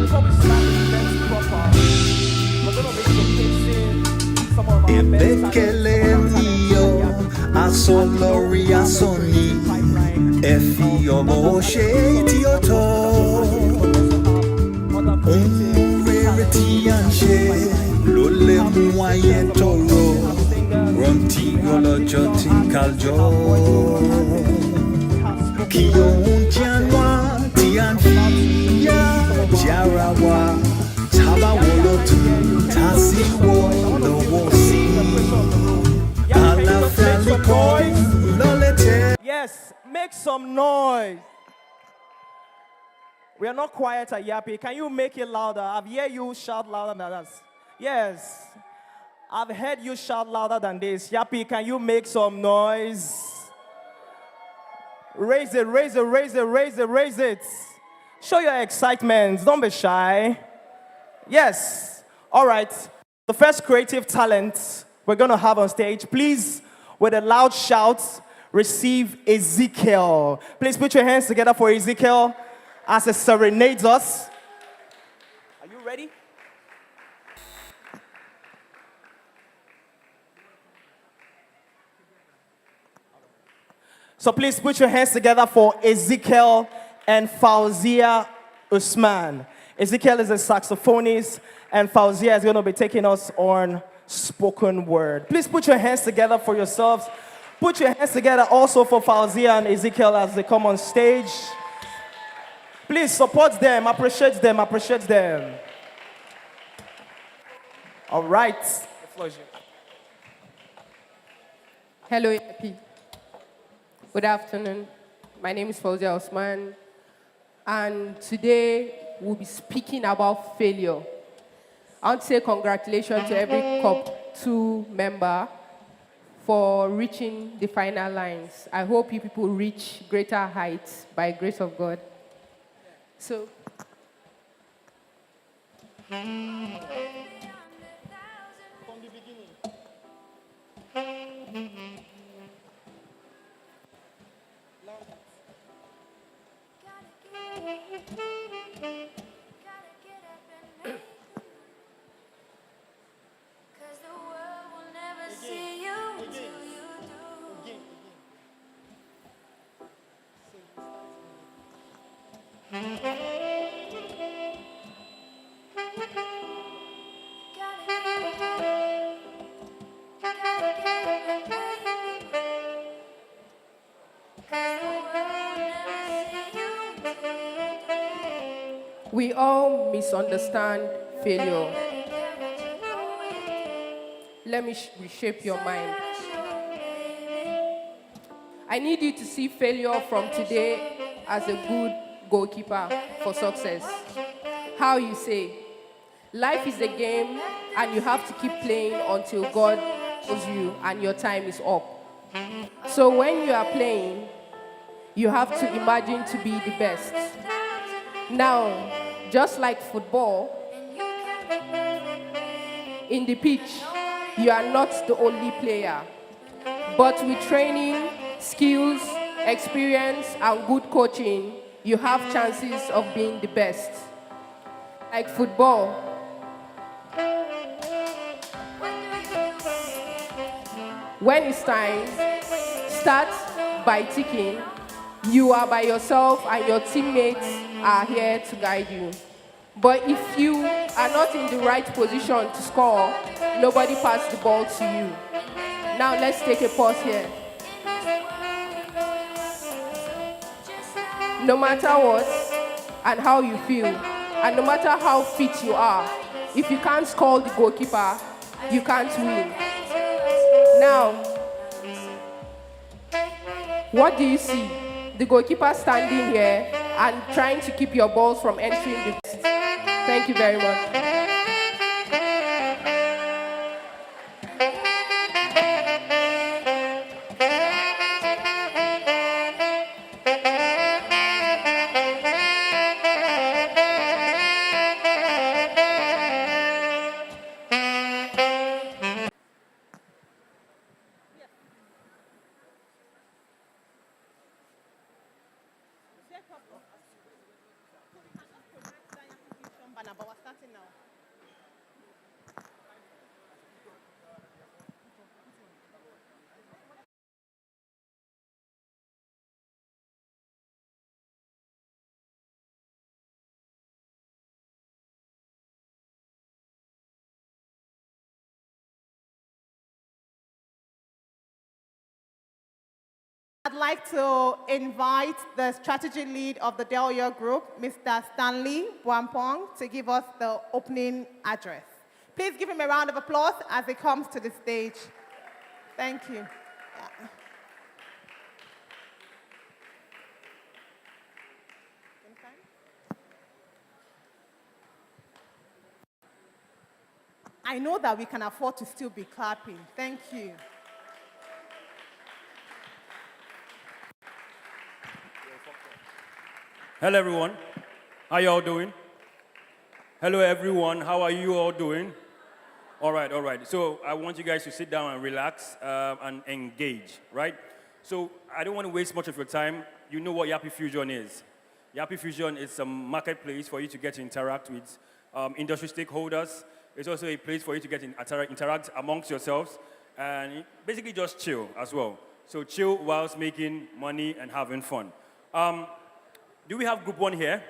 before we start the event proper, we're going to be showcasing some of our best talents. Asolori asoni efi omo she ti oto unrereti anche lole mu aye toro ronti olojo ti kaljo ki ohun ti anwa ti anfi ya jarawa taba wolotu tasiwo lowo si. Yes, make some noise. We are not quiet at Yappi. Can you make it louder? I've heard you shout louder than us. Yes, I've heard you shout louder than this. Yappi, can you make some noise? Raise it, raise it, raise it, raise it, raise it. Show your excitement. Don't be shy. Yes. All right. The first creative talent we're going to have on stage, please, with a loud shout, receive Ezekiel. Please put your hands together for Ezekiel as he serenades us. Are you ready? So please put your hands together for Ezekiel and Fauzia Usman. Ezekiel is a saxophonist, and Fauzia is going to be taking us on spoken word. Please put your hands together for yourselves. Put your hands together also for Fauzia and Ezekiel as they come on stage. Please support them, appreciate them, appreciate them. All right. The floor is yours. Hello, Yappi. Good afternoon. My name is Fauzia Osman, and today we'll be speaking about failure. I want to say congratulations to every COP 2 member for reaching the final lines. I hope you people reach greater heights by grace of God. So, From the beginning. we all misunderstand failure. Let me reshape your mind. I need you to see failure from today as a good goalkeeper for success. How you say, life is a game and you have to keep playing until God calls you and your time is up. So when you are playing, you have to imagine to be the best. Now, just like football, in the pitch, you are not the only player. But with training, skills, experience, and good coaching, you have chances of being the best. Like football, when it's time, start by ticking. You are by yourself and your teammates are here to guide you. But if you are not in the right position to score, nobody passes the ball to you. Now let's take a pause here. No matter what and how you feel, and no matter how fit you are, if you can't score the goalkeeper, you can't win. Now, what do you see? The goalkeeper standing here and trying to keep your balls from entering the net. Thank you very much. like to invite the strategy lead of the Delaware Group, Mr. Stanley Buampong, to give us the opening address. Please give him a round of applause as he comes to the stage. Thank you. I know that we can afford to still be clapping. Thank you. Hello, everyone. How you all doing? Hello, everyone. How are you all doing? All right, all right. So I want you guys to sit down and relax and engage, right? So I don't want to waste much of your time. You know what Yappi Fusion is. Yappi Fusion is a marketplace for you to get to interact with industry stakeholders. It's also a place for you to get interact amongst yourselves and basically just chill as well. So chill whilst making money and having fun. Do we have group 1 here?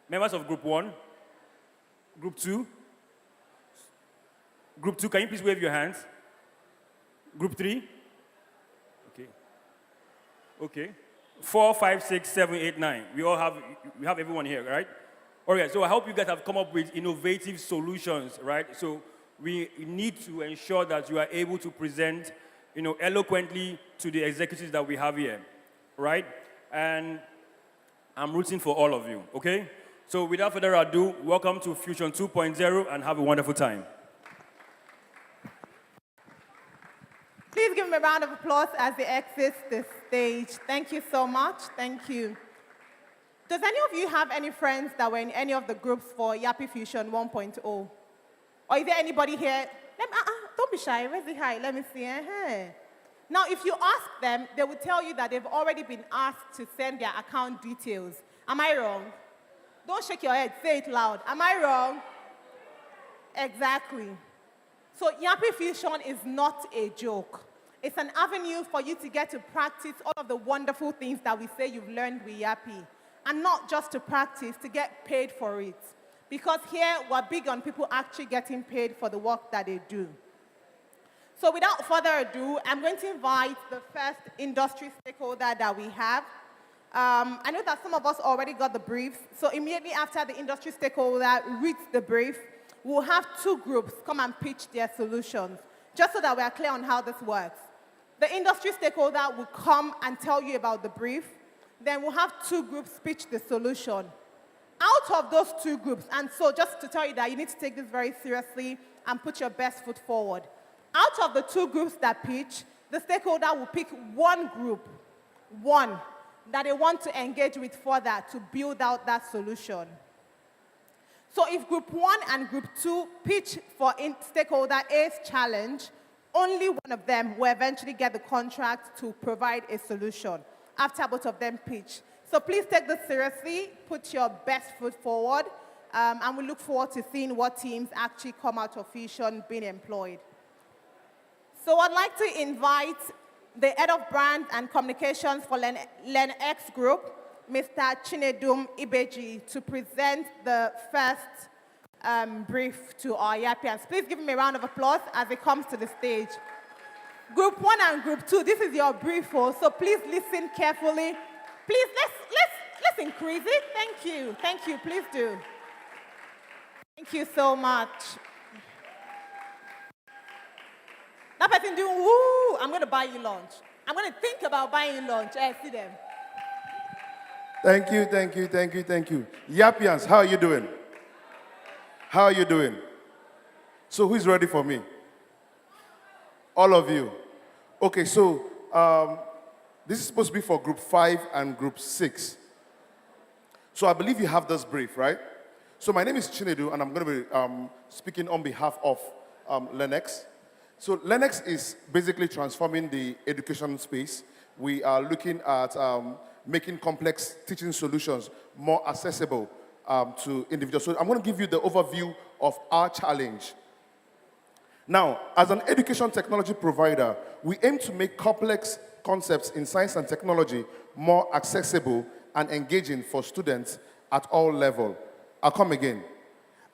Members of group 1? Group 2? Group 2, can you please wave your hands? Group 3? Okay. Okay. 4, 5, 6, 7, 8, 9. We have everyone here, right? All right, so I hope you guys have come up with innovative solutions, right? So we need to ensure that you are able to present, eloquently to the executives that we have here, right? And I'm rooting for all of you, okay? So without further ado, welcome to Fusion 2.0 and have a wonderful time. Please give him a round of applause as he exits the stage. Thank you so much. Thank you. Does any of you have any friends that were in any of the groups for Yappi Fusion 1.0? Or is there anybody here? Don't be shy. Raise it high. Let me see. Now, if you ask them, they will tell you that they've already been asked to send their account details. Am I wrong? Don't shake your head. Say it loud. Am I wrong? Exactly. So Yappi Fusion is not a joke. It's an avenue for you to get to practice all of the wonderful things that we say you've learned with Yappi. And not just to practice, to get paid for it. Because here, we're big on people actually getting paid for the work that they do. So without further ado, I'm going to invite the first industry stakeholder that we have. I know that some of us already got the briefs. So immediately after the industry stakeholder reads the brief, we'll have 2 groups come and pitch their solutions, just so that we are clear on how this works. The industry stakeholder will come and tell you about the brief. Then we'll have 2 groups pitch the solution. Out of those 2 groups, and so just to tell you that you need to take this very seriously and put your best foot forward. Out of the 2 groups that pitch, the stakeholder will pick 1 group, that they want to engage with further to build out that solution. So if group 1 and group 2 pitch for stakeholder A's challenge, only one of them will eventually get the contract to provide a solution after both of them pitch. So please take this seriously, put your best foot forward, and we look forward to seeing what teams actually come out of Fusion being employed. So I'd like to invite the head of brand and communications for LenX Group, Mr. Chinedum Ibeji, to present the first brief to our Yappians. Please give him a round of applause as he comes to the stage. Group 1 and Group 2, this is your brief, so please listen carefully. Please, let's increase it. Thank you, please do. Thank you so much. That person doing, woo, I'm going to buy you lunch. I'm going to think about buying you lunch. See them. Thank you. Yappians, how are you doing? How are you doing? So who's ready for me? All of you. Okay, so this is supposed to be for group 5 and group 6. So I believe you have this brief, right? So my name is Chinedu, and I'm going to be speaking on behalf of LenX. So LenX is basically transforming the education space. We are looking at making complex teaching solutions more accessible to individuals. So I'm going to give you the overview of our challenge. Now, as an education technology provider, we aim to make complex concepts in science and technology more accessible and engaging for students at all levels. I'll come again.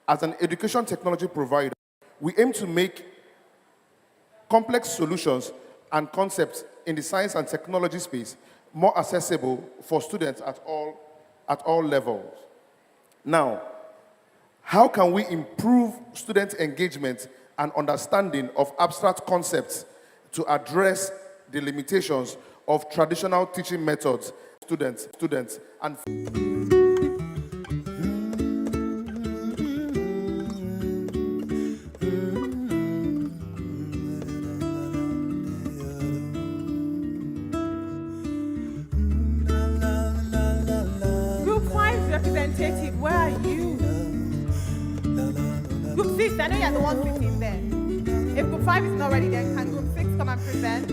As an education technology provider, we aim to make complex solutions and concepts in the science and technology space more accessible for students at all levels. Now, how can we improve student engagement and understanding of abstract concepts to address the limitations of traditional teaching methods, students, and Group 5 representative, where are you? Group 6, I know you're the one sitting there. If Group 5 is not ready, then can Group 6 come and present?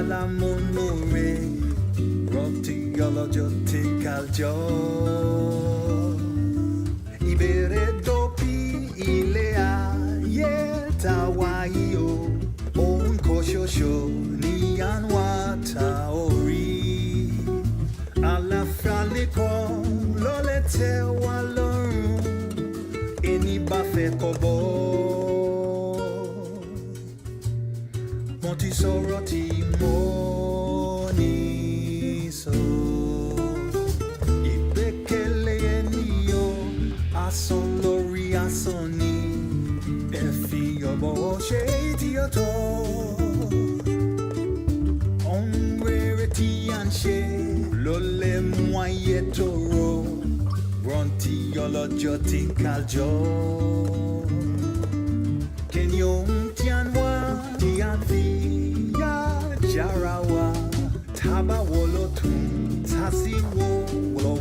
La monore, roti yolojo tikaljo. Ibere dopi ilea yeta waio, on koshosho ni anwa taori. Ala fraliko lolete walorun, eni bafe kobo. Monti soroti moni so ibekele eniyo ason lori asoni efi yobo sheti oto onwere ti anse lole mwaye toro bronti yolojo ti kaljo kenyon tianwa tianfi Jarawa, Taba Wolotun, Tasi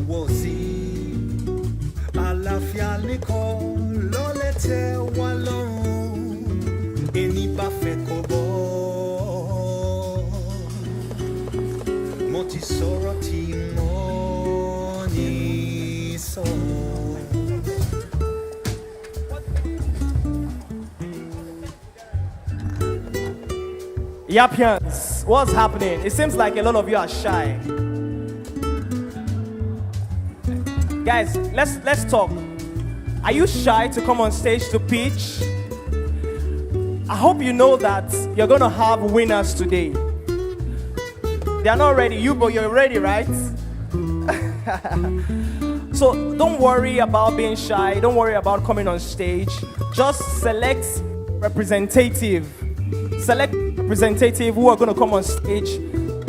Wosi, Alafia Liko, Lolete Walon, Eni Bafekobo, Motisoroti Moni So. Yappians, what's happening? It seems like a lot of you are shy. Guys, let's talk. Are you shy to come on stage to pitch? I hope you know that you're going to have winners today. They are not ready, but you're ready, right? So don't worry about being shy. Don't worry about coming on stage. Just select representative who are going to come on stage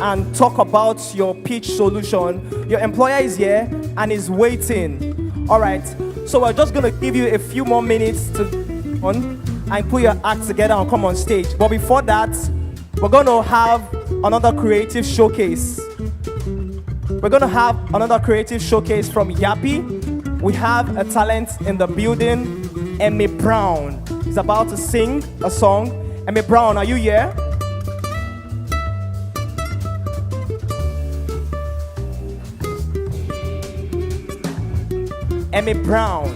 and talk about your pitch solution. Your employer is here and is waiting. All right. So we're just going to give you a few more minutes to on and put your act together and come on stage. But before that, we're going to have another creative showcase. We're going to have another creative showcase from Yappi. We have a talent in the building, Emmy Brown. He's about to sing a song. Emmy Brown, are you here? Emmy Brown.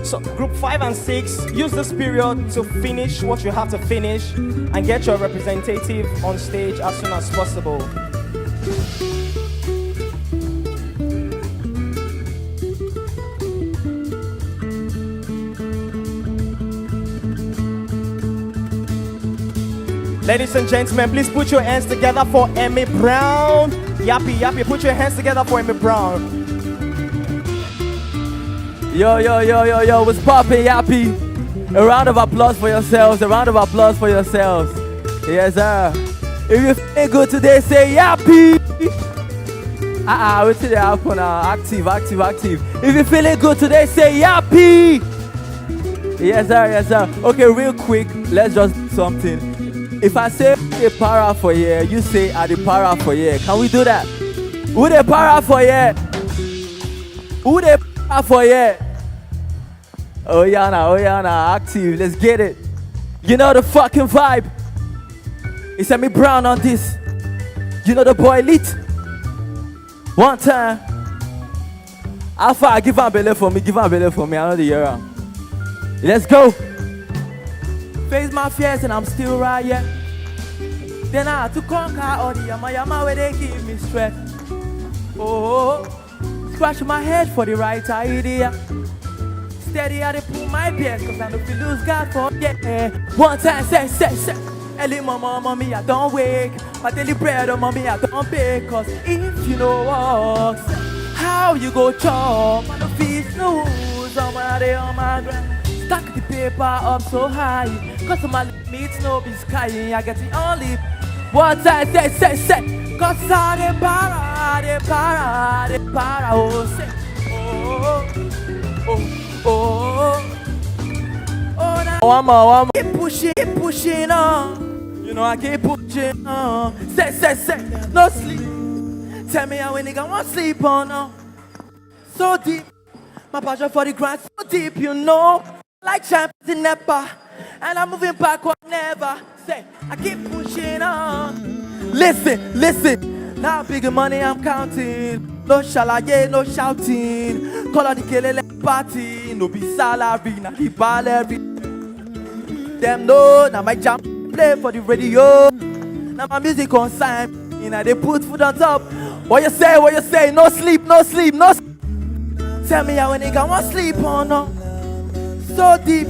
So group 5 and 6, use this period to finish what you have to finish and get your representative on stage as soon as possible. Ladies and gentlemen, please put your hands together for Emmy Brown. Yappi, put your hands together for Emmy Brown. Yo, what's poppin', Yappi? A round of applause for yourselves, Yes, sir. If you feel good today, say Yappi. Wait till they happen now. Active. If you feeling good today, say Yappi. Yes, sir. Okay, real quick, let's just do something. If I say a para for yeah, you say at the para for yeah. Can we do that? Who the para for yeah? Oh yeah, now, active. Let's get it. You know the fucking vibe. It's me Brown on this. You know the boy lit. One time. Alpha, give her belly for me. I know the year. Let's go. Face my fears and I'm still right, yeah. Then I had to conquer all the yama where they give me strength. Oh, scratch my head for the right idea. Steady, I pull my best, cause I know if you lose God for yeah. One time, say. Early mama, mommy, I don't wake. My daily bread, oh, mommy, I don't bake. Cause if you know what, how you go chop on the fish snooze on my day on my ground. Stack the paper up so high, cause my meats no be skying. I get the only one time, say. Cause I de para, oh, say, oh, now one more. Keep pushing on. You know I keep pushing on. Say, no sleep. Tell me how a nigga want sleep on. So deep, my passion for the grind so deep, you know. Like champions in Nepal, and I'm moving backward never. Say, I keep pushing on. Listen. Now big money I'm counting. No shalaye, no shouting. Call on the kelele party. No be salary, na the ballery. Them know, now my jam play for the radio. Now my music on sign. And they put food on top. What you say? No sleep. Tell me how a nigga want sleep on. No. So deep.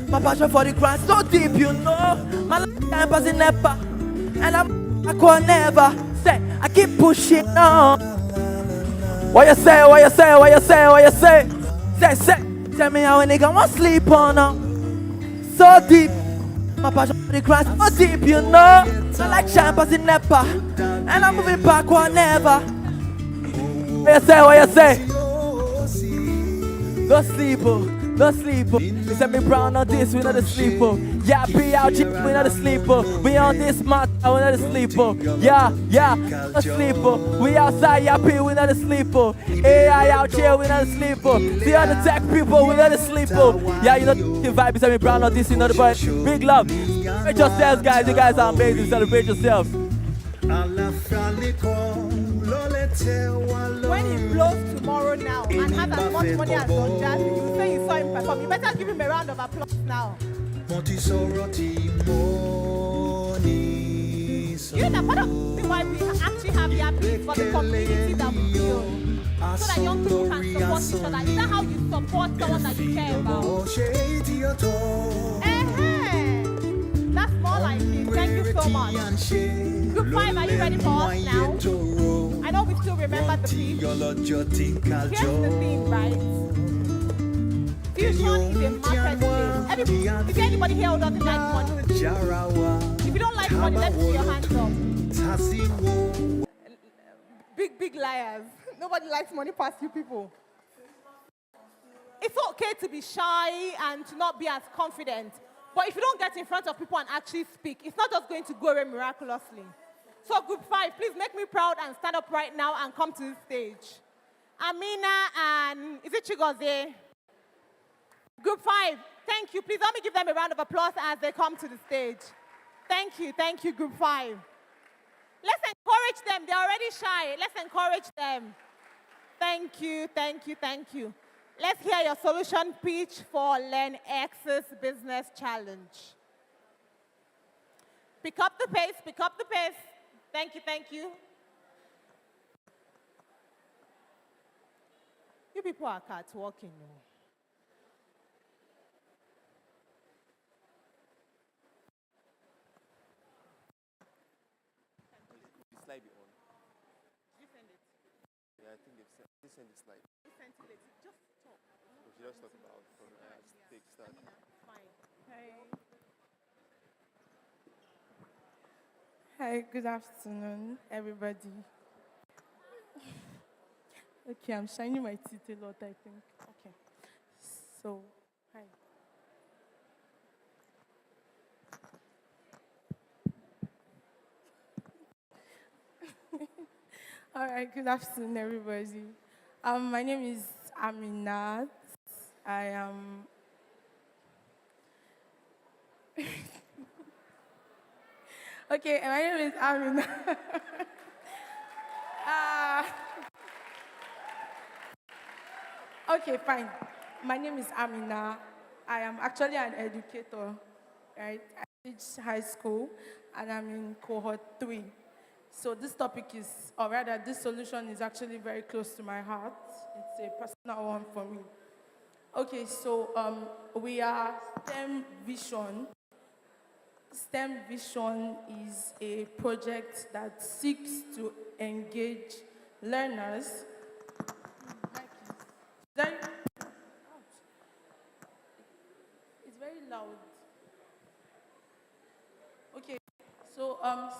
My passion for the grind so deep, you know. My life time passing never. And I could never. Say, I keep pushing on. What you say? Say. Tell me how a nigga want sleep on. So deep. My passion for the grind so deep, you know. I like champions in Nepal. And I'm moving backward never. What you say? No sleep. They send me Brown on this, we not the sleeper. Yappi out here, we not the sleeper. We on this mat, we not the sleeper. Yeah, no sleeper. We outside Yappi, we not the sleeper. AI out here, we not the sleeper. The other tech people, we not the sleeper. Yeah, you know the vibe, send me Brown on this, you know the boy. Big love. Celebrate yourselves, guys. You guys are amazing. Celebrate yourselves. When he blows tomorrow now and has as much money as Don Jazzy, you say you saw him perform. You better give him a round of applause now. You know that part of the why we actually have Yappi for the community that we build. So that young people can support each other. Is that how you support someone that you care about? That's more like it. Thank you so much. Group 5, are you ready for us now? I know we still remember the piece. Here's the thing, right? Fusion is a marketplace. Is there anybody here who doesn't like money? If you don't like money, let's see your hands up. Big liars. Nobody likes money past you people. It's okay to be shy and to not be as confident. But if you don't get in front of people and actually speak, it's not just going to go away miraculously. So group 5, please make me proud and stand up right now and come to the stage. Amina and, is it Chigozie? Group 5, thank you. Please let me give them a round of applause as they come to the stage. Thank you, group 5. Let's encourage them. They're already shy. Let's encourage them. Thank you. Let's hear your solution pitch for Learn X's Business Challenge. Pick up the pace. Thank you. You people are catwalking. Slide it on. You send it? Yeah, I think they send the slide. You sent it. Just talk. We should just talk about take start. Fine. Hi, good afternoon, everybody. Okay, I'm shining my teeth a lot, I think. Okay. So, hi. All right, good afternoon, everybody. My name is Aminat. I am Okay, my name is Amina. uh, okay, fine. My name is Amina. I am actually an educator, right? I teach high school, and I'm in cohort 3. So this topic is, or rather, this solution is actually very close to my heart. It's a personal one for me. Okay, so we are STEM Vision. STEM Vision is a project that seeks to engage learners. Very, it's very loud. Okay, so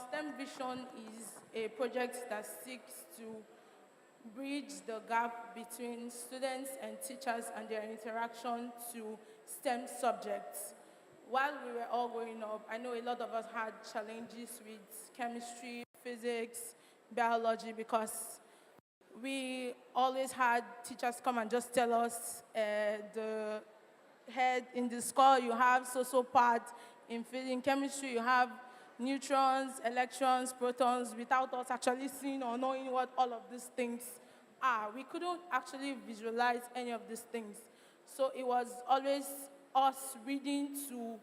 STEM Vision is a project that seeks to bridge the gap between students and teachers and their interaction to STEM subjects. While we were all growing up, I know a lot of us had challenges with chemistry, physics, biology, because we always had teachers come and just tell us the head in the skull you have so part, in chemistry you have neutrons, electrons, protons, without us actually seeing or knowing what all of these things are. We couldn't actually visualize any of these things. So it was always us reading to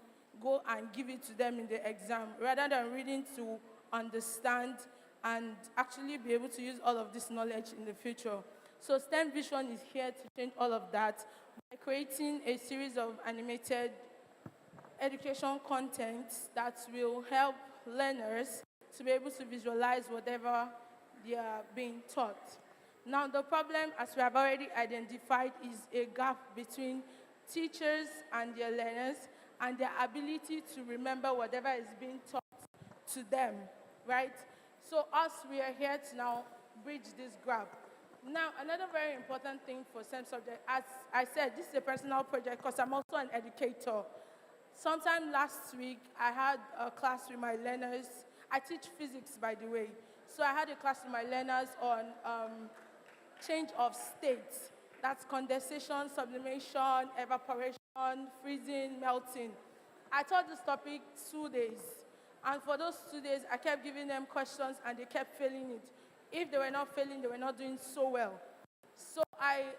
go and give it to them in the exam, rather than reading to understand and actually be able to use all of this knowledge in the future. So STEM Vision is here to change all of that by creating a series of animated education content that will help learners to be able to visualize whatever they are being taught. Now, the problem, as we have already identified, is a gap between teachers and their learners and their ability to remember whatever is being taught to them, right? So us, we are here to now bridge this gap. Now, another very important thing for STEM subject, as I said, this is a personal project because I'm also an educator. Sometime last week, I had a class with my learners. I teach physics, by the way. So I had a class with my learners on change of states. That's condensation, sublimation, evaporation, freezing, melting. I taught this topic 2 days. And for those 2 days, I kept giving them questions, and they kept failing it. If they were not failing, they were not doing so well. So I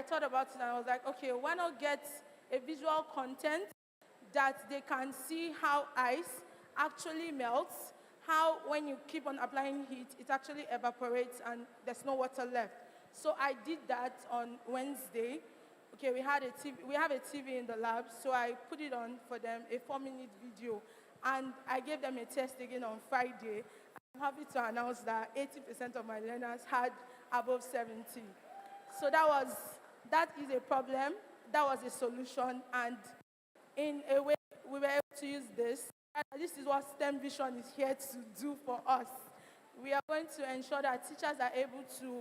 thought about it, and I was like, okay, why not get a visual content that they can see how ice actually melts, how when you keep on applying heat, it actually evaporates and there's no water left. So I did that on Wednesday. Okay, we have a TV in the lab, so I put it on for them, a 4-minute video. And I gave them a test again on Friday. I'm happy to announce that 80% of my learners had above 70. So that is a problem, that was a solution, and in a way, we were able to use this. And this is what STEM Vision is here to do for us. We are going to ensure that teachers are able to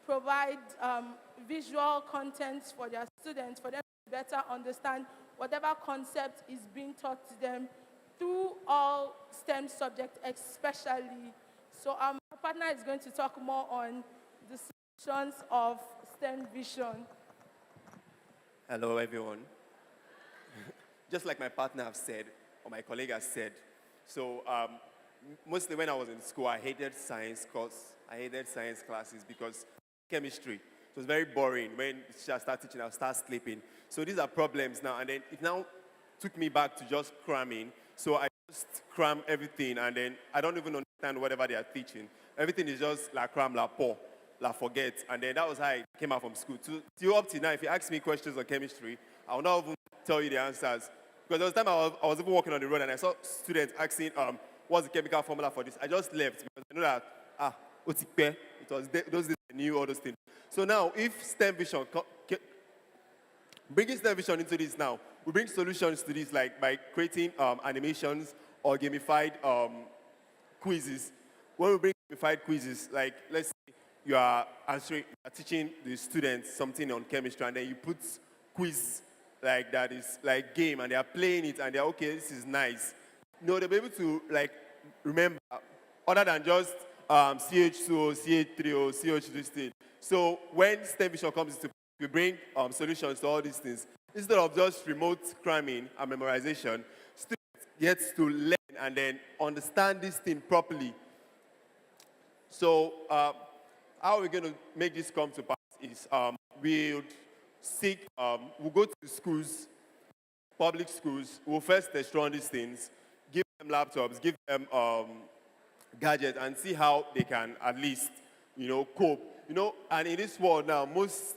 provide visual content for their students, for them to better understand whatever concept is being taught to them through all STEM subjects especially. So our partner is going to talk more on the solutions of STEM Vision. Hello, everyone. Just like my partner have said, or my colleague has said, so mostly when I was in school, I hated science classes because chemistry. It was very boring. When I start teaching, I'll start sleeping. So these are problems now. And then it now took me back to just cramming. So I just cram everything, and then I don't even understand whatever they are teaching. Everything is just la cram, la pour, la forget. And then that was how I came out from school. Till up to now, if you ask me questions on chemistry, I will not even tell you the answers. Because there was a time I was even walking on the road, and I saw students asking, what's the chemical formula for this? I just left because I know that, otikpe, it was those days I knew all those things. So now, if STEM Vision, bringing STEM Vision into this now, we bring solutions to this, like by creating animations or gamified quizzes. When we bring gamified quizzes, like let's say you are teaching the students something on chemistry, and then you put quiz like that is like game, and they are playing it, and they're okay, this is nice. No, they'll be able to like remember other than just CH2 or CH3 or CH this thing. So when STEM Vision comes into, we bring solutions to all these things. instead of just remote cramming and memorization, students get to learn and then understand this thing properly. So how we're going to make this come to pass is we'll go to schools, public schools, we'll first test run these things, give them laptops, give them gadgets, and see how they can at least, cope. And in this world now, most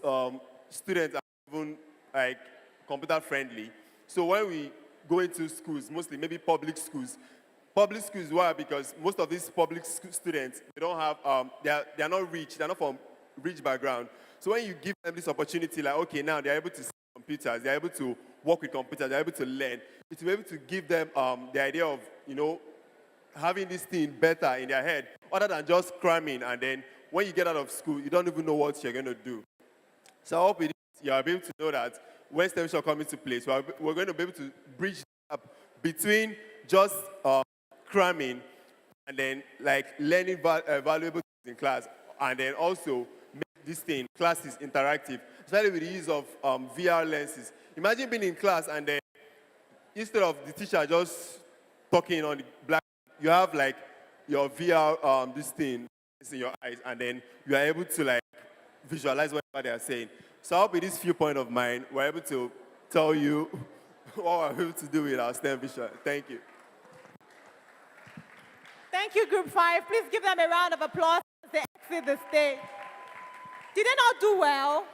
students are even like computer friendly. So when we go into schools, mostly maybe public schools, why? Because most of these public students, they don't have, they are not rich, they're not from rich background. So when you give them this opportunity, like, okay, now they're able to see computers, they're able to work with computers, they're able to learn, it will be able to give them the idea of, having this thing better in their head, other than just cramming, and then when you get out of school, you don't even know what you're going to do. So I hope you'll be able to know that when STEM shall come into place, we're going to be able to bridge the gap between just cramming and then like learning valuable things in class, and then also make this thing, classes interactive, especially with the use of VR lenses. Imagine being in class and then instead of the teacher just talking on the black, you have like your VR, this thing in your eyes, and then you are able to like visualize whatever they are saying. So I hope with this viewpoint of mine, we're able to tell you what we're able to do with our STEM vision. Thank you. Thank you, Group 5. Please give them a round of applause as they exit the stage. Did they not do well?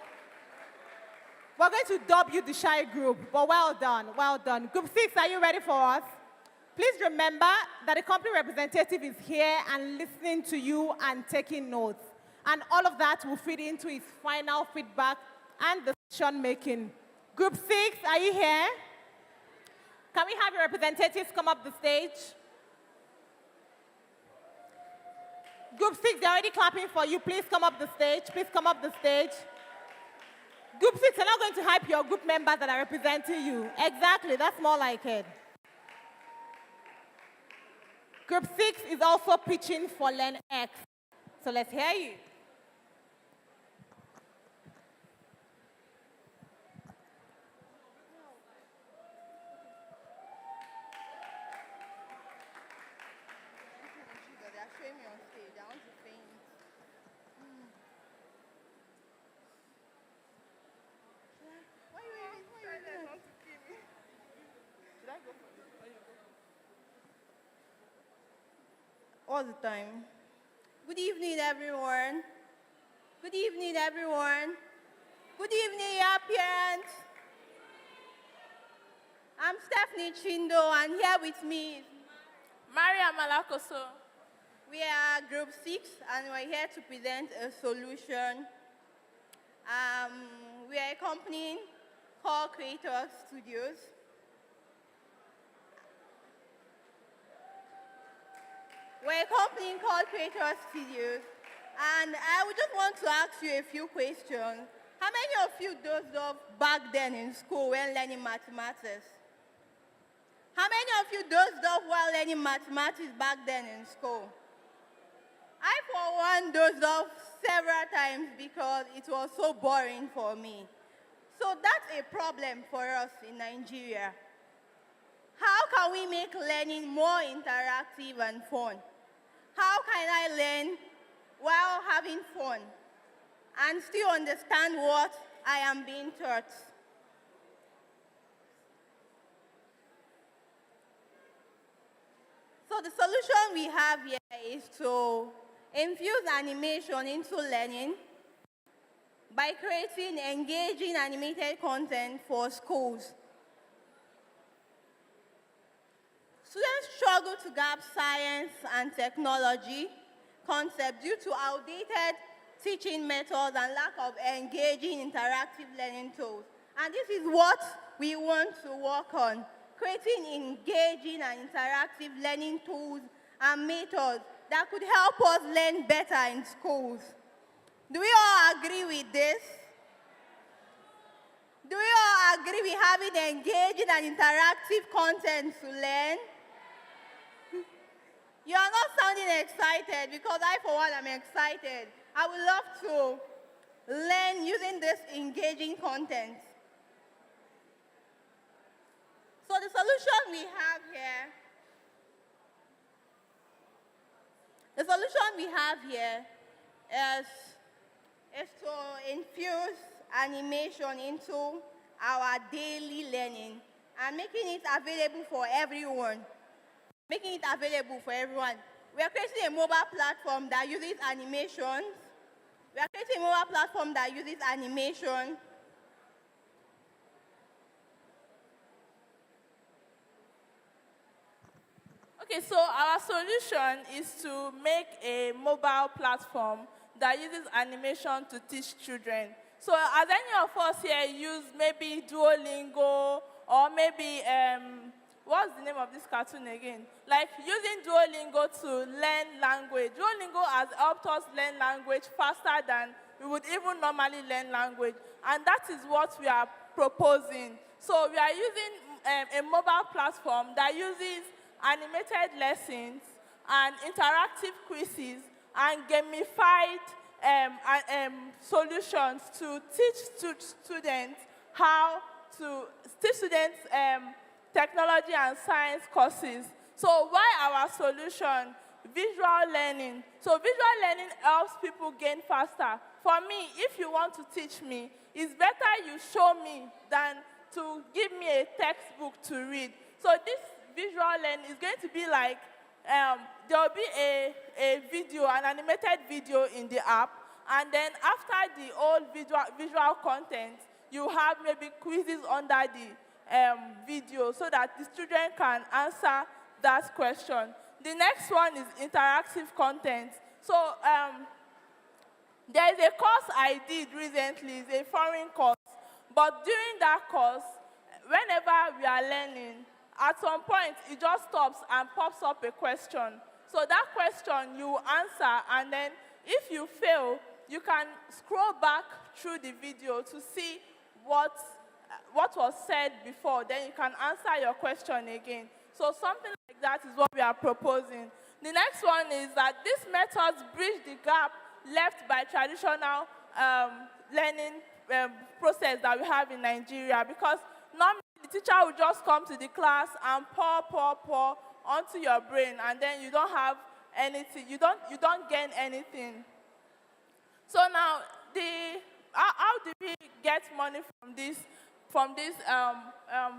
We're going to dub you the shy group, but well done, well done. Group 6, are you ready for us? Please remember that the company representative is here and listening to you and taking notes. And all of that will feed into his final feedback and decision making. Group 6, are you here? Can we have your representatives come up the stage? Group 6, they're already clapping for you. Please come up the stage. Please come up the stage. Group 6, you're not going to hype your group members that are representing you. Exactly, that's more like it. Group 6 is also pitching for LearnX. So let's hear you. All the time. Good evening, everyone. Good evening, everyone. Good evening, your parents. I'm Stephanie Chindo, and here with me is Maria Malakoso. we are Group 6, and we're here to present a solution. We are a company called Creator Studios. We're a company called Creator Studios, and I would just want to ask you a few questions. How many of you dozed off back then in school when learning mathematics? How many of you dozed off while learning mathematics back then in school? I, for one, dozed off several times because it was so boring for me. So that's a problem for us in Nigeria. How can we make learning more interactive and fun? How can I learn while having fun and still understand what I am being taught? So the solution we have here is to infuse animation into learning by creating engaging animated content for schools. Students struggle to grasp science and technology concepts due to outdated teaching methods and lack of engaging interactive learning tools. And this is what we want to work on, creating engaging and interactive learning tools and methods that could help us learn better in schools. Do we all agree with this? Do we all agree with having engaging and interactive content to learn? You are not sounding excited because I, for one, am excited. I would love to learn using this engaging content. So the solution we have here, is to infuse animation into our daily learning and making it available for everyone. We are creating a mobile platform that uses animations. Okay, so our solution is to make a mobile platform that uses animation to teach children. So as any of us here use maybe Duolingo or maybe, what's the name of this cartoon again? Like using Duolingo to learn language. Duolingo has helped us learn language faster than we would even normally learn language. And that is what we are proposing. So we are using a mobile platform that uses animated lessons and interactive quizzes and gamified solutions to teach students technology and science courses. So why our solution? Visual learning. So visual learning helps people gain faster. For me, if you want to teach me, it's better you show me than to give me a textbook to read. So this visual learning is going to be like, there will be a video, an animated video in the app, and then after the old visual content, you have maybe quizzes under the video so that the children can answer that question. The next one is interactive content. So there is a course I did recently, it's a foreign course, but during that course, whenever we are learning, at some point, it just stops and pops up a question. So that question you answer, and then if you fail, you can scroll back through the video to see what was said before. Then you can answer your question again. So something like that is what we are proposing. The next one is that these methods bridge the gap left by traditional learning process that we have in Nigeria, because normally the teacher will just come to the class and pour onto your brain, and then you don't have anything. You don't gain anything. So now, how do we get money from this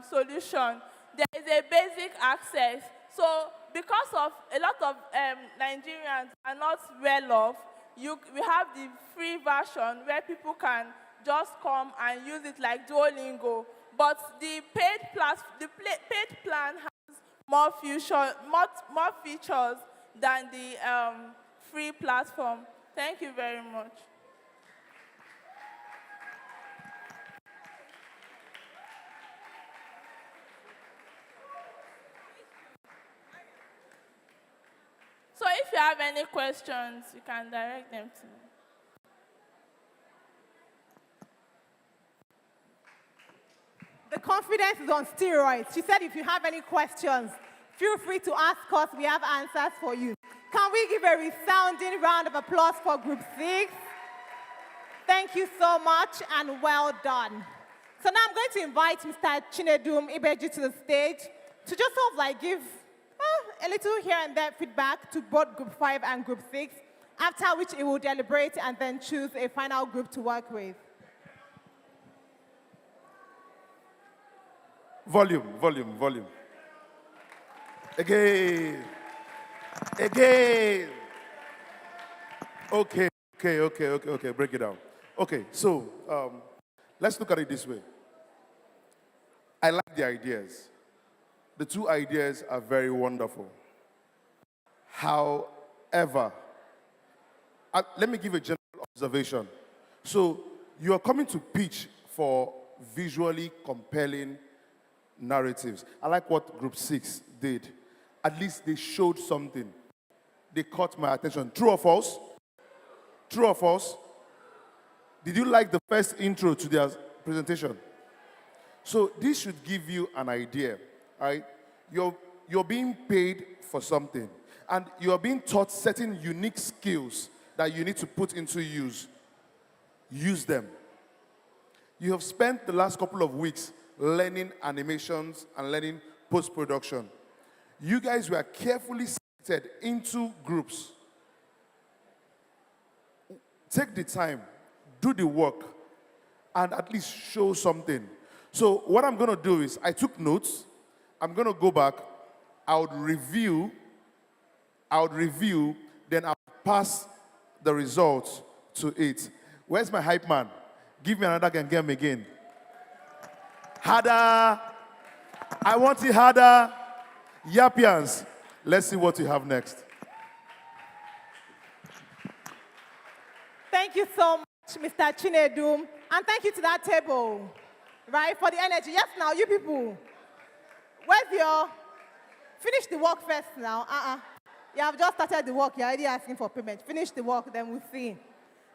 solution? There is a basic access. So because of a lot of Nigerians are not well off, we have the free version where people can just come and use it like Duolingo. But the paid plan has more features than the free platform. Thank you very much. So if you have any questions, you can direct them to me. The confidence is on steroids. She said if you have any questions, feel free to ask us. We have answers for you. Can we give a resounding round of applause for Group 6? Thank you so much and well done. So now I'm going to invite Mr. Chinedum Ibeji to the stage to just sort of like give a little here and there feedback to both Group 5 and Group 6, after which he will deliberate and then choose a final group to work with. Volume. Again. Okay, break it down. Okay, so let's look at it this way. I like the ideas. The two ideas are very wonderful. However, let me give a general observation. So you are coming to pitch for visually compelling narratives. I like what Group 6 did. At least they showed something. They caught my attention. True or false? True or false? Did you like the first intro to their presentation? So this should give you an idea, right? You're being paid for something, and you're being taught certain unique skills that you need to put into use. Use them. You have spent the last couple of weeks learning animations and learning post-production. You guys were carefully selected into groups. Take the time, do the work, and at least show something. So what I'm going to do is, I took notes. I'm going to go back. I would review, then I'll pass the results to it. Where's my hype man? Give me another game again. Harder. I want it harder. Yappians. Let's see what you have next. Thank you so much, Mr. Chinedum. And thank you to that table, right, for the energy. Yes, now, you people. Where's your... Finish the work first now. You have just started the work. You're already asking for payment. Finish the work, then we'll see.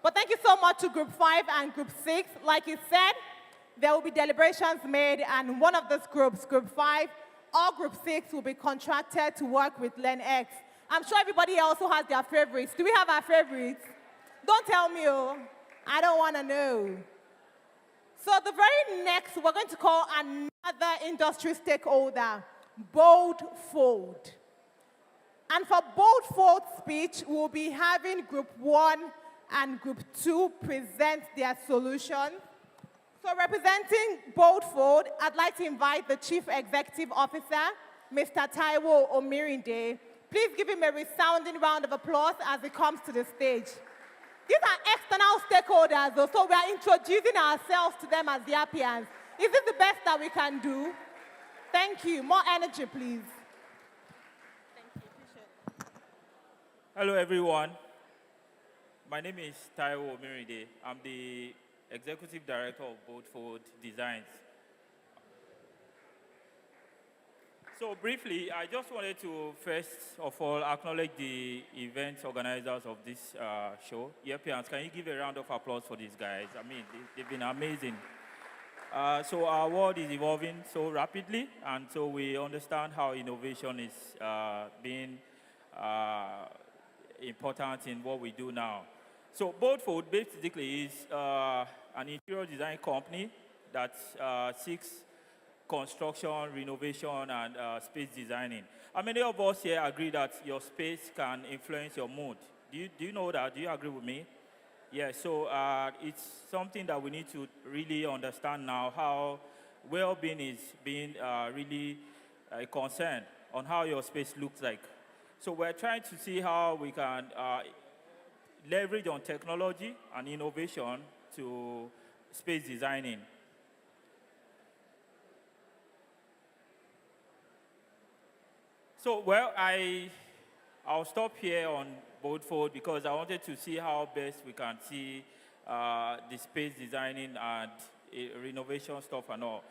But thank you so much to Group 5 and Group 6. Like you said, there will be deliberations made, and one of those groups, Group 5 or Group 6, will be contracted to work with LearnX. I'm sure everybody also has their favorites. Do we have our favorites? Don't tell me, oh. I don't want to know. So the very next, we're going to call another industry stakeholder, Boldfold. And for Boldfold's speech, we'll be having Group 1 and Group 2 present their solution. So representing Boldfold, I'd like to invite the Chief Executive Officer, Mr. Taiwo Omirinde. Please give him a resounding round of applause as he comes to the stage. These are external stakeholders, though, so we are introducing ourselves to them as the Yappians. Is this the best that we can do? Thank you. More energy, please. Thank you. Appreciate it. Hello, everyone. My name is Taiwo Omirinde. I'm the Executive Director of Boldfold Designs. So briefly, I just wanted to first of all acknowledge the event organizers of this show. Yappians, can you give a round of applause for these guys? I mean, they've been amazing. So our world is evolving so rapidly, and so we understand how innovation is being important in what we do now. So Boldfold basically is an interior design company that seeks construction, renovation, and space designing. How many of us here agree that your space can influence your mood? Do you know that? Do you agree with me? Yeah, so it's something that we need to really understand now, how well-being is being really a concern on how your space looks like. So we're trying to see how we can leverage on technology and innovation to space designing. So, well, I'll stop here on Boldfold because I wanted to see how best we can see the space designing and renovation stuff and all.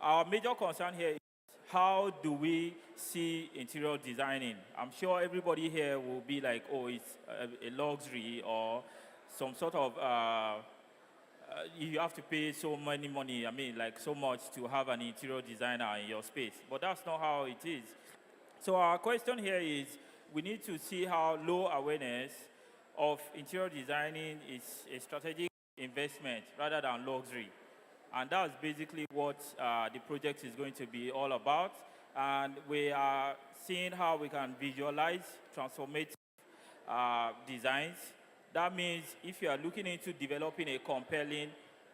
Our major concern here is how do we see interior designing? I'm sure everybody here will be like, oh, it's a luxury or some sort of, you have to pay so many money, I mean, like so much to have an interior designer in your space. But that's not how it is. So our question here is, we need to see how low awareness of interior designing is a strategic investment rather than luxury. And that's basically what the project is going to be all about. And we are seeing how we can visualize transformative designs. That means if you are looking into developing a compelling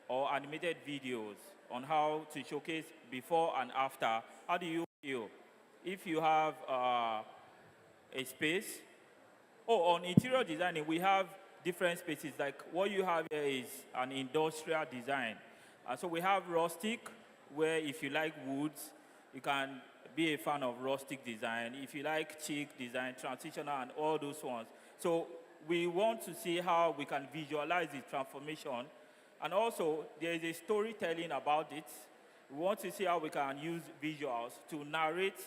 or animated videos on how to showcase before and after, how do you feel? If you have a space, on interior designing, we have different spaces. Like what you have here is an industrial design. So we have rustic, where if you like woods, you can be a fan of rustic design. If you like chic design, transitional, and all those ones. So we want to see how we can visualize the transformation. And also, there is a storytelling about it. We want to see how we can use visuals to narrate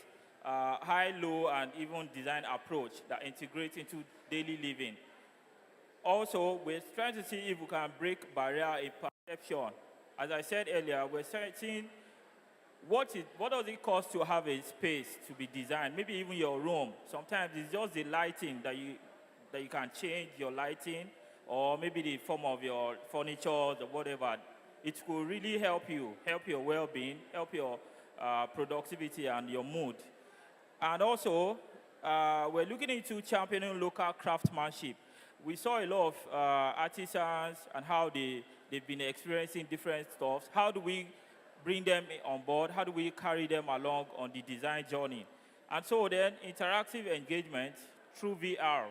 high, low, and even design approach that integrates into daily living. Also, we're trying to see if we can break barrier in perception. As I said earlier, we're seeing what does it cost to have a space to be designed, maybe even your room. Sometimes it's just the lighting that you can change your lighting, or maybe the form of your furniture or whatever. it could really help you, help your well-being, help your productivity and your mood. And also, we're looking into championing local craftsmanship. We saw a lot of artisans and how they've been experiencing different stuff. How do we bring them on board? How do we carry them along on the design journey? And so then, interactive engagement through VR.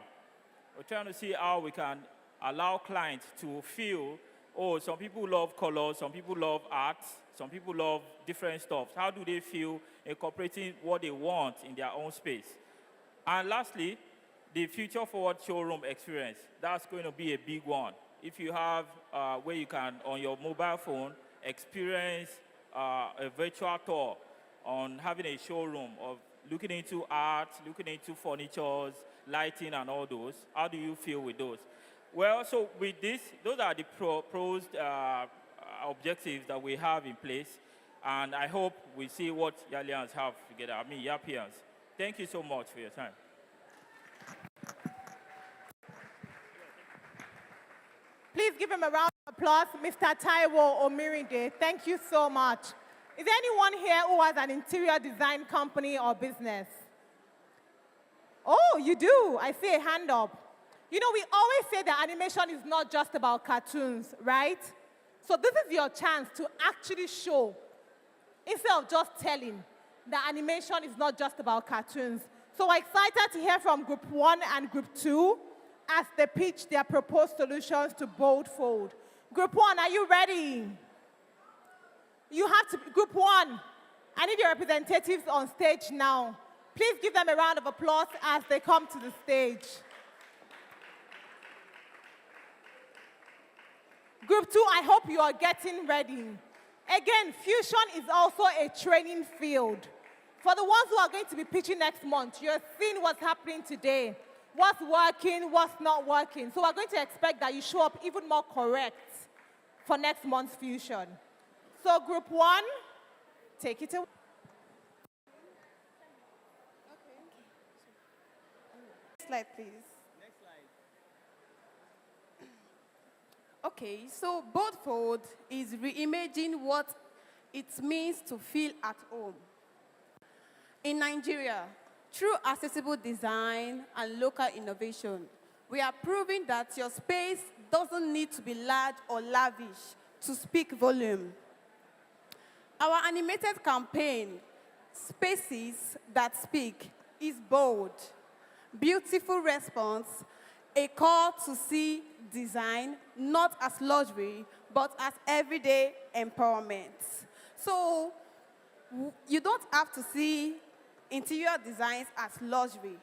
We're trying to see how we can allow clients to feel, oh, some people love colors, some people love art, some people love different stuff. How do they feel incorporating what they want in their own space? And lastly, the future forward showroom experience. That's going to be a big one. If you have where you can, on your mobile phone, experience a virtual tour on having a showroom of looking into art, looking into furnitures, lighting, and all those. How do you feel with those? Well, so with this, those are the proposed objectives that we have in place. And I hope we see what Yalians have together. I mean, Yappians. Thank you so much for your time. Please give him a round of applause, Mr. Taiwo Omirinde. Thank you so much. Is there anyone here who has an interior design company or business? Oh, you do. I see a hand up. You know, we always say that animation is not just about cartoons, right? So this is your chance to actually show, instead of just telling, that animation is not just about cartoons. So we're excited to hear from Group 1 and Group 2 as they pitch their proposed solutions to Boldfold. Group 1, are you ready? You have to, Group 1, I need your representatives on stage now. Please give them a round of applause as they come to the stage. Group 2, I hope you are getting ready. Again, Fusion is also a training field. For the ones who are going to be pitching next month, you're seeing what's happening today, what's working, what's not working. So we're going to expect that you show up even more correct for next month's Fusion. So Group 1, take it away. Next slide, please. Okay, so Boldfold is reimagining what it means to feel at home. In Nigeria, through accessible design and local innovation, we are proving that your space doesn't need to be large or lavish to speak volume. Our animated campaign, Spaces That Speak, is bold, beautiful response, a call to see design not as luxury, but as everyday empowerment. So you don't have to see interior designs as luxury.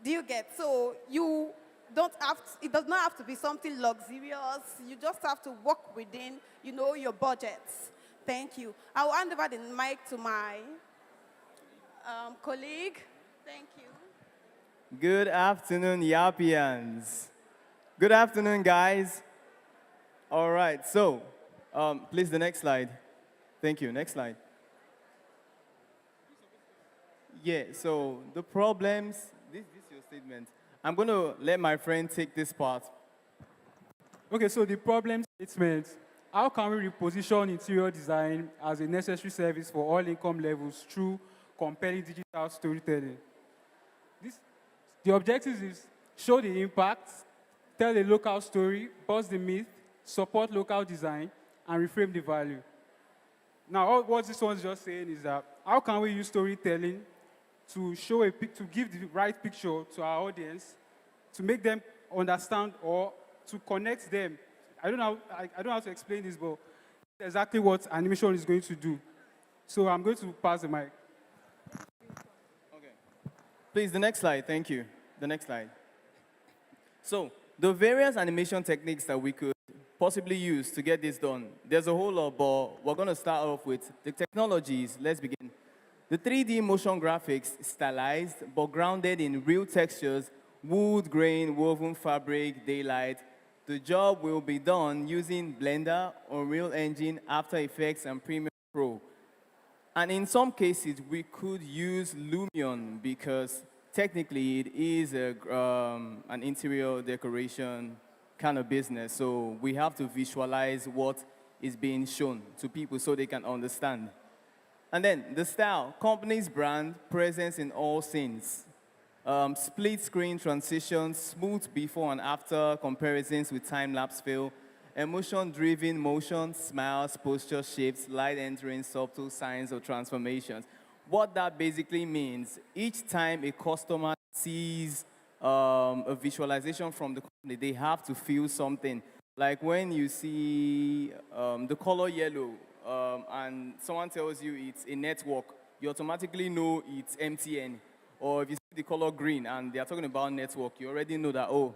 Do you get? So you don't have to, it does not have to be something luxurious. You just have to work within, your budgets. Thank you. I'll hand over the mic to my colleague. Thank you. Good afternoon, Yappians. Good afternoon, guys. All right, so please, the next slide. Thank you, next slide. Yeah, so the problems, this is your statement. I'm going to let my friend take this part. Okay, so the problem statement, how can we reposition interior design as a necessary service for all income levels through compelling digital storytelling? The objective is show the impact, tell a local story, bust the myth, support local design, and reframe the value. Now, what this one's just saying is that how can we use storytelling to show to give the right picture to our audience, to make them understand or to connect them? I don't know how to explain this, but exactly what animation is going to do. So I'm going to pass the mic. Okay. Please, the next slide. Thank you. The next slide. So the various animation techniques that we could possibly use to get this done, there's a whole lot, but we're going to start off with the technologies. Let's begin. The 3D motion graphics, stylized but grounded in real textures, wood, grain, woven fabric, daylight. The job will be done using Blender, Unreal Engine, After Effects, and Premiere Pro. And in some cases, we could use Lumion because technically it is an interior decoration kind of business. So we have to visualize what is being shown to people so they can understand. And then the style, company's brand, presence in all scenes. Split screen transitions, smooth before and after comparisons with time-lapse feel, emotion-driven motion, smiles, posture shifts, light entering subtle signs of transformations. What that basically means, each time a customer sees a visualization from the company, they have to feel something. Like when you see the color yellow and someone tells you it's a network, you automatically know it's MTN. Or if you see the color green and they are talking about network, you already know that, oh,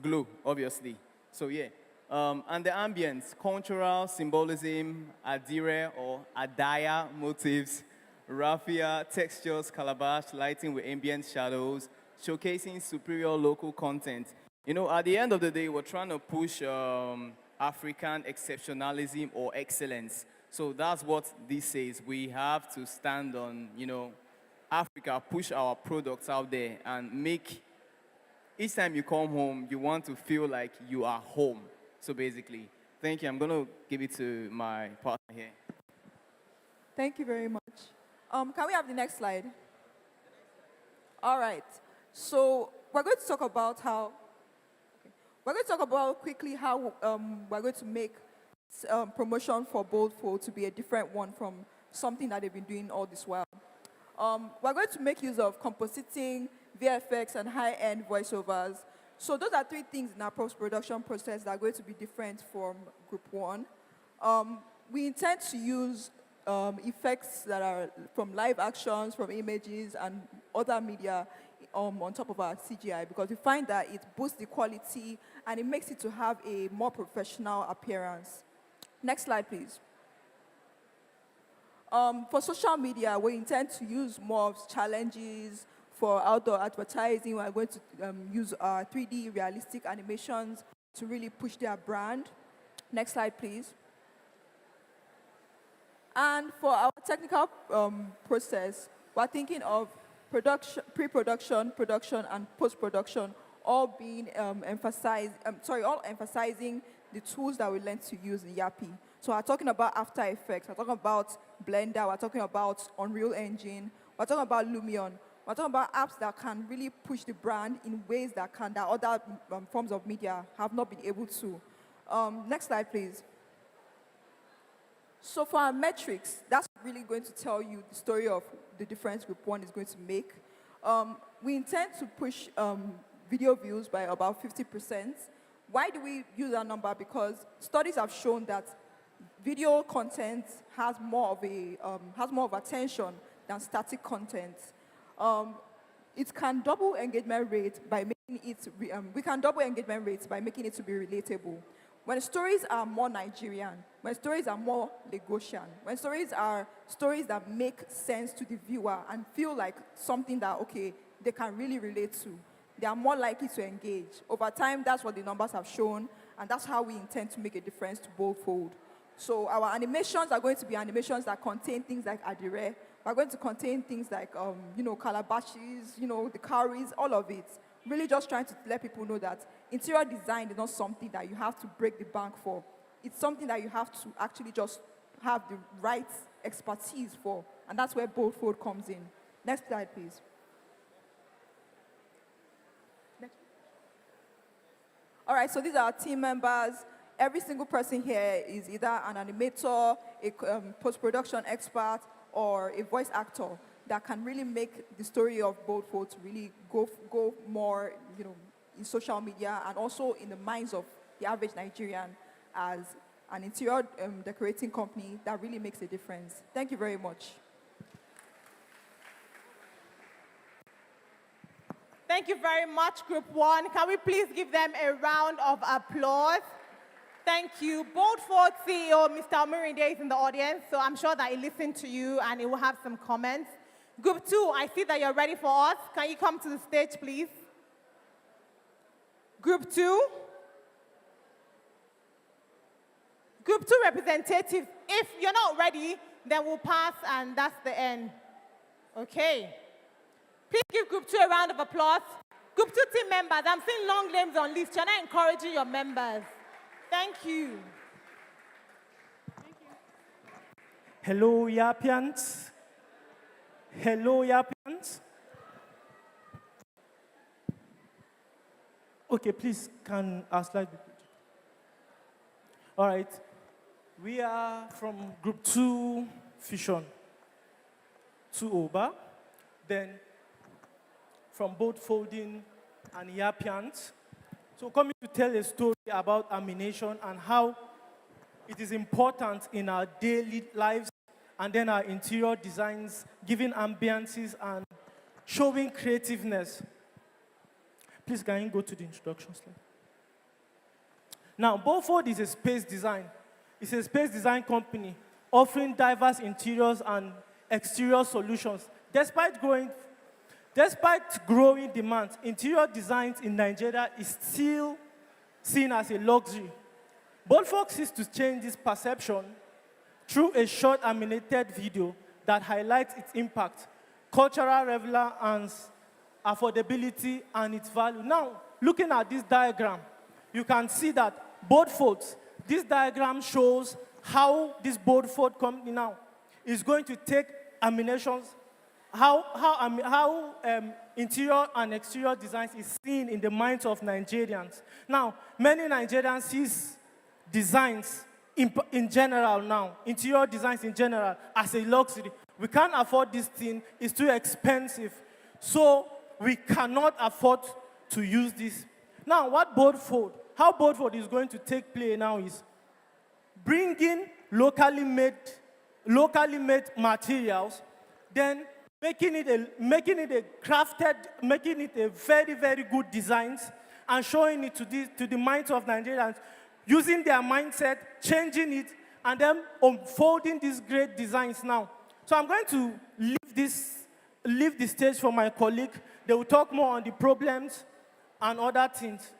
Glow, obviously. So yeah. And the ambience, cultural symbolism, adire or adaya motifs, raffia, textures, calabash, lighting with ambient shadows, showcasing superior local content. You know, at the end of the day, we're trying to push African exceptionalism or excellence. So that's what this says. We have to stand on, you know, Africa, push our products out there and make, each time you come home, you want to feel like you are home. So basically, thank you. I'm going to give it to my partner here. Thank you very much. Can we have the next slide? All right. So we're going to talk about how, we're going to talk about quickly how we're going to make promotion for Boldfold to be a different one from something that they've been doing all this while. We're going to make use of compositing, VFX, and high-end voiceovers. So those are three things in our post-production process that are going to be different from Group 1. We intend to use effects that are from live actions, from images, and other media on top of our CGI because we find that it boosts the quality and it makes it to have a more professional appearance. Next slide, please. For social media, we intend to use more of challenges. For outdoor advertising, we're going to use 3D realistic animations to really push their brand. Next slide, please. And for our technical process, we're thinking of pre-production, production, and post-production all being all emphasizing the tools that we learned to use in Yappi. So we're talking about After Effects, we're talking about Blender, we're talking about Unreal Engine, we're talking about Lumion, we're talking about apps that can really push the brand in ways that other forms of media have not been able to. Next slide, please. So for our metrics, that's really going to tell you the story of the difference Group 1 is going to make. We intend to push video views by about 50%. Why do we use that number? Because studies have shown that video content has more of attention than static content. It can double engagement rate by making it. We can double engagement rates by making it to be relatable. When stories are more Nigerian, when stories are more Lagosian, when stories are stories that make sense to the viewer and feel like something that, okay, they can really relate to, they are more likely to engage. Over time, that's what the numbers have shown, and that's how we intend to make a difference to Boldfold. So our animations are going to be animations that contain things like adire. We're going to contain things like, calabashes, the cowries, all of it. Really just trying to let people know that interior design is not something that you have to break the bank for. It's something that you have to actually just have the right expertise for, and that's where Boldfold comes in. Next slide, please. Next. All right, so these are our team members. Every single person here is either an animator, a post-production expert, or a voice actor that can really make the story of Boldfold to really go more, in social media and also in the minds of the average Nigerian as an interior decorating company that really makes a difference. Thank you very much. Thank you very much, Group 1. Can we please give them a round of applause? Thank you. Boldfold CEO, Mr. Omurinde, is in the audience, so I'm sure that he listened to you and he will have some comments. Group 2, I see that you're ready for us. Can you come to the stage, please? Group 2. Group 2 representatives, if you're not ready, then we'll pass and that's the end. Okay. Please give Group 2 a round of applause. Group 2 team members, I'm seeing long names on list. You're not encouraging your members. Thank you. Hello, Yappians. Hello, Yappians. Okay, please, can our slide be put? All right. We are from Group 2 Fusion, 2 Oba. Then from both Folding and Yappians. So coming to tell a story about amination and how it is important in our daily lives and then our interior designs, giving ambiances and showing creativeness. Please, can you go to the introduction slide? Now, Beaufort is a space design. It's a space design company offering diverse interiors and exterior solutions. Despite growing demand, interior designs in Nigeria is still seen as a luxury. Beaufort seeks to change this perception through a short animated video that highlights its impact, cultural relevance, affordability, and its value. Now, looking at this diagram, you can see that Beaufort, this diagram shows how this Beaufort company now is going to take animations, how interior and exterior designs is seen in the minds of Nigerians. Now, many Nigerians see designs in general now, interior designs in general, as a luxury. We can't afford this thing, it's too expensive. So we cannot afford to use this. Now, how Beaufort is going to take play now is bringing locally made materials, then making it a very, very good designs, and showing it to the minds of Nigerians, using their mindset, changing it, and then unfolding these great designs now. So I'm going to leave the stage for my colleague. They will talk more on the problems and other things.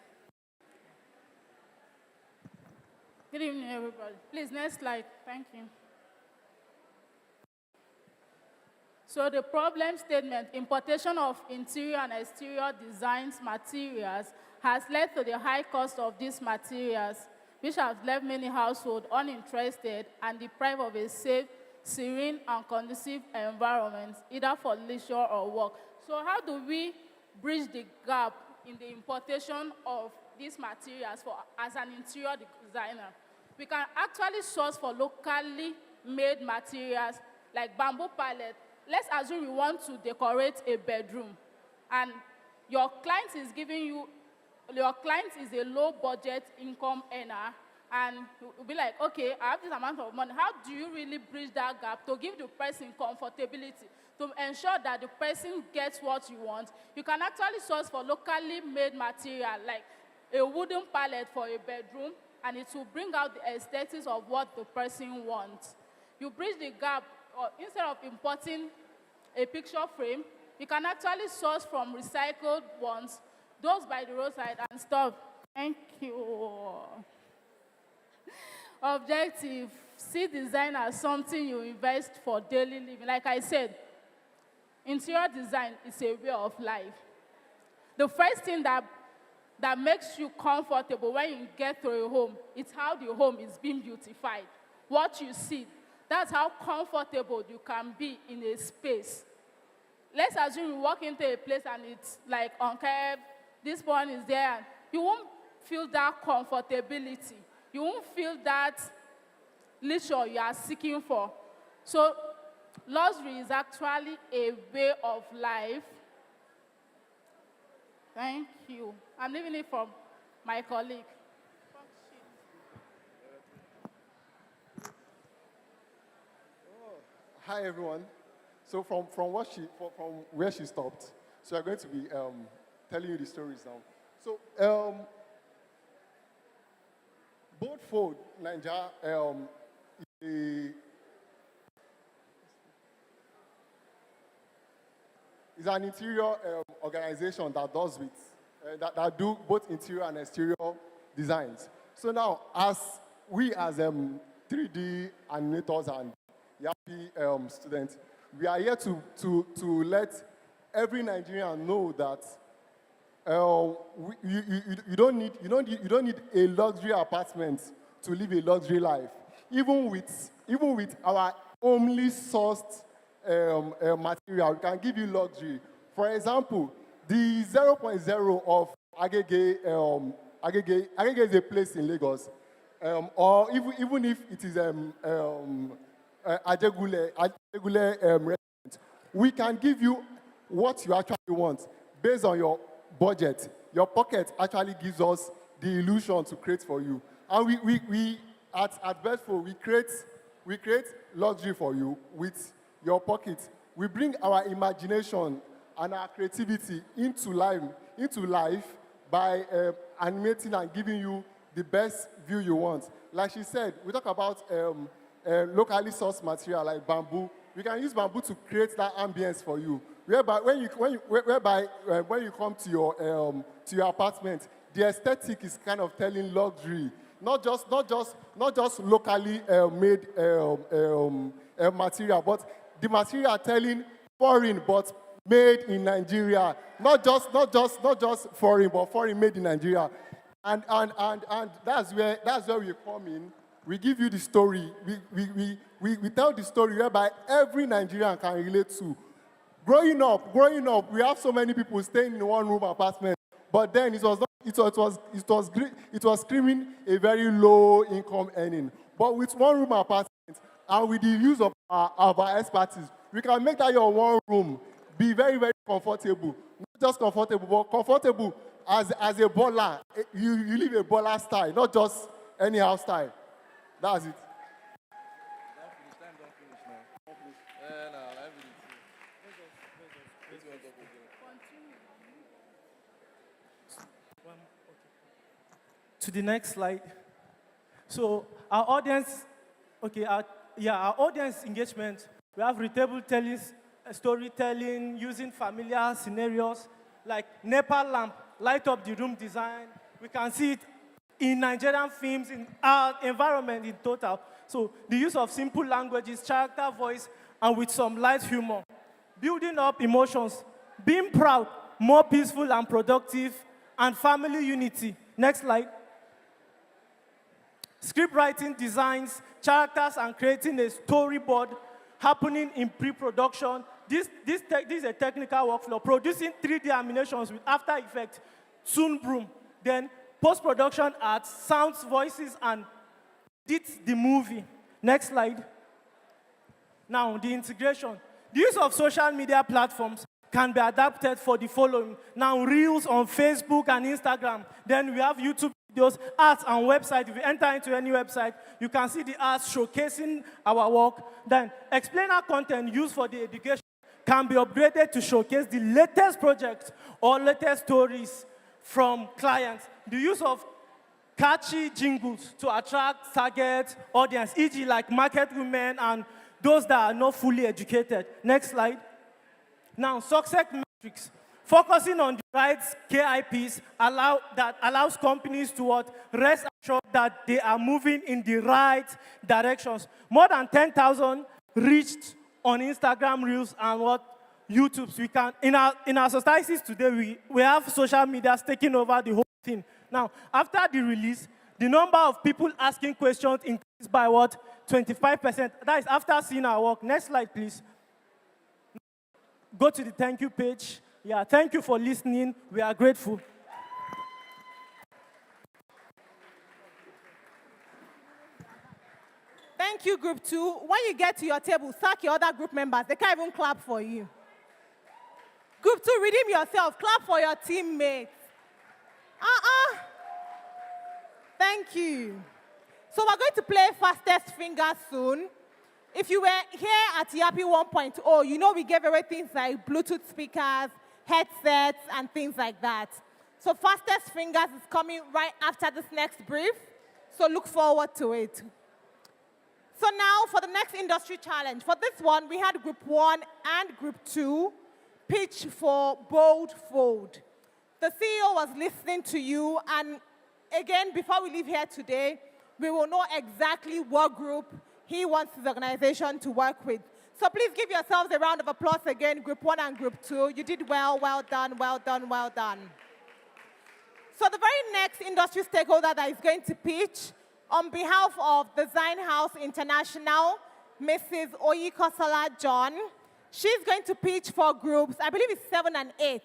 Good evening, everybody. Please, next slide. Thank you. So the problem statement, importation of interior and exterior designs materials has led to the high cost of these materials, which has left many households uninterested and deprived of a safe, serene, and conducive environment, either for leisure or work. So how do we bridge the gap in the importation of these materials as an interior designer? We can actually source for locally made materials like bamboo pallet. Let's assume you want to decorate a bedroom, and your client is a low budget income earner, and you'll be like, okay, I have this amount of money. How do you really bridge that gap to give the person comfortability, to ensure that the person gets what you want? You can actually source for locally made material, like a wooden pallet for a bedroom, and it will bring out the aesthetics of what the person wants. You bridge the gap, or instead of importing a picture frame, you can actually source from recycled ones, those by the roadside and stuff. Thank you. Objective, see design as something you invest for daily living. Like I said, interior design is a way of life. The first thing that makes you comfortable when you get to a home, it's how the home is being beautified. What you see, that's how comfortable you can be in a space. Let's assume you walk into a place and it's like unkept, this one is there, and you won't feel that comfortability. You won't feel that leisure you are seeking for. So luxury is actually a way of life. Thank you. I'm leaving it from my colleague. Hi, everyone. So from where she stopped, so I'm going to be telling you the stories now. So Beaufort, Nigeria, is an interior organization that does that do both interior and exterior designs. So now, as 3D animators and Yappi students, we are here to let every Nigerian know that you don't need a luxury apartment to live a luxury life. Even with our homely sourced material. We can give you luxury. For example, the 0.0 of Agege, Agege is a place in Lagos, or even if it is Ajegule restaurant, we can give you what you actually want based on your budget. Your pocket actually gives us the illusion to create for you. And we at Bedford, we create luxury for you with your pocket. We bring our imagination and our creativity into life by animating and giving you the best view you want. Like she said, we talk about locally sourced material like bamboo. We can use bamboo to create that ambience for you. Whereby when you come to your apartment, the aesthetic is kind of telling luxury, not just locally made material, but the material telling foreign but made in Nigeria. Not just foreign, but foreign made in Nigeria. And that's where we come in. We give you the story. We tell the story whereby every Nigerian can relate to. Growing up, we have so many people staying in one room apartment, but then it was screaming a very low income earning. But with one room apartment and with the use of our expertise, we can make that your one room be very, very comfortable. Not just comfortable, but comfortable as a baller. You live a baller style, not just anyhow style. That's it. To the next slide. So our audience, our audience engagement, we have readable telling, storytelling, using familiar scenarios, like NEPA lamp, light up the room design. We can see it in Nigerian films, in our environment in total. So the use of simple languages, character voice, and with some light humor. Building up emotions, being proud, more peaceful and productive, and family unity. Next slide. Script writing designs, characters, and creating a storyboard happening in pre-production. This is a technical workflow. Producing 3D animations with After Effects, Soon Broom. Then post-production art, sounds, voices, and edit the movie. Next slide. Now, the integration. The use of social media platforms can be adapted for the following. Now, Reels on Facebook and Instagram. Then we have YouTube videos, arts, and website. If you enter into any website, you can see the arts showcasing our work. Then, explainer content used for the education can be upgraded to showcase the latest projects or latest stories from clients. The use of catchy jingles to attract target audience, e.g. like market women and those that are not fully educated. Next slide. Now, success metrics. Focusing on the right KIPs allows companies to rest assured that they are moving in the right directions. More than 10,000 reached on Instagram Reels and YouTubes. We can in our societies today, we have social media taking over the whole thing. Now, after the release, the number of people asking questions increased by 25%. That is after seeing our work. Next slide, please. Go to the thank you page. Yeah, thank you for listening. We are grateful. Thank you, Group 2. When you get to your table, sack your other group members. They can't even clap for you. Group 2, redeem yourself. Clap for your teammates. Thank you. So we're going to play Fastest Fingers soon. If you were here at Yappi 1.0, you know we gave away things like Bluetooth speakers, headsets, and things like that. So Fastest Fingers is coming right after this next brief. So look forward to it. So now for the next industry challenge. For this one, we had Group 1 and Group 2 pitch for Bold Fold. The CEO was listening to you, and again, before we leave here today, we will know exactly what group he wants his organization to work with. So please give yourselves a round of applause again, Group 1 and Group 2. You did well, well done, well done, well done. So the very next industry stakeholder that is going to pitch on behalf of Design House International, Mrs. Oyikosola John. She's going to pitch for groups, I believe it's 7 and 8,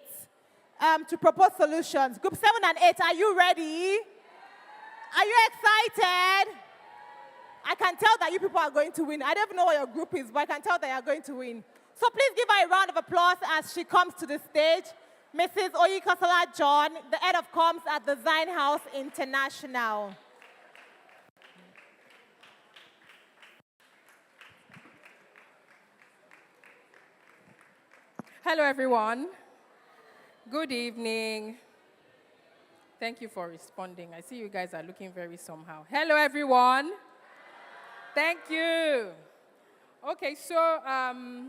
to propose solutions. Group 7 and 8, are you ready? Are you excited? I can tell that you people are going to win. I don't even know what your group is, but I can tell that you're going to win. So please give her a round of applause as she comes to the stage. Mrs. Oyikosola John, the head of comms at Design House International. Hello, everyone. Good evening. Thank you for responding. I see you guys are looking very somehow. Hello, everyone. Thank you. Okay, so I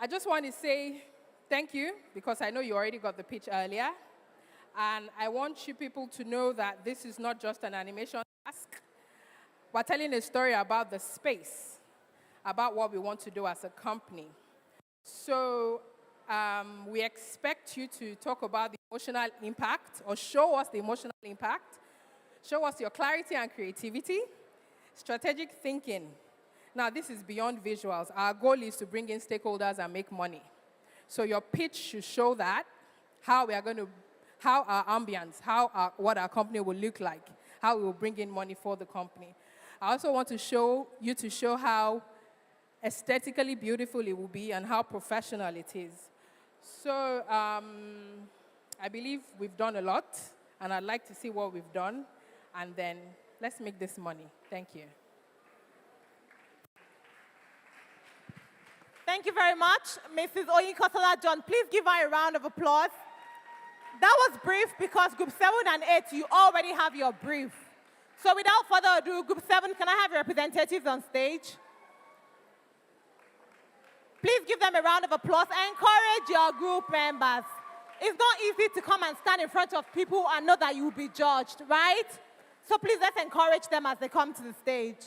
just want to say thank you because I know you already got the pitch earlier. And I want you people to know that this is not just an animation task. We're telling a story about the space, about what we want to do as a company. So we expect you to talk about the emotional impact or show us the emotional impact, show us your clarity and creativity, strategic thinking. Now, this is beyond visuals. Our goal is to bring in stakeholders and make money. So your pitch should show that, how our ambience, what our company will look like, how we will bring in money for the company. I also want to show how aesthetically beautiful it will be and how professional it is. So I believe we've done a lot, and I'd like to see what we've done, and then let's make this money. Thank you. Thank you very much, Mrs. Oyikosola John. Please give her a round of applause. That was brief because group 7 and 8, you already have your brief. So without further ado, group 7, can I have your representatives on stage? Please give them a round of applause and encourage your group members. It's not easy to come and stand in front of people and know that you will be judged, right? So please let's encourage them as they come to the stage.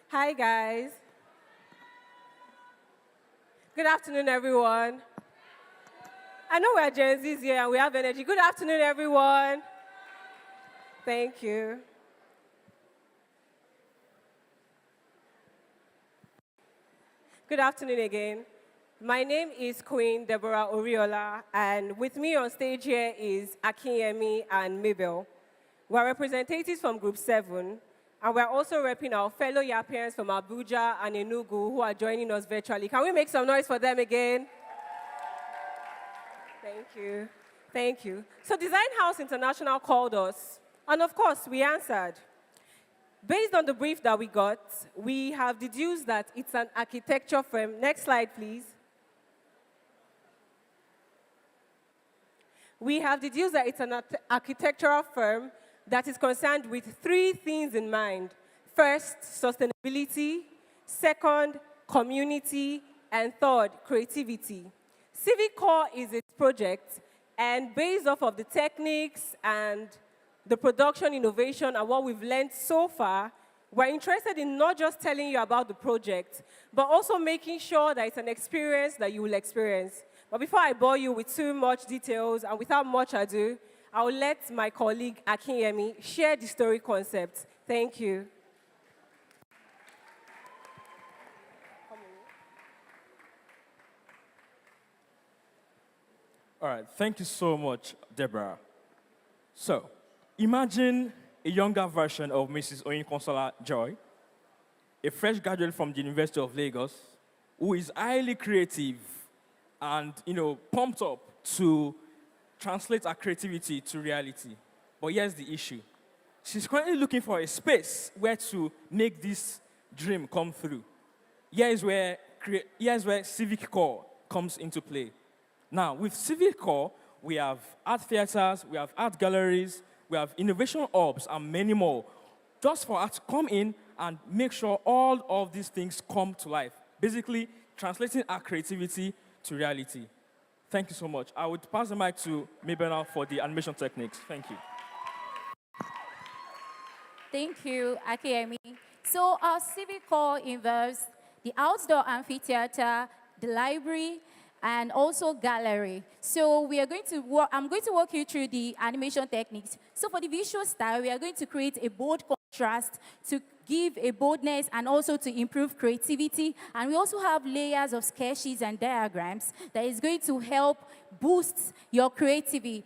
Hi, guys. Good afternoon, everyone. I know we're Gen Zs here and we have energy. Good afternoon, everyone. Thank you. Good afternoon again. My name is Queen Deborah Oriola, and with me on stage here is Akinyemi and Mabel. We're representatives from Group 7, and we're also repping our fellow Yappians from Abuja and Enugu who are joining us virtually. Can we make some noise for them again? Thank you. Thank you. So Design House International called us, and of course, we answered. Based on the brief that we got, we have deduced that it's an architecture firm. Next slide, please. We have deduced that it's an architectural firm that is concerned with 3 things in mind. First, sustainability. Second, community. And third, creativity. Civic Core is its project, and based off of the techniques and the production innovation and what we've learned so far, we're interested in not just telling you about the project, but also making sure that it's an experience that you will experience. But before I bore you with too much details and without much ado, I will let my colleague Akinyemi share the story concept. Thank you. All right, thank you so much, Deborah. So, imagine a younger version of Mrs. Oyinkansola Joy, a fresh graduate from the University of Lagos, who is highly creative and, pumped up to translate her creativity to reality. But here's the issue. She's currently looking for a space where to make this dream come through. Here's where Civic Core comes into play. Now, with Civic Core, we have art theaters, we have art galleries, we have innovation hubs, and many more, just for us to come in and make sure all of these things come to life, basically translating our creativity to reality. Thank you so much. I would pass the mic to Mabel now for the animation techniques. Thank you. Thank you, Akinyemi. So our Civic Core involves the outdoor amphitheater, the library, and also gallery. So we are going to I'm going to walk you through the animation techniques. So for the visual style, we are going to create a bold contrast to give a boldness and also to improve creativity. And we also have layers of sketches and diagrams that is going to help boost your creativity.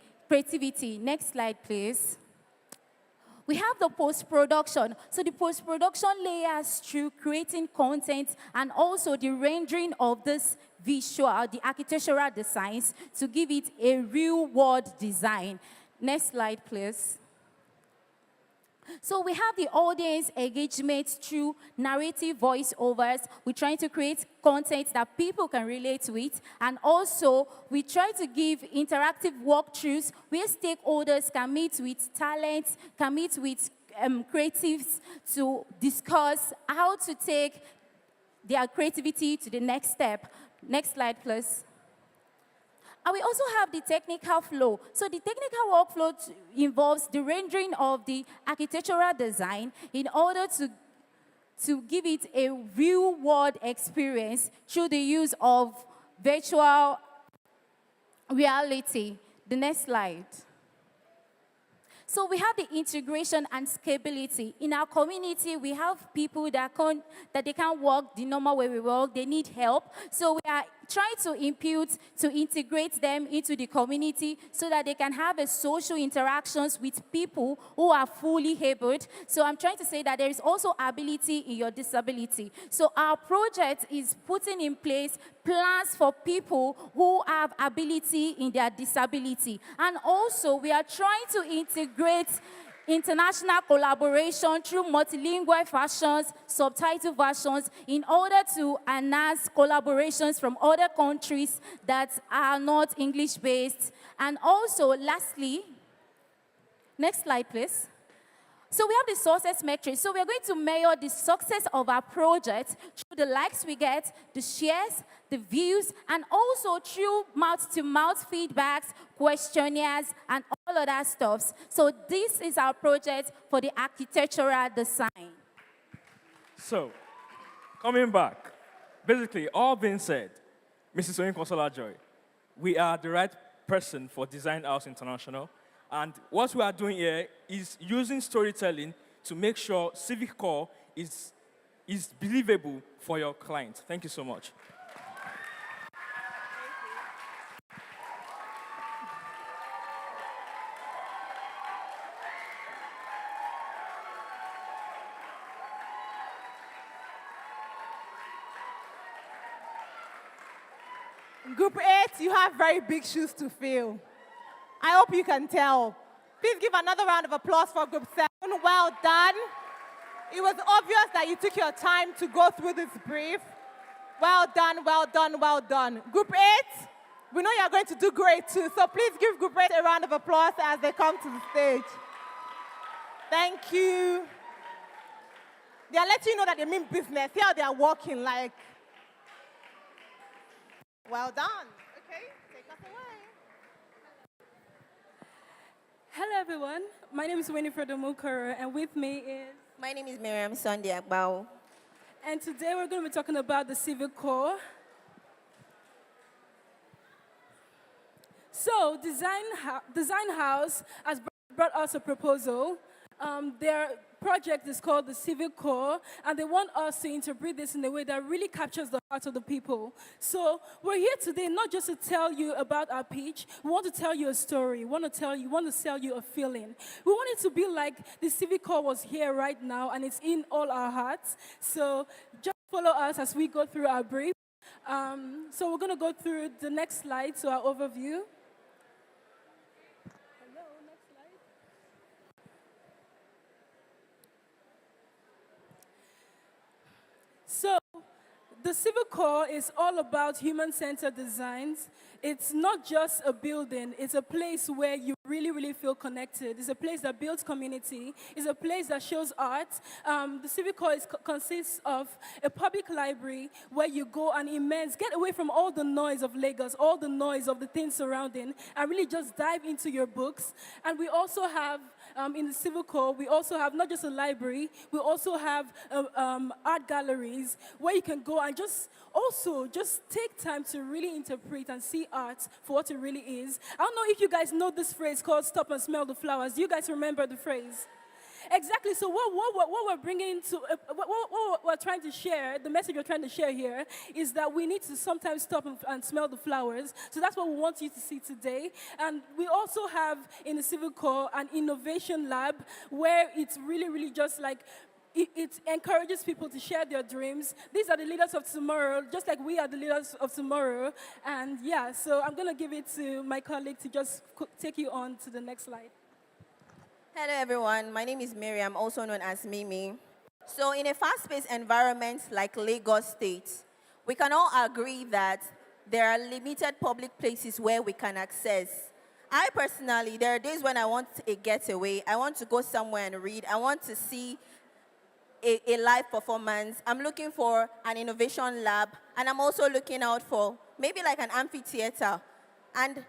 Next slide, please. We have the post-production. So the post-production layers through creating content and also the rendering of this visual, the architectural designs to give it a real-world design. Next slide, please. So we have the audience engagement through narrative voiceovers. We're trying to create content that people can relate with. And also, we try to give interactive walkthroughs where stakeholders can meet with talents, can meet with creatives to discuss how to take their creativity to the next step. Next slide, please. And we also have the technical flow. So the technical workflow involves the rendering of the architectural design in order to give it a real-world experience through the use of virtual reality. The next slide. So we have the integration and scalability. In our community, we have people that they can't work the normal way we work. They need help. So we are trying to integrate them into the community so that they can have a social interactions with people who are fully abled. So I'm trying to say that there is also ability in your disability. So our project is putting in place plans for people who have ability in their disability. And also, we are trying to integrate international collaboration through multilingual versions, subtitle versions, in order to enhance collaborations from other countries that are not English-based. And also, lastly, next slide, please. So we have the success metrics. So we're going to measure the success of our project through the likes we get, the shares, the views, and also through mouth-to-mouth feedbacks, questionnaires, and all of that stuff. So this is our project for the architectural design. So, coming back, basically, all being said, Mrs. Oyin Consola-Joy, we are the right person for Design House International. And what we are doing here is using storytelling to make sure Civic Core is believable for your client. Thank you so much. Group 8, you have very big shoes to fill. I hope you can tell. Please give another round of applause for Group 7. Well done. It was obvious that you took your time to go through this brief. Well done, well done, well done. Group 8, we know you're going to do great too, so please give Group 8 a round of applause as they come to the stage. Thank you. They are letting you know that they mean business. See how they are walking like. Well done. Okay, take us away. Hello, everyone. My name is Winifred Omukoro, and with me is... My name is Miriam Sunday Agbao. And today we're going to be talking about the Civic Core. So, Design House has brought us a proposal. Their project is called the Civic Core, and they want us to interpret this in a way that really captures the heart of the people. So we're here today not just to tell you about our pitch. We want to tell you a story. We want to sell you a feeling. We want it to be like the Civic Core was here right now, and it's in all our hearts. So just follow us as we go through our brief. So we're going to go through the next slide, so our overview. So, the Civic Core is all about human-centered designs. It's not just a building, it's a place where you really, really feel connected. It's a place that builds community. It's a place that shows art. The Civic Hall consists of a public library where you go and immerse, get away from all the noise of Lagos, all the noise of the things surrounding, and really just dive into your books. And we also have, in the Civic Hall, we also have not just a library, we also have art galleries where you can go and just take time to really interpret and see art for what it really is. I don't know if you guys know this phrase called "stop and smell the flowers." Do you guys remember the phrase? Exactly. So what we're bringing to, what we're trying to share, the message we're trying to share here is that we need to sometimes stop and smell the flowers. So that's what we want you to see today. And we also have in the Civic Hall an innovation lab where it's really, really just like, it encourages people to share their dreams. These are the leaders of tomorrow, just like we are the leaders of tomorrow. And yeah, so I'm going to give it to my colleague to just take you on to the next slide. Hello, everyone. My name is Miriam, also known as Mimi. So in a fast-paced environment like Lagos State, we can all agree that there are limited public places where we can access. I personally, there are days when I want a getaway. I want to go somewhere and read. I want to see a live performance. I'm looking for an innovation lab, and I'm also looking out for maybe like an amphitheater. And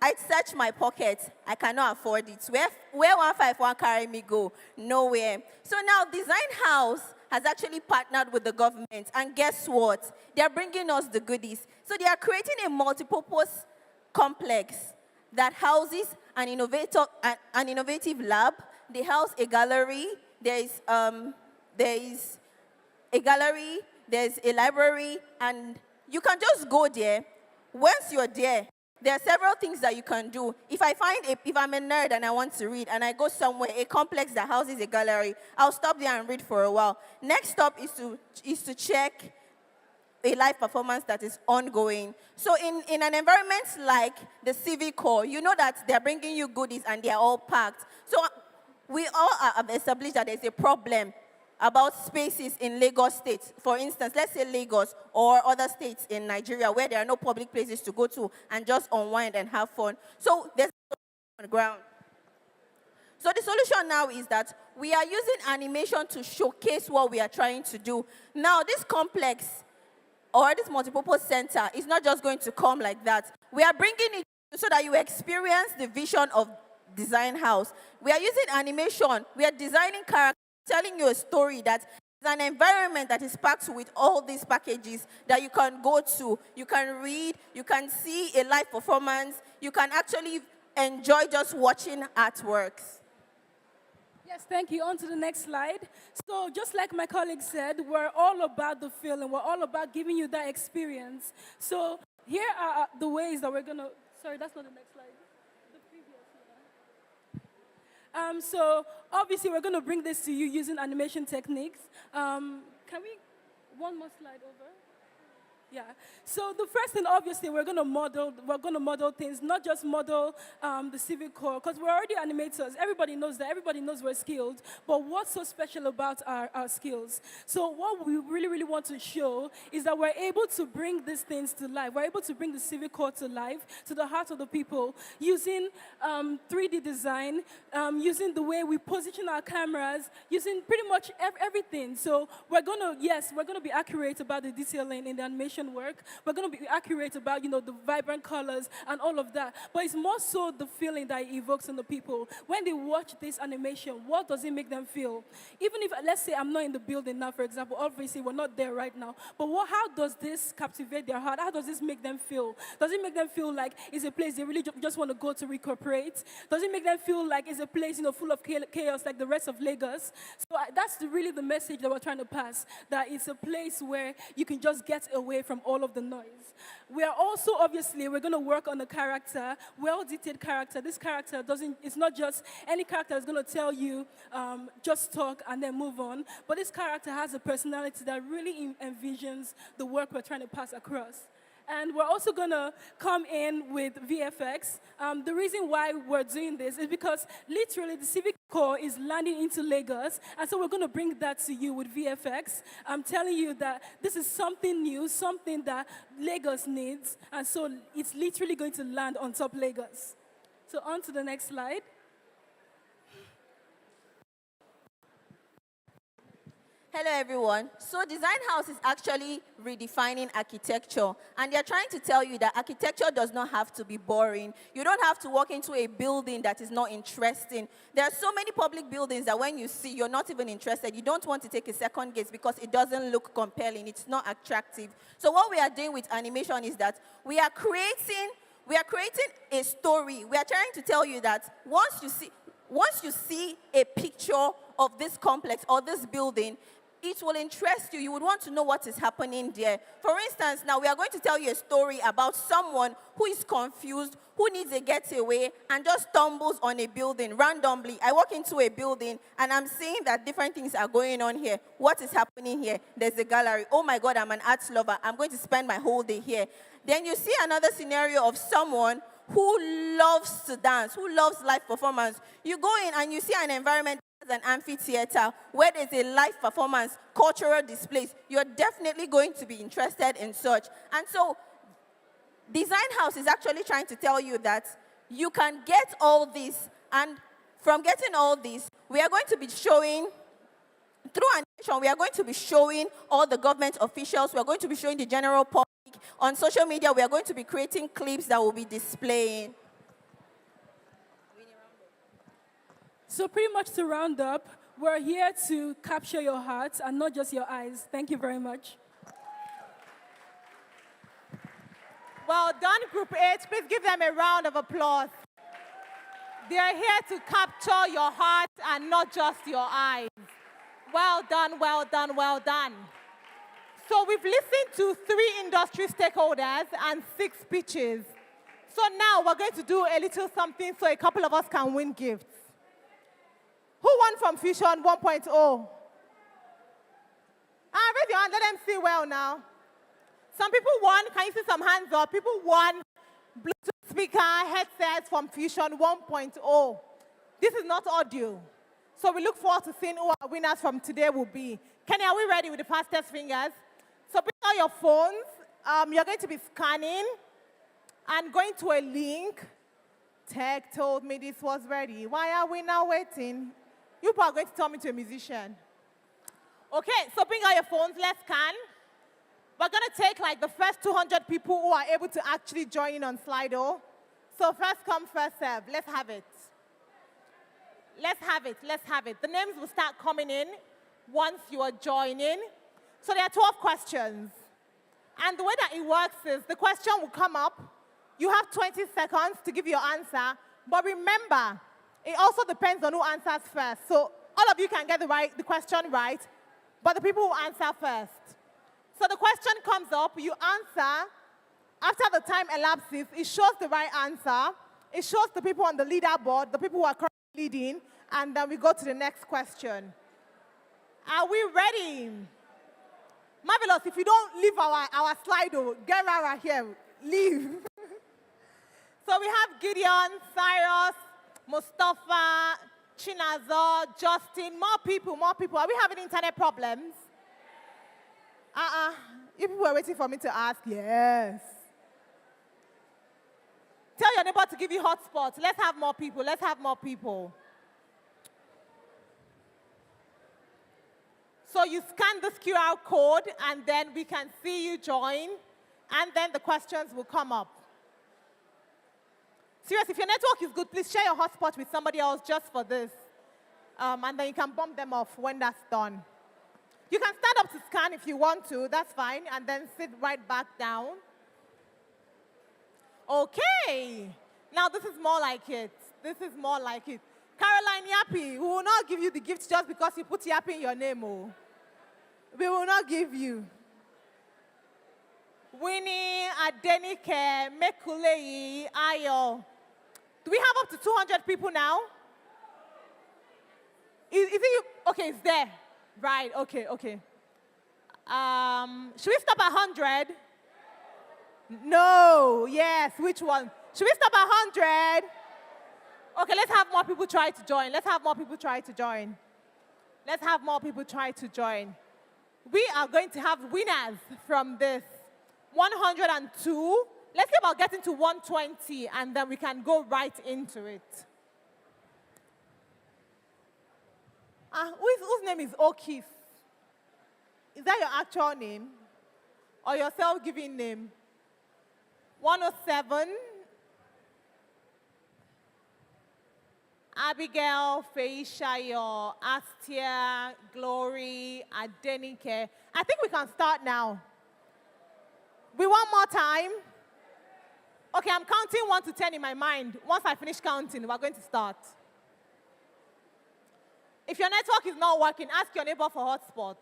I search my pocket. I cannot afford it. Where 151 carry me go? Nowhere. So now Design House has actually partnered with the government, and guess what? They're bringing us the goodies. So they are creating a multipurpose complex that houses an innovative lab. They house a gallery. There is a gallery, there's a library, and you can just go there. Once you're there, there are several things that you can do. If I'm a nerd and I want to read, and I go somewhere, a complex that houses a gallery, I'll stop there and read for a while. Next stop is to check a live performance that is ongoing. So in an environment like the Civic Hall, you know that they're bringing you goodies and they're all packed. So we all have established that there's a problem about spaces in Lagos State. For instance, let's say Lagos or other states in Nigeria where there are no public places to go to and just unwind and have fun. So there's on the ground. So the solution now is that we are using animation to showcase what we are trying to do. Now this complex or this multipurpose center is not just going to come like that. We are bringing it so that you experience the vision of Design House. We are using animation. We are designing characters, telling you a story that is an environment that is packed with all these packages that you can go to. You can read, you can see a live performance, you can actually enjoy just watching artworks. Yes, thank you. On to the next slide. So just like my colleague said, we're all about the feeling. We're all about giving you that experience. So here are the ways that we're going to, sorry, that's not the next slide. The previous one. So obviously we're going to bring this to you using animation techniques. Can we, one more slide over? Yeah. So the first thing, obviously, we're going to model things, not just model the Civic Core, because we're already animators. Everybody knows that. Everybody knows we're skilled. But what's so special about our skills? So what we really, really want to show is that we're able to bring these things to life. We're able to bring the Civic Core to life, to the heart of the people, using 3D design, using the way we position our cameras, using pretty much everything. So we're going to, yes, we're going to be accurate about the detailing in the animation work. We're going to be accurate about, the vibrant colors and all of that. But it's more so the feeling that it evokes in the people. When they watch this animation, what does it make them feel? Even if, let's say, I'm not in the building now, for example, obviously we're not there right now. But how does this captivate their heart? How does this make them feel? Does it make them feel like it's a place they really just want to go to recuperate? Does it make them feel like it's a place, full of chaos like the rest of Lagos? So that's really the message that we're trying to pass, that it's a place where you can just get away from all of the noise. We are also, obviously, we're going to work on a character, well-detailed character. This character it's not just any character is going to tell you, just talk and then move on. But this character has a personality that really envisions the work we're trying to pass across. And we're also going to come in with VFX. The reason why we're doing this is because literally the Civic Core is landing into Lagos. And so we're going to bring that to you with VFX. I'm telling you that this is something new, something that Lagos needs. And so it's literally going to land on top Lagos. So on to the next slide. Hello, everyone. So Design House is actually redefining architecture. And they're trying to tell you that architecture does not have to be boring. You don't have to walk into a building that is not interesting. There are so many public buildings that when you see, you're not even interested. You don't want to take a second gaze because it doesn't look compelling. It's not attractive. So what we are doing with animation is that we are creating a story. We are trying to tell you that once you see a picture of this complex or this building, it will interest you. You would want to know what is happening there. For instance, now we are going to tell you a story about someone who is confused, who needs a getaway, and just stumbles on a building randomly. I walk into a building, and I'm seeing that different things are going on here. What is happening here? There's a gallery. Oh my God, I'm an arts lover. I'm going to spend my whole day here. Then you see another scenario of someone who loves to dance, who loves live performance. You go in and you see an environment, an amphitheater, where there's a live performance, cultural displays. You're definitely going to be interested in such. And so Design House is actually trying to tell you that you can get all this, and from getting all this, we are going to be showing, through animation, we are going to be showing all the government officials, we are going to be showing the general public. On social media, we are going to be creating clips that will be displaying. So pretty much to round up, we're here to capture your hearts and not just your eyes. Thank you very much. Well done, Group H. Please give them a round of applause. They are here to capture your heart and not just your eyes. Well done, well done, well done. So we've listened to 3 industry stakeholders and 6 pitches. So now we're going to do a little something so a couple of us can win gifts. Who won from Fusion 1.0? Raise your hand, let them see well now. Some people won, can you see some hands up? People won Bluetooth speaker, headsets from Fusion 1.0. This is not audio. So we look forward to seeing who our winners from today will be. Kenny, are we ready with the fastest fingers? So bring out your phones. You're going to be scanning and going to a link. Tech told me this was ready. Why are we now waiting? You are going to turn me to a musician. Okay, so bring out your phones. Let's scan. We're going to take like the first 200 people who are able to actually join in on Slido. So first come, first serve. Let's have it. Let's have it. Let's have it. The names will start coming in once you are joining. So there are 12 questions. And the way that it works is the question will come up. You have 20 seconds to give your answer. But remember, it also depends on who answers first. So all of you can get the question right, but the people who answer first. So the question comes up, you answer. After the time elapses, it shows the right answer. It shows the people on the leaderboard, the people who are currently leading, and then we go to the next question. Are we ready? Marvelous. If you don't leave our Slido, get right here. Leave. So we have Gideon, Cyrus, Mustafa, Chinazo, Justin, more people, more people. Are we having internet problems? You people were waiting for me to ask. Yes. Tell your neighbor to give you hotspots. Let's have more people. Let's have more people. So you scan this QR code, and then we can see you join, and then the questions will come up. Serious, if your network is good, please share your hotspot with somebody else just for this. And then you can bump them off when that's done. You can stand up to scan if you want to, that's fine, and then sit right back down. Okay. Now this is more like it. This is more like it. Caroline Yappi, we will not give you the gift just because you put Yappi in your name. Oh. We will not give you. Winnie, Adenike, Mekulei, Ayo. Do we have up to 200 people now? Is it you? Okay, it's there. Right, okay, okay. Should we stop at 100? No, yes, which one? Should we stop at 100? Okay, let's have more people try to join. Let's have more people try to join. Let's have more people try to join. We are going to have winners from this. 102 Let's see about getting to 120, and then we can go right into it. Whose name is O'Keefe? Is that your actual name? Or your self-given name? 107. Abigail, Feishayo, Astia, Glory, Adenike. I think we can start now. We want more time. Okay, I'm counting 1 to 10 in my mind. Once I finish counting, we're going to start. If your network is not working, ask your neighbor for hotspot.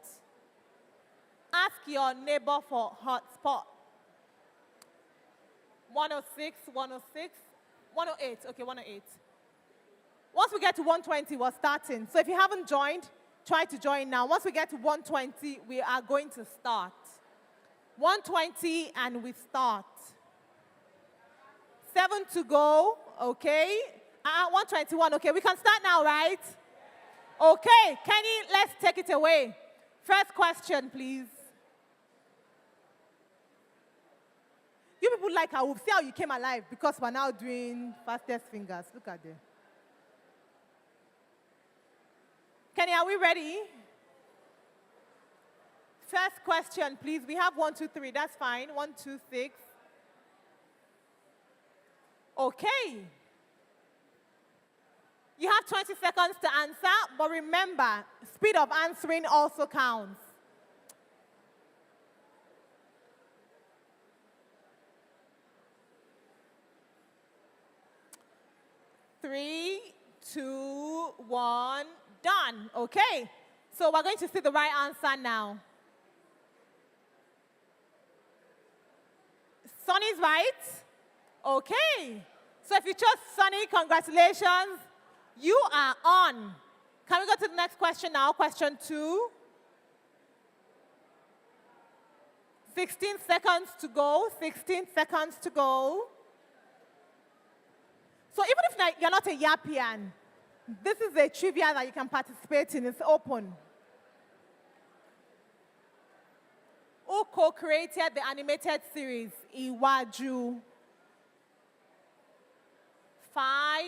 Ask your neighbor for hotspot. 106, 106, 108. Okay, 108. Once we get to 120, we're starting. So if you haven't joined, try to join now. Once we get to 120, we are going to start. 120 and we start. 7 to go, okay. 121, okay. We can start now, right? Okay, Kenny, let's take it away. First question, please. You people like how see how you came alive because we're now doing fastest fingers. Look at them. Kenny, are we ready? First question, please. We have 1, 2, 3. That's fine. 1, 2, 6. Okay. You have 20 seconds to answer, but remember, speed of answering also counts. Three, 2, 1, done. Okay. So we're going to see the right answer now. Sunny's right. Okay. So if you chose Sunny, congratulations. You are on. Can we go to the next question now? Question 2. 16 seconds to go. 16 seconds to go. So even if you're not a Yappian, this is a trivia that you can participate in. It's open. Who co-created the animated series Iwaju? 5,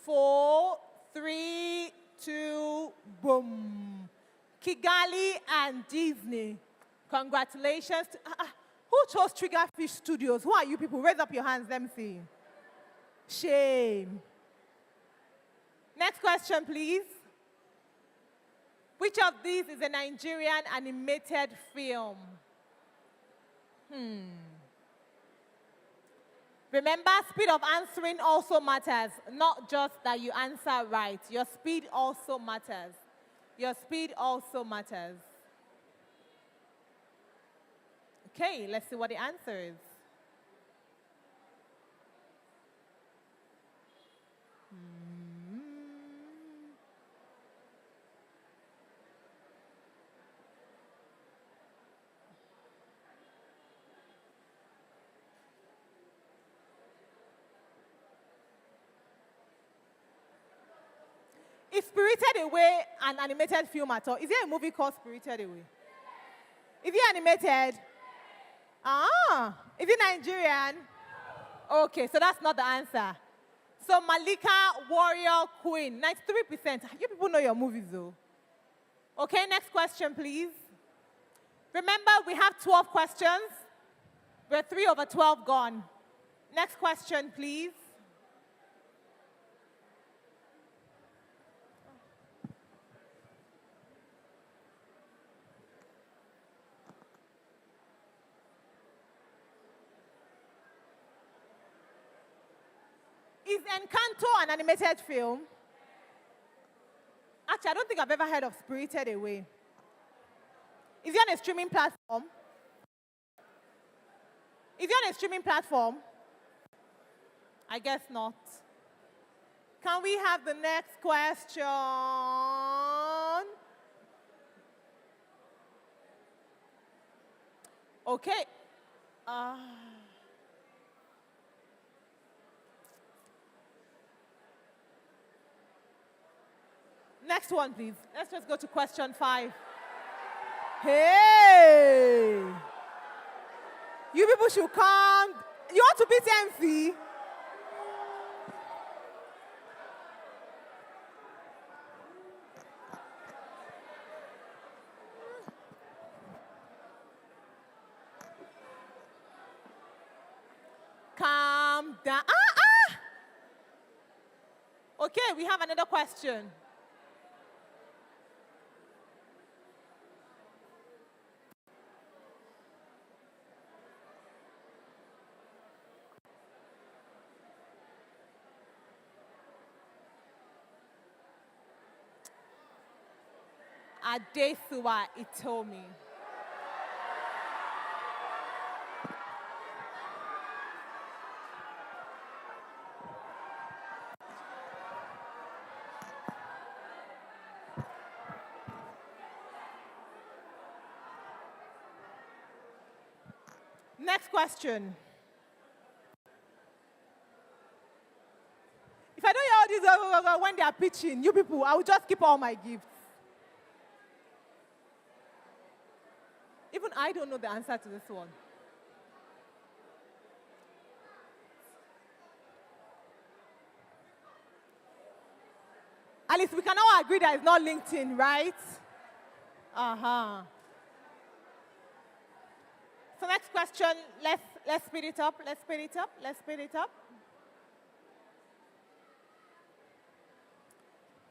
4, 3, 2, boom. Kigali and Disney. Congratulations. Who chose Triggerfish Studios? Who are you people? Raise up your hands, let me see. Shame. Next question, please. Which of these is a Nigerian animated film? Remember, speed of answering also matters, not just that you answer right. Your speed also matters. Your speed also matters. Okay, let's see what the answer is. Is Spirited Away an animated film at all? Is there a movie called Spirited Away? Is it animated? Ah, is it Nigerian? Okay, so that's not the answer. So Malika, Warrior, Queen, 93%. You people know your movies though. Okay, next question, please. Remember, we have 12 questions. We're 3 over 12 gone. Next question, please. Is Encanto an animated film? Actually, I don't think I've ever heard of Spirited Away. Is it on a streaming platform? Is it on a streaming platform? I guess not. Can we have the next question? Okay. Next one, please. Let's just go to question 5. Hey! You people should calm. You want to beat MC? Calm down. Okay, we have another question. Adesuwa Itomi. Next question. If I don't hear all these when they are pitching, you people, I will just keep all my gifts. Even I don't know the answer to this one. At least we can all agree that it's not LinkedIn, right? Uh-huh. So next question, let's speed it up, let's speed it up, let's speed it up.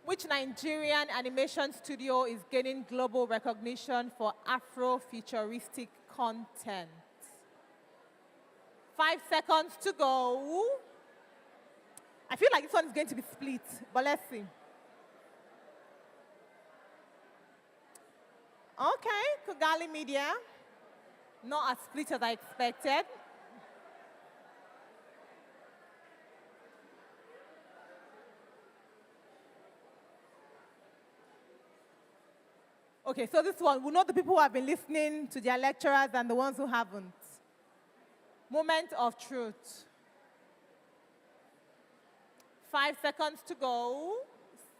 Which Nigerian animation studio is gaining global recognition for Afro-futuristic content? 5 seconds to go. I feel like this one is going to be split, but let's see. Okay, Kugali Media. Not as split as I expected. Okay, so this one, we know the people who have been listening to their lecturers and the ones who haven't. Moment of truth. 5 seconds to go.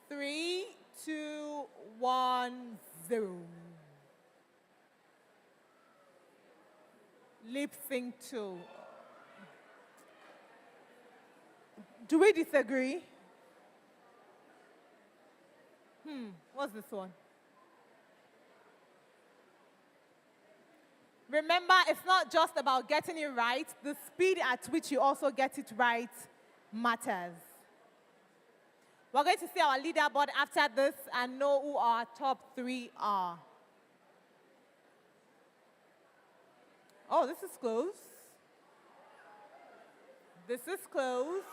3, 2, 1, 0. Lip sync 2. Do we disagree? What's this one? Remember, it's not just about getting it right. The speed at which you also get it right matters. We're going to see our leaderboard after this and know who our top 3 are. Oh, this is close. This is close.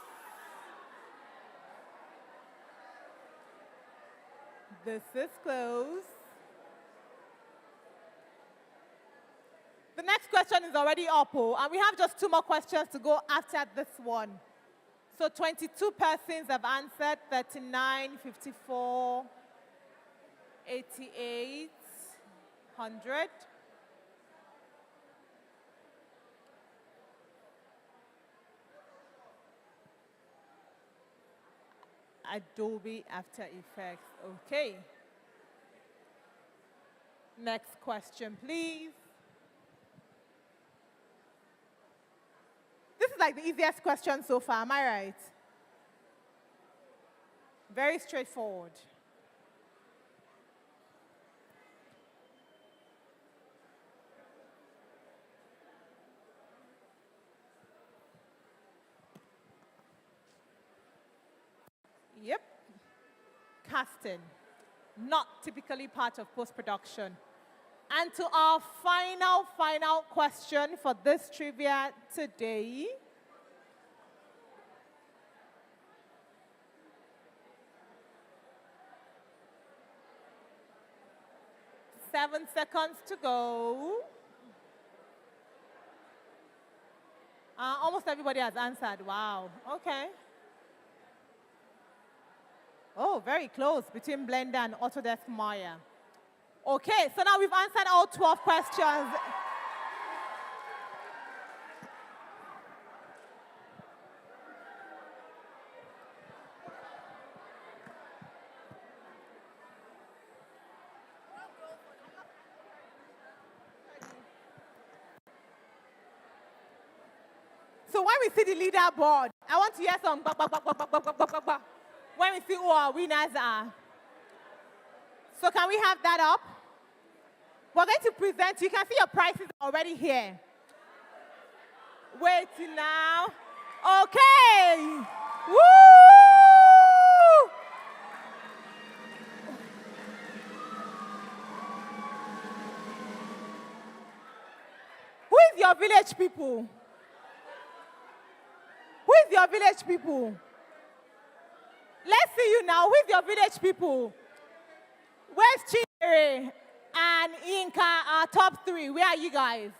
This is close. The next question is already up, and we have just 2 more questions to go after this one. So 22 persons have answered, 39, 54, 88, 100. Adobe After Effects. Okay. Next question, please. This is like the easiest question so far, am I right? Very straightforward. Yep. Casting, not typically part of post-production. And to our final question for this trivia today. Seven seconds to go. Almost everybody has answered. Wow. Okay. Oh, very close between Blender and Autodesk Maya. Okay, so now we've answered all 12 questions. So when we see the leaderboard, I want to hear some ba, ba, ba, ba, ba, ba, ba, ba, ba, ba, when we see who our winners are. So can we have that up? We're going to present. You can see your prices already here. Wait till now. Okay. Woo! Who is your village people? Who is your village people? Let's see you now. Who is your village people? Where's Chinere and Inka, our top three? Where are you guys?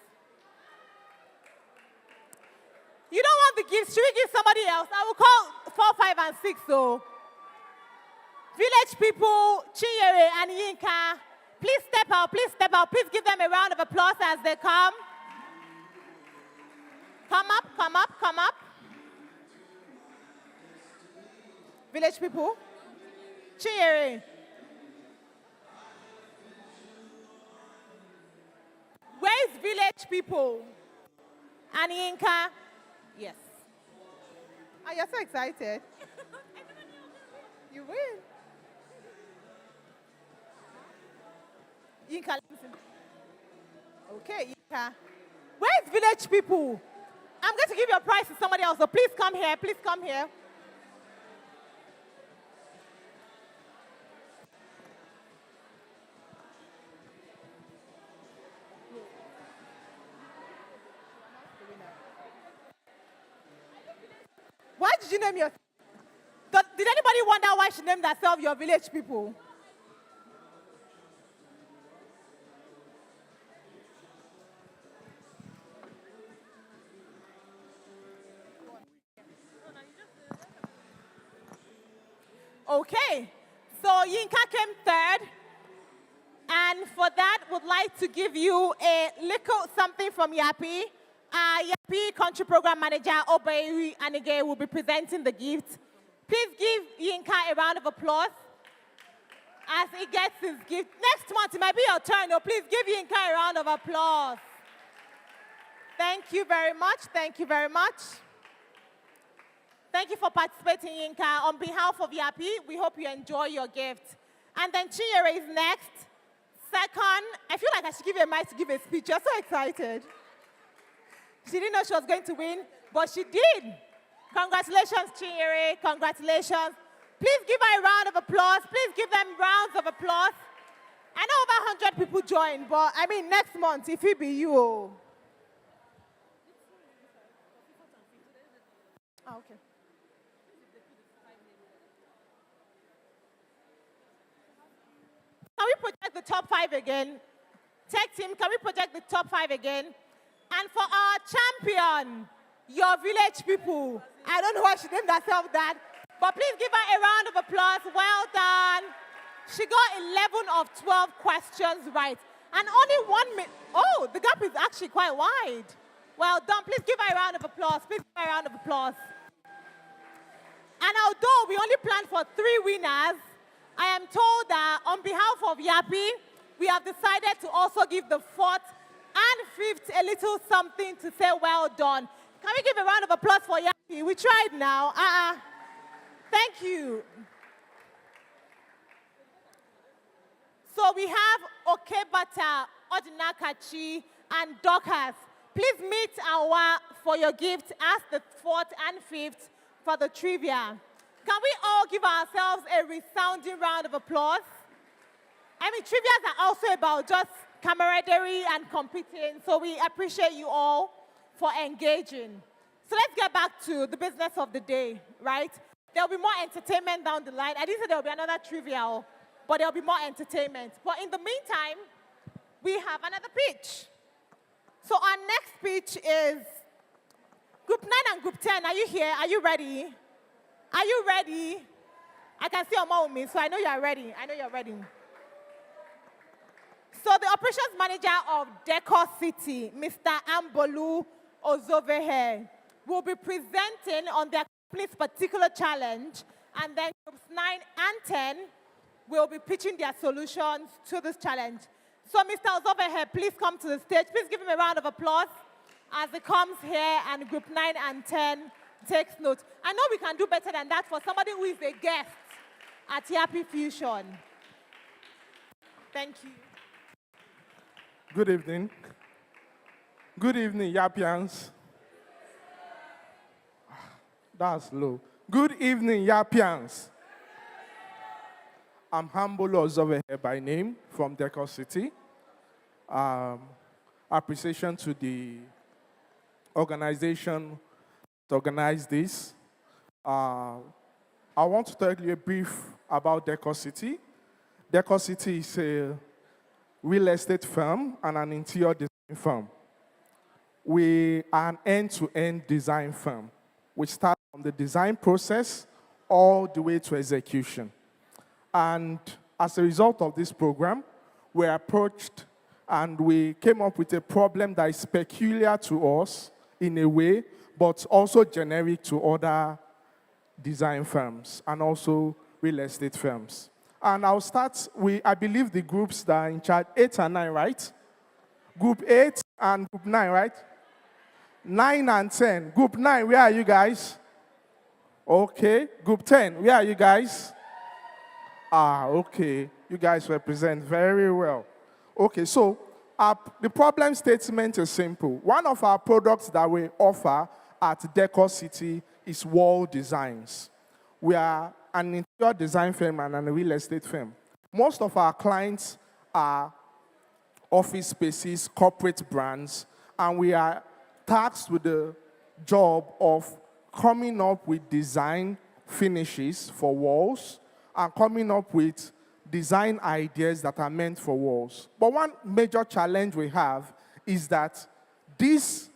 You don't want the gifts. Should we give somebody else? I will call 4, 5, and 6. So, village people, Chinere and Inka, please step out. Please step out. Please give them a round of applause as they come. Come up, come up, come up. Village people. Chinere. Where is village people? And Inka? Yes. Oh, you're so excited. You will. Inka, listen. Okay, Inka. Where is village people? I'm going to give your prize to somebody else, so please come here. Please come here. Why did you name your... Did anybody wonder why she named herself your village people? Okay, so Yinka came third, and for that, would like to give you a little something from Yappi. Yappi, Country Program Manager, Obey Anige, will be presenting the gift. Please give Yinka a round of applause as he gets his gift. Next month, it might be your turn, so please give Yinka a round of applause. Thank you very much, thank you very much. Thank you for participating, Yinka. On behalf of Yappi, we hope you enjoy your gift. And then Chinere is next. Second, I feel like I should give you a mic to give a speech. You're so excited. She didn't know she was going to win, but she did. Congratulations, Chinere. Congratulations. Please give her a round of applause. Please give them rounds of applause. I know over 100 people joined, but I mean, next month, if it be you. Oh, okay. Can we project the top 5 again? Tech team, can we project the top 5 again? And for our champion, your village people. I don't know why she named herself that, but please give her a round of applause. Well done. She got 11 of 12 questions right. And only 1 minute. Oh, the gap is actually quite wide. Well done. Please give her a round of applause. Please give her a round of applause. And although we only planned for 3 winners, I am told that on behalf of Yappi, we have decided to also give the 4th and 5th a little something to say well done. Can we give a round of applause for Yappi? We tried now. Thank you. So we have Okebata, Odinakachi, and Dorcas. Please meet our for your gift as the 4th and 5th for the trivia. Can we all give ourselves a resounding round of applause? I mean, trivias are also about just camaraderie and competing, so we appreciate you all for engaging. So let's get back to the business of the day, right? There'll be more entertainment down the line. I didn't say there'll be another trivia, but there'll be more entertainment. But in the meantime, we have another pitch. So our next pitch is Group 9 and Group 10. Are you here? Are you ready? Are you ready? I can see your mom with me, so I know you're ready. I know you're ready. So the operations manager of Decor City, Mr. Ambolu Ozovehe, will be presenting on their company's particular challenge, and then groups 9 and 10 will be pitching their solutions to this challenge. So Mr. Ozovehe, please come to the stage. Please give him a round of applause. as it comes here and group 9 and 10 takes note. I know we can do better than that for somebody who is a guest at Yappi Fusion. Thank you. Good evening. Good evening, Yappians. That's low. Good evening, Yappians. I'm Humble Ozowe here by name from Decor City. Appreciation to the organization to organize this. I want to tell you a brief about Decor City. Decor City is a real estate firm and an interior design firm. We are an end-to-end design firm. We start from the design process all the way to execution. And as a result of this program, we approached and we came up with a problem that is peculiar to us in a way, but also generic to other design firms and also real estate firms. And I'll start with, I believe, the groups that are in charge, 8 and 9, right? Group 8 and group 9, right? 9 and 10. Group 9, where are you guys? Okay. Group 10, where are you guys? Okay. You guys represent very well. Okay, so the problem statement is simple. One of our products that we offer at Decor City is wall designs. We are an interior design firm and a real estate firm. Most of our clients are office spaces, corporate brands, and we are tasked with the job of coming up with design finishes for walls and coming up with design ideas that are meant for walls. But one major challenge we have is that these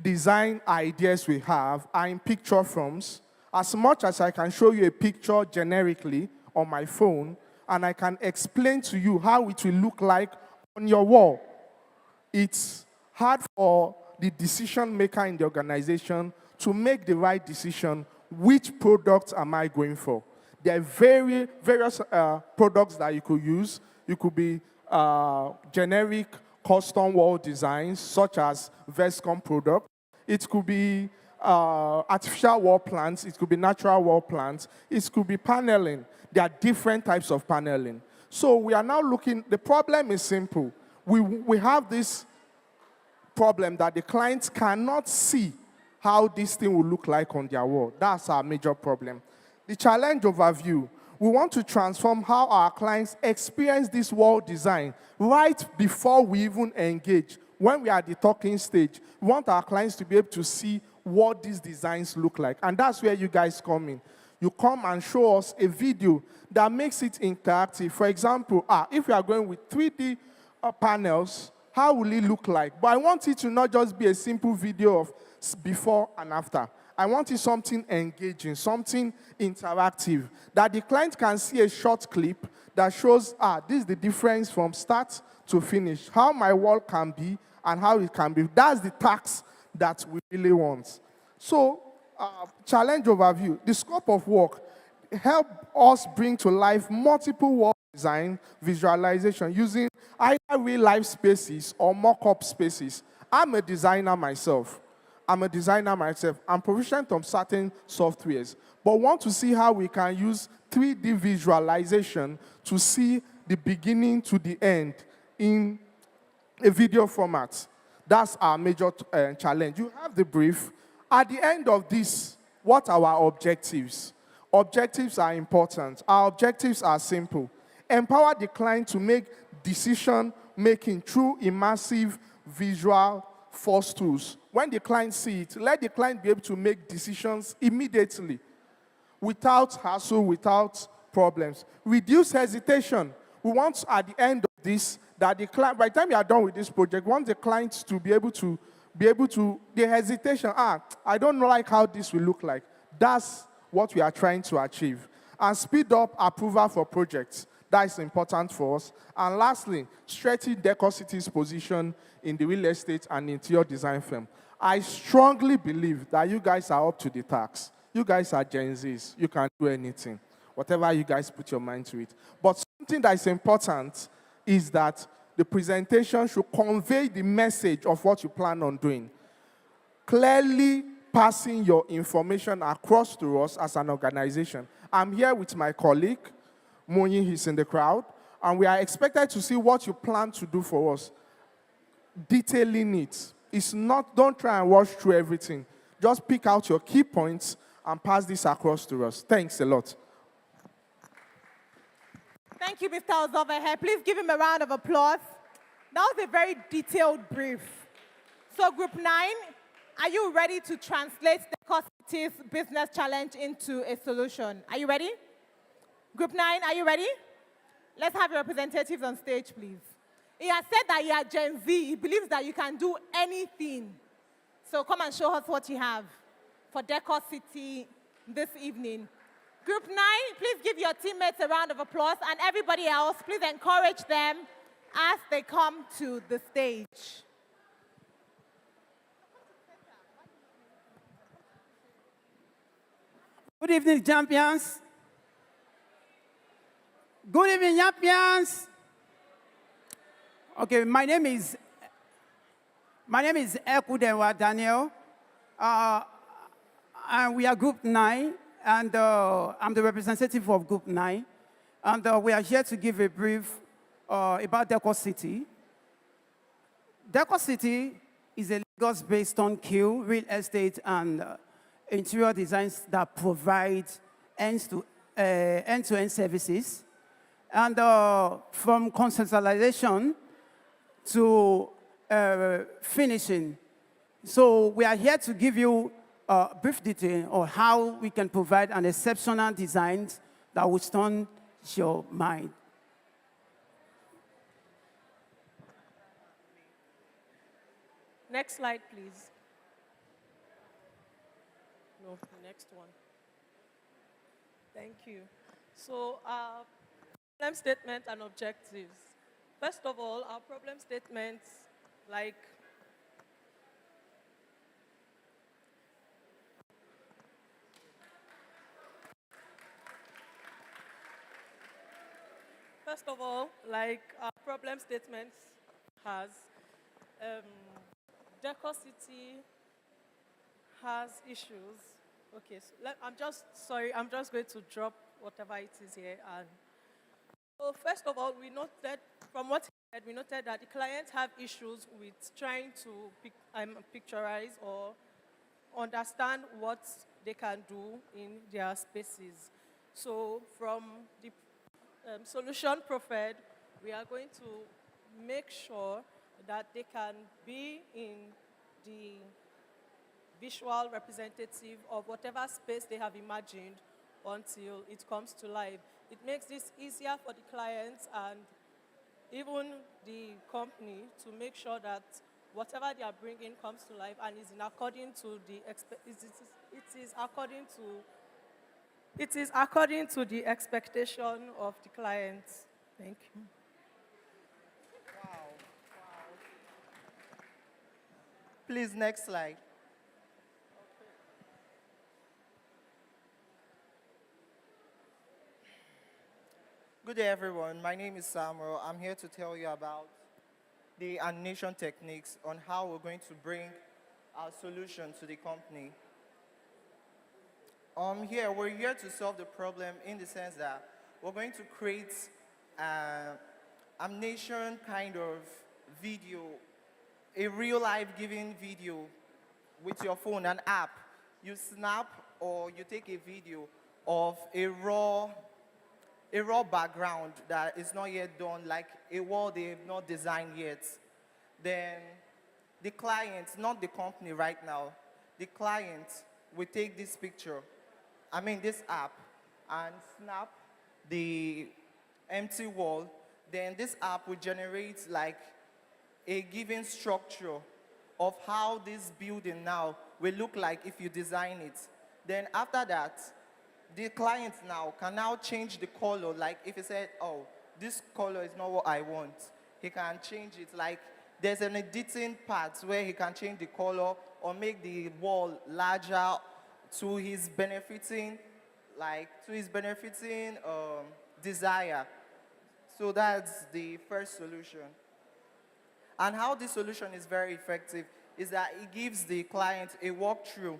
design ideas we have are in picture forms. As much as I can show you a picture generically on my phone, and I can explain to you how it will look like on your wall, it's hard for the decision maker in the organization to make the right decision. Which product am I going for? There are various products that you could use. You could be generic custom wall designs, such as Vescom product. It could be artificial wall plants. It could be natural wall plants. It could be paneling. There are different types of paneling. So we are now looking, the problem is simple. We have this problem that the clients cannot see how this thing will look like on their wall. That's our major problem. The challenge overview, we want to transform how our clients experience this wall design right before we even engage. When we are at the talking stage, we want our clients to be able to see what these designs look like. And that's where you guys come in. You come and show us a video that makes it interactive. For example, if we are going with 3D panels, how will it look like? But I want it to not just be a simple video of before and after. I want it something engaging, something interactive, that the client can see a short clip that shows, this is the difference from start to finish, how my wall can be and how it can be. That's the task that we really want. So, challenge overview, the scope of work, help us bring to life multiple wall design visualization using either real-life spaces or mock-up spaces. I'm a designer myself. I'm proficient on certain softwares, but want to see how we can use 3D visualization to see the beginning to the end in a video format. That's our major challenge. You have the brief. At the end of this, what are our objectives? Objectives are important. Our objectives are simple. Empower the client to make decision-making through immersive visual force tools. When the client sees it, let the client be able to make decisions immediately, without hassle, without problems. Reduce hesitation. We want at the end of this that the client, by the time you are done with this project, we want the client to be able to, the hesitation, I don't know like how this will look like. That's what we are trying to achieve. And speed up approval for projects. That is important for us. And lastly, strengthen Decor City's position in the real estate and interior design firm. I strongly believe that you guys are up to the task. You guys are Gen Zs. You can do anything, whatever you guys put your mind to it. But something that is important is that the presentation should convey the message of what you plan on doing. clearly passing your information across to us as an organization. I'm here with my colleague, Moyin, he's in the crowd, and we are expected to see what you plan to do for us. Detailing it. It's not, don't try and rush through everything. Just pick out your key points and pass this across to us. Thanks a lot. Thank you, Mr. Ozovehe. Please give him a round of applause. That was a very detailed brief. So Group 9, are you ready to translate the City's business challenge into a solution? Are you ready? Group 9, are you ready? Let's have your representatives on stage, please. He has said that you are Gen Z. He believes that you can do anything. So come and show us what you have for Decor City this evening. Group 9, please give your teammates a round of applause, and everybody else, please encourage them as they come to the stage. Good evening, champions. Good evening, champions. Okay, my name is Ekudenwa Daniel, and we are Group 9, and I'm the representative of Group 9, and we are here to give a brief about Decor City. Decor City is a Lagos-based turnkey real estate and interior designs that provide end-to-end services, and from conceptualization to finishing. So we are here to give you a brief detail on how we can provide an exceptional design that will stun your mind. Next slide, please. No, the next one. Thank you. So, problem statement and objectives. First of all, our problem statements, like our problem statements has Decor City has issues. Okay, so I'm just going to drop whatever it is here. And so first of all, we noted, from what he said, we noted that the clients have issues with trying to picturize or understand what they can do in their spaces. So from the solution proffered, we are going to make sure that they can be in the visual representative of whatever space they have imagined until it comes to life. It makes this easier for the clients and even the company to make sure that whatever they are bringing comes to life and is in according to the it is according to the expectation of the clients. Thank you. Please, next slide. Good day, everyone. My name is Samuel. I'm here to tell you about the animation techniques on how we're going to bring our solution to the company. We're here to solve the problem in the sense that we're going to create animation kind of video, a real life giving video with your phone, an app. You snap or you take a video of a raw background that is not yet done, like a wall they have not designed yet. Then the client, not the company right now, the client will take this picture, this app, and snap the empty wall. Then this app will generate like a given structure of how this building now will look like if you design it. Then after that, the client now can now change the color. Like if he said, oh, this color is not what I want, he can change it. Like there's an editing part where he can change the color or make the wall larger to his benefiting, desire. So that's the first solution. And how this solution is very effective is that it gives the client a walkthrough.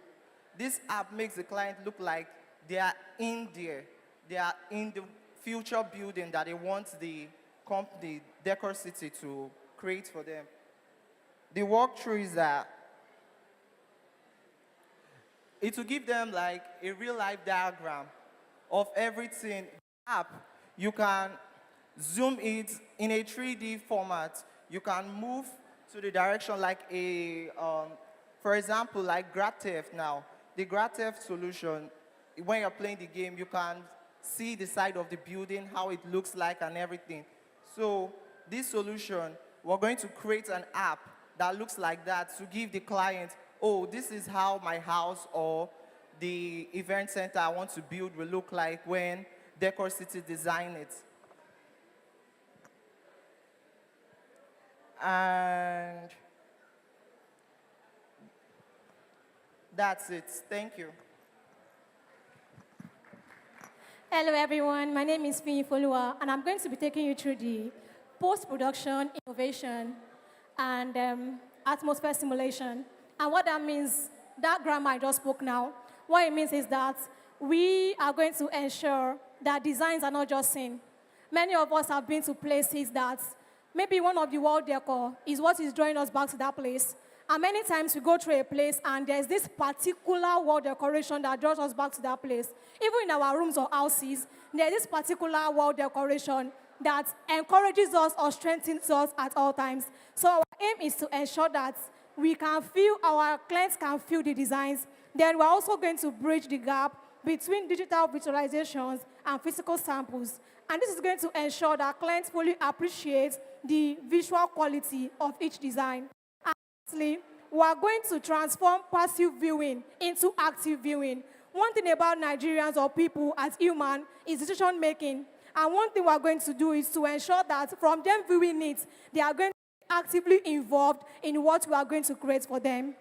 This app makes the client look like they are in there. They are in the future building that they want the company, Decor City, to create for them. The walkthrough is that it will give them like a real life diagram of everything. App, you can zoom it in a 3D format. You can move to the direction like for example, like Grab Theft now. The Grab Theft solution, when you're playing the game, you can see the side of the building, how it looks like and everything. So this solution, we're going to create an app that looks like that to give the client, oh, this is how my house or the event center I want to build will look like when Decor City design it. And that's it. Thank you. Hello, everyone. My name is Fiyi Folua, and I'm going to be taking you through the post-production innovation and atmosphere simulation. And what that means, that grammar I just spoke now, what it means is that we are going to ensure that designs are not just seen. Many of us have been to places that maybe one of the wall decor is what is drawing us back to that place. And many times we go through a place and there's this particular wall decoration that draws us back to that place. Even in our rooms or houses, there's this particular wall decoration that encourages us or strengthens us at all times. So our aim is to ensure that we can feel, our clients can feel the designs. Then we're also going to bridge the gap between digital visualizations and physical samples. And this is going to ensure that clients fully appreciate the visual quality of each design. Lastly, we are going to transform passive viewing into active viewing. One thing about Nigerians or people as human is decision making. And one thing we are going to do is to ensure that from them viewing it, they are going to be actively involved in what we are going to create for them.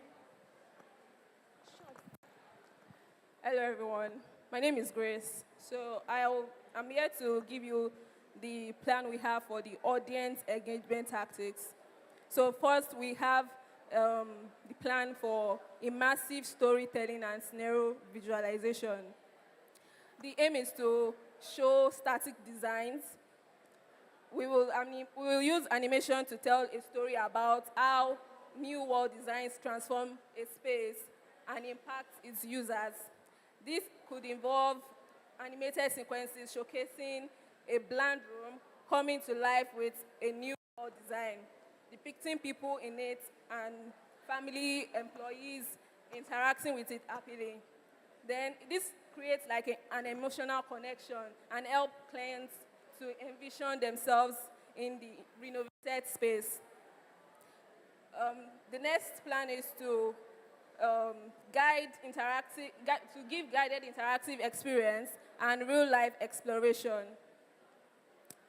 Hello, everyone. My name is Grace. So I'm here to give you the plan we have for the audience engagement tactics. So first, we have the plan for immersive storytelling and scenario visualization. The aim is to show static designs. We will use animation to tell a story about how new world designs transform a space and impact its users. This could involve animated sequences showcasing a bland room coming to life with a new world design, depicting people in it and family, employees interacting with it happily. Then this creates like an emotional connection and help clients to envision themselves in the renovated space. The next plan is to give guided interactive experience and real-life exploration.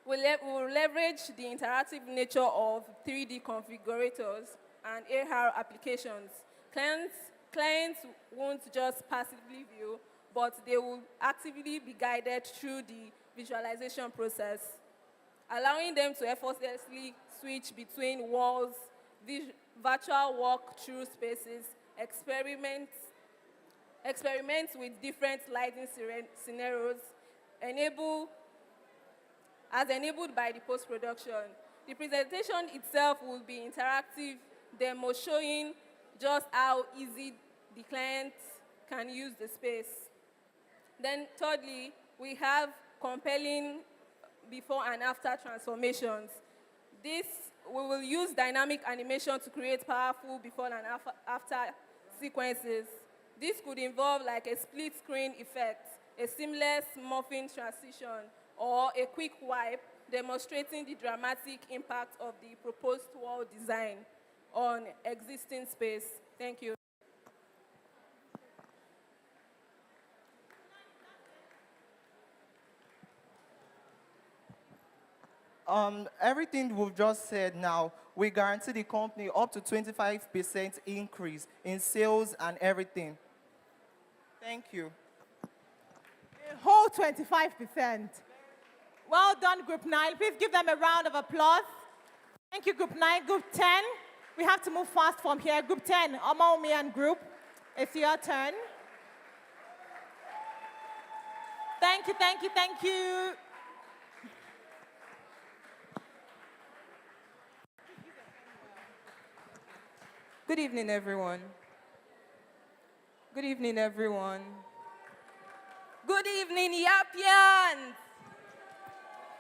We'll leverage the interactive nature of 3D configurators and AR applications. Clients won't just passively view, but they will actively be guided through the visualization process, allowing them to effortlessly switch between walls, virtual walk-through spaces, experiment with different lighting scenarios, as enabled by the post-production. The presentation itself will be interactive, demo showing just how easy the client can use the space. Then thirdly, we have compelling before and after transformations. We will use dynamic animation to create powerful before and after sequences. This could involve like a split screen effect, a seamless morphing transition, or a quick wipe demonstrating the dramatic impact of the proposed wall design on existing space. Thank you. Everything we've just said now, we guarantee the company up to 25% increase in sales and everything. Thank you. A whole 25%. Well done, Group 9. Please give them a round of applause. Thank you, Group 9. Group 10. We have to move fast from here. Group 10, Omaomi and group, it's your turn. Thank you, thank you, thank you. Good evening, everyone. Good evening, everyone. Good evening, Yappians.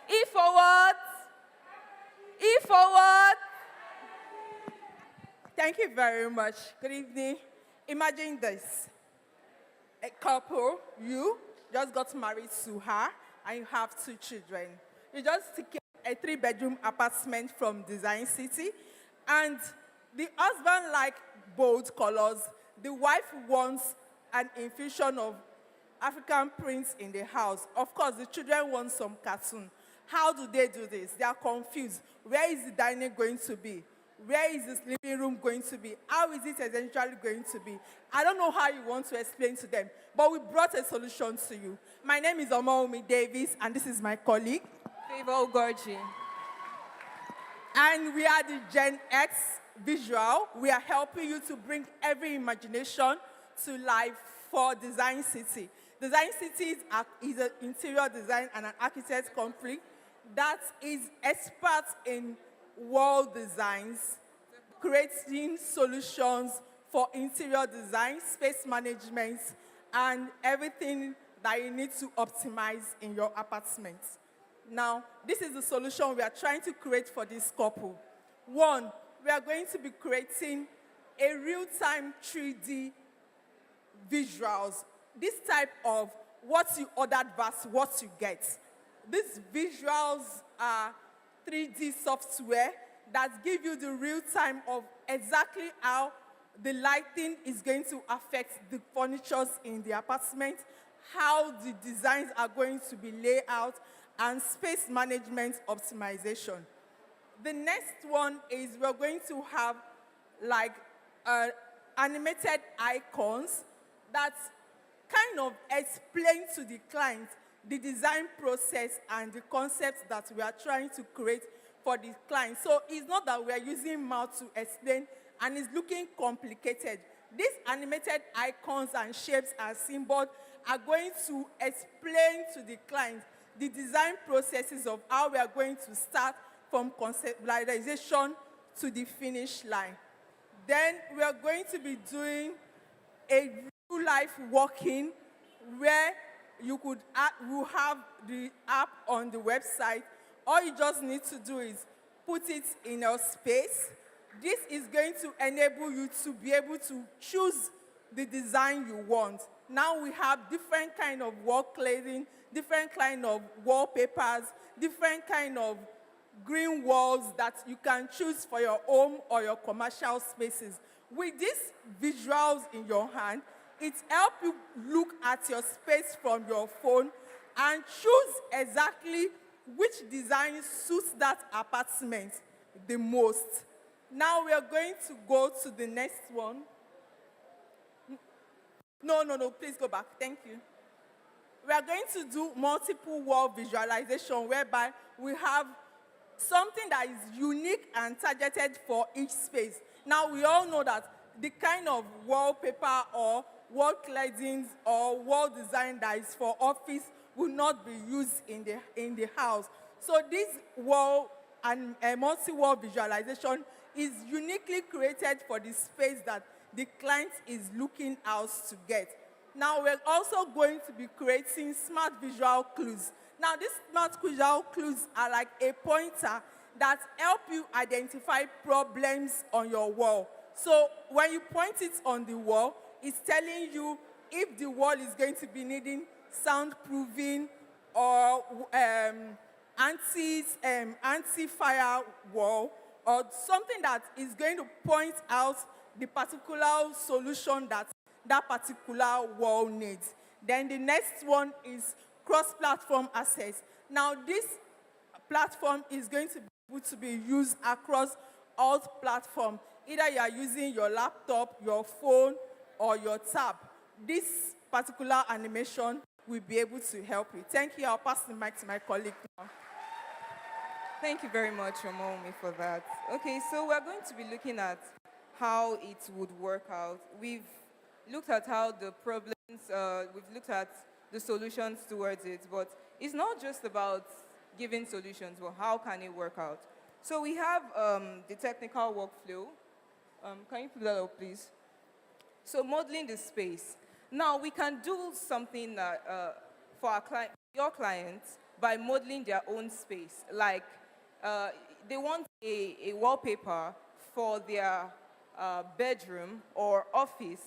E for what? E for what? Thank you very much. Good evening. Imagine this. A couple, you just got married to her, and you have 2 children. You just took a 3-bedroom apartment from Design City, and the husband likes bold colors. The wife wants an infusion of African prints in the house. Of course, the children want some cartoon. How do they do this? They are confused. Where is the dining going to be? Where is this living room going to be? How is it essentially going to be? I don't know how you want to explain to them, but we brought a solution to you. My name is Omaomi Davis, and this is my colleague, Favor Ogorji. And we are the Gen X visual. We are helping you to bring every imagination to life for Design City. Design City is an interior design and an architect company that is expert in wall designs, creating solutions for interior design, space management, and everything that you need to optimize in your apartment. Now, this is the solution we are trying to create for this couple. One, we are going to be creating a real-time 3D visuals. This type of what you ordered versus what you get. These visuals are 3D software that give you the real time of exactly how the lighting is going to affect the furnitures in the apartment, how the designs are going to be laid out, and space management optimization. The next one is we're going to have like animated icons that kind of explain to the client the design process and the concepts that we are trying to create for the client. So it's not that we are using mouth to explain and it's looking complicated. These animated icons and shapes and symbols are going to explain to the client the design processes of how we are going to start from conceptualization to the finish line. Then we are going to be doing a real-life walking where you have the app on the website. All you just need to do is put it in your space. This is going to enable you to be able to choose the design you want. Now we have different kind of wall cladding, different kind of wallpapers, different kind of green walls that you can choose for your home or your commercial spaces. With these visuals in your hand, it helps you look at your space from your phone and choose exactly which design suits that apartment the most. Now we are going to go to the next one. No, please go back. Thank you. We are going to do multiple wall visualization whereby we have something that is unique and targeted for each space. Now we all know that the kind of wallpaper or wall claddings or wall design that is for office will not be used in the house. So this wall and multi-wall visualization is uniquely created for the space that the client is looking out to get. Now we're also going to be creating smart visual clues. Now these smart visual clues are like a pointer that help you identify problems on your wall. So when you point it on the wall, it's telling you if the wall is going to be needing soundproofing or anti-fire wall, or something that is going to point out the particular solution that that particular wall needs. Then the next one is cross-platform access. Now this platform is going to be able to be used across all platforms. Either you are using your laptop, your phone, or your tab. This particular animation will be able to help you. Thank you. I'll pass the mic to my colleague now. Thank you very much, Omomi, for that. Okay, so we're going to be looking at how it would work out. We've looked at how the problems, we've looked at the solutions towards it, but it's not just about giving solutions, but how can it work out? So we have the technical workflow. Can you put that up, please? So modeling the space. Now, we can do something for your clients by modeling their own space. Like, they want a wallpaper for their bedroom or office.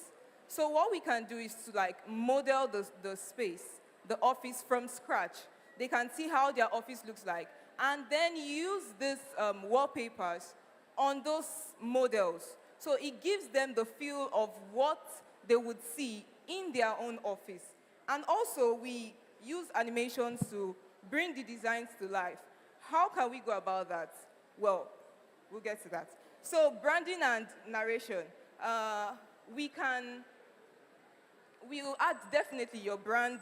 So what we can do is to model the space, the office from scratch. They can see how their office looks like, and then use these wallpapers on those models. So it gives them the feel of what they would see in their own office. And also, we use animations to bring the designs to life. How can we go about that? Well, we'll get to that. So branding and narration. We'll add definitely your brand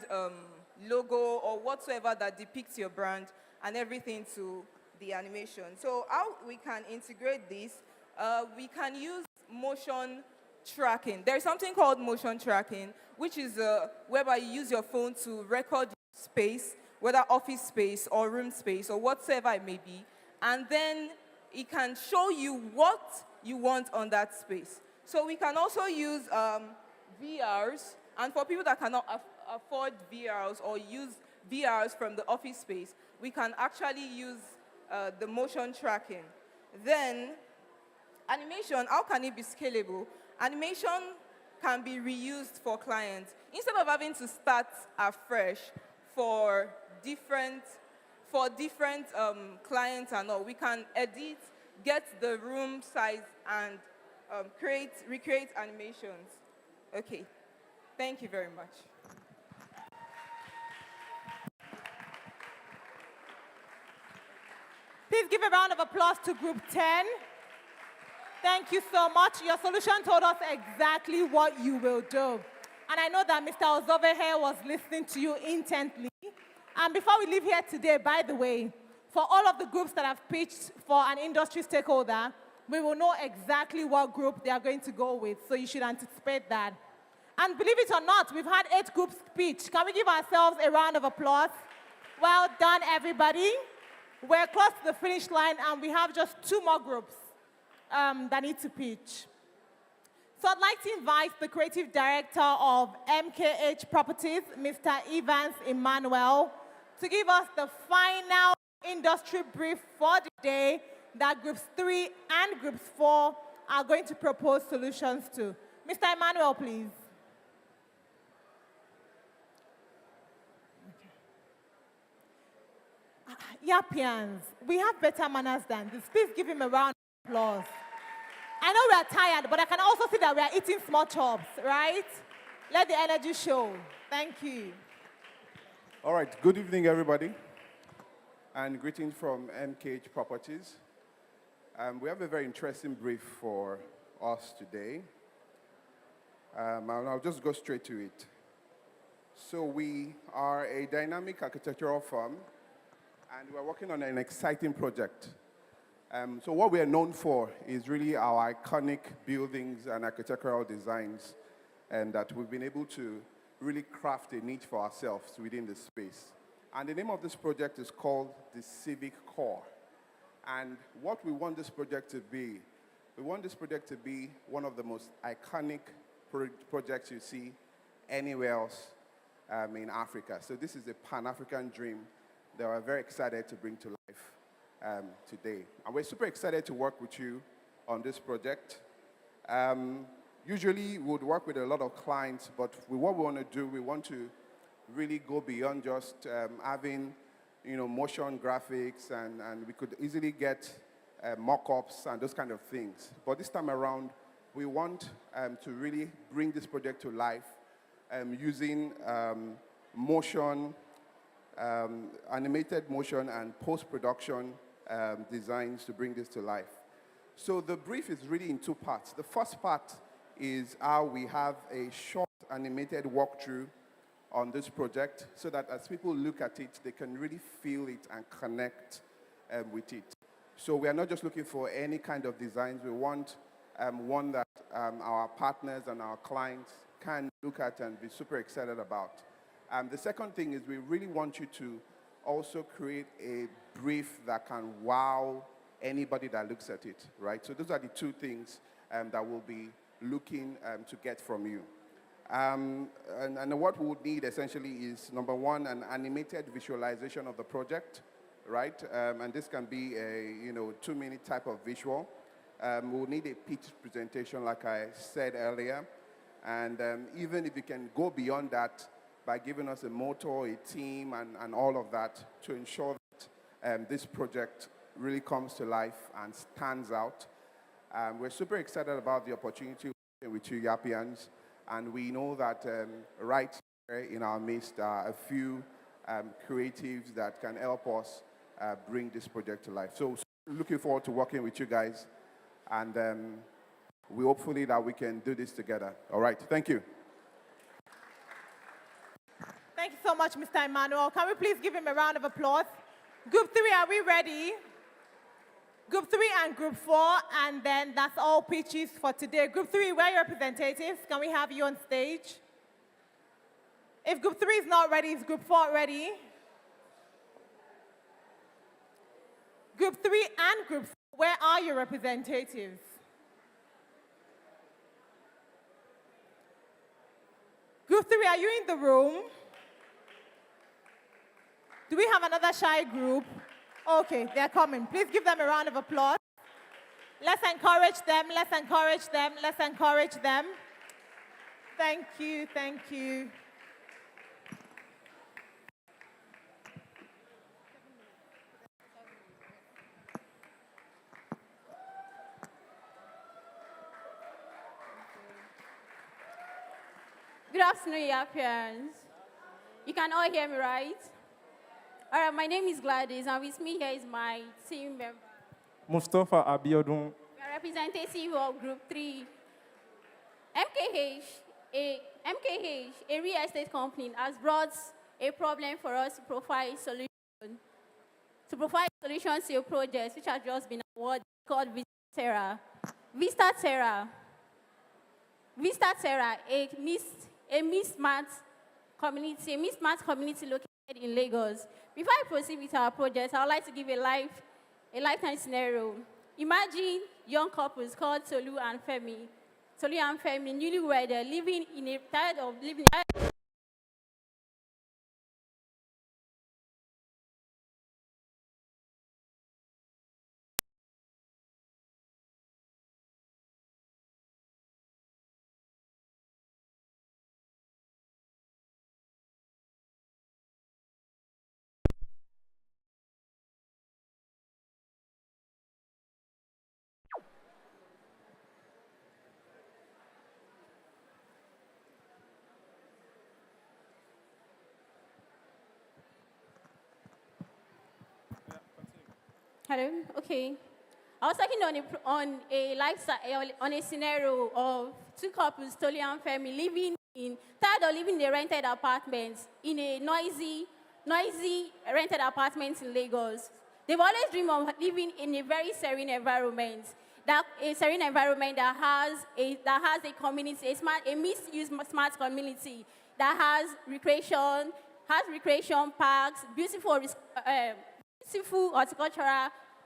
logo or whatsoever that depicts your brand and everything to the animation. So how we can integrate this, we can use motion tracking. There's something called motion tracking, which is whereby you use your phone to record space, whether office space or room space or whatsoever it may be, and then it can show you what you want on that space. So we can also use VRs, and for people that cannot afford VRs or use VRs from the office space, we can actually use the motion tracking. Then, animation, how can it be scalable? Animation can be reused for clients. Instead of having to start afresh for different clients and all, we can edit, get the room size, and recreate animations. Okay, thank you very much. Please give a round of applause to Group 10. Thank you so much. Your solution told us exactly what you will do. And I know that Mr. Ozove here was listening to you intently. And before we leave here today, by the way, for all of the groups that have pitched for an industry stakeholder, we will know exactly what group they are going to go with, so you should anticipate that. And believe it or not, we've had 8 groups pitch. Can we give ourselves a round of applause? Well done, everybody. We're close to the finish line, and we have just 2 more groups that need to pitch. So I'd like to invite the creative director of MKH Properties, Mr. Evans Emmanuel, to give us the final industry brief for the day that groups 3 and groups 4 are going to propose solutions to. Mr. Emmanuel, please. Yappians, we have better manners than this. Please give him a round of applause. I know we are tired, but I can also see that we are eating small chops, right? Let the energy show. Thank you. All right, good evening, everybody, and greetings from MKH Properties. We have a very interesting brief for us today. And I'll just go straight to it. So we are a dynamic architectural firm, and we're working on an exciting project. So what we are known for is really our iconic buildings and architectural designs, and that we've been able to really craft a niche for ourselves within the space. And the name of this project is called the Civic Core. And what we want this project to be, we want this project to be one of the most iconic projects you see anywhere else in Africa. So this is a Pan-African dream that we're very excited to bring to life today. And we're super excited to work with you on this project. Usually we would work with a lot of clients, but what we want to do, we want to really go beyond just having motion graphics, and we could easily get mock-ups and those kind of things. But this time around, we want to really bring this project to life using motion, animated motion, and post-production designs to bring this to life. So the brief is really in 2 parts. The first part is how we have a short animated walkthrough on this project so that as people look at it, they can really feel it and connect with it. So we are not just looking for any kind of designs. We want one that our partners and our clients can look at and be super excited about. The second thing is we really want you to also create a brief that can wow anybody that looks at it, right? So those are the two things that we'll be looking to get from you. And what we would need essentially is, number one, an animated visualization of the project, right? And this can be a 2-minute type of visual. We'll need a pitch presentation, like I said earlier. And even if you can go beyond that by giving us a motto, a team, and all of that to ensure that this project really comes to life and stands out. We're super excited about the opportunity with you Yappians, and we know that right here in our midst are a few creatives that can help us bring this project to life. So looking forward to working with you guys, and we hopefully that we can do this together. All right, thank you. Thank you so much, Mr. Emmanuel. Can we please give him a round of applause? Group 3, are we ready? Group 3 and Group 4, and then that's all pitches for today. Group 3, where are your representatives? Can we have you on stage? If Group 3 is not ready, is Group 4 ready? Group 3 and Group 4, where are your representatives? Group 3, are you in the room? Do we have another shy group? Okay, they're coming. Please give them a round of applause. Let's encourage them, let's encourage them, let's encourage them. Thank you, thank you. Good afternoon, Yappians. You can all hear me, right? All right, my name is Gladys, and with me here is my team member. Mustafa Abiodun. We are representative of Group 3. MKH, a real estate company, has brought a problem for us to provide solutions to your projects, which have just been awarded, called Vista Terra. Vista Terra, a mismatched community located in Lagos. Before I proceed with our project, I would like to give a lifetime scenario. Imagine young couples called Tolu and Femi, newlywed, living in a tired of living. Hello. Okay. I was talking on a scenario of two couples, Tolu and Femi, tired of living in a rented apartments in a noisy rented apartments in Lagos. They've always dreamed of living in a very serene environment, that has a community, a misused smart community that has recreation parks, beautiful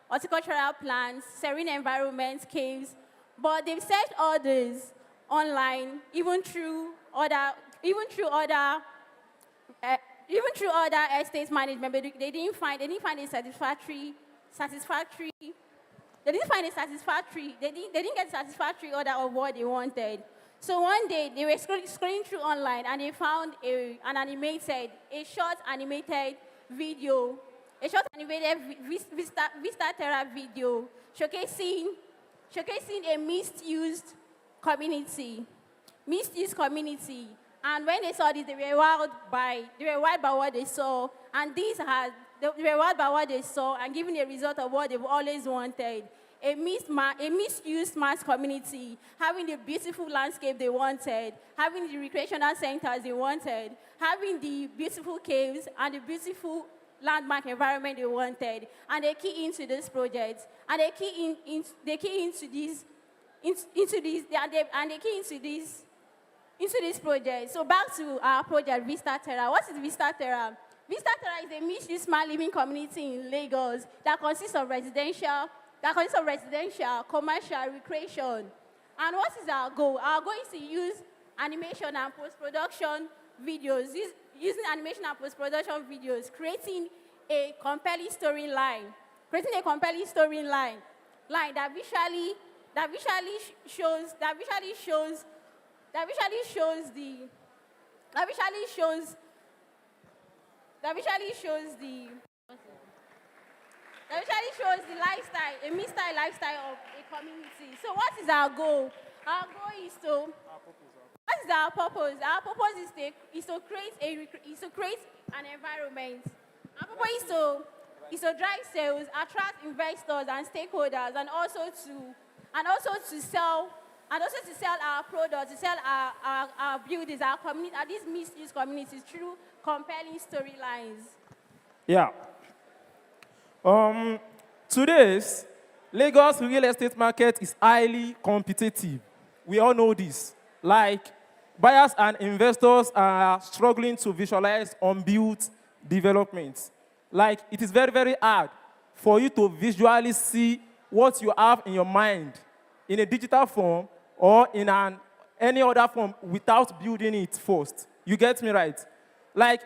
horticultural plants, serene environments, caves. But they've searched all this online, even through other estate management, but they didn't find a satisfactory. They didn't get a satisfactory order of what they wanted. So one day they were scrolling through online and they found a short animated video, Vista Terra video showcasing a misused community. And when they saw this, they were wowed by what they saw. And they were wowed by what they saw and given a result of what they've always wanted. A misused smart community, having the beautiful landscape they wanted, having the recreational centers they wanted, having the beautiful caves and the beautiful landmark environment they wanted, and they key into this project, and they key into this, and they key into this project. So back to our project, Vista Terra. What is Vista Terra? Vista Terra is a mixed-use smart living community in Lagos that consists of residential, commercial, recreation. And what is our goal? Our goal is to use animation and post-production videos, using animation and post-production videos, creating a compelling storyline, that visually shows the lifestyle, a mid-style lifestyle of a community. So what is our goal? Our goal is to, what is our purpose? Our purpose is to create an environment. Our purpose is to drive sales, attract investors and stakeholders, and also to sell our products, to sell our buildings, our community, these mixed-use communities through compelling storylines. Yeah. Today's Lagos real estate market is highly competitive. We all know this. Like, buyers and investors are struggling to visualize unbuilt developments. Like, it is very, very hard for you to visually see what you have in your mind in a digital form or in any other form without building it first. You get me right? Like,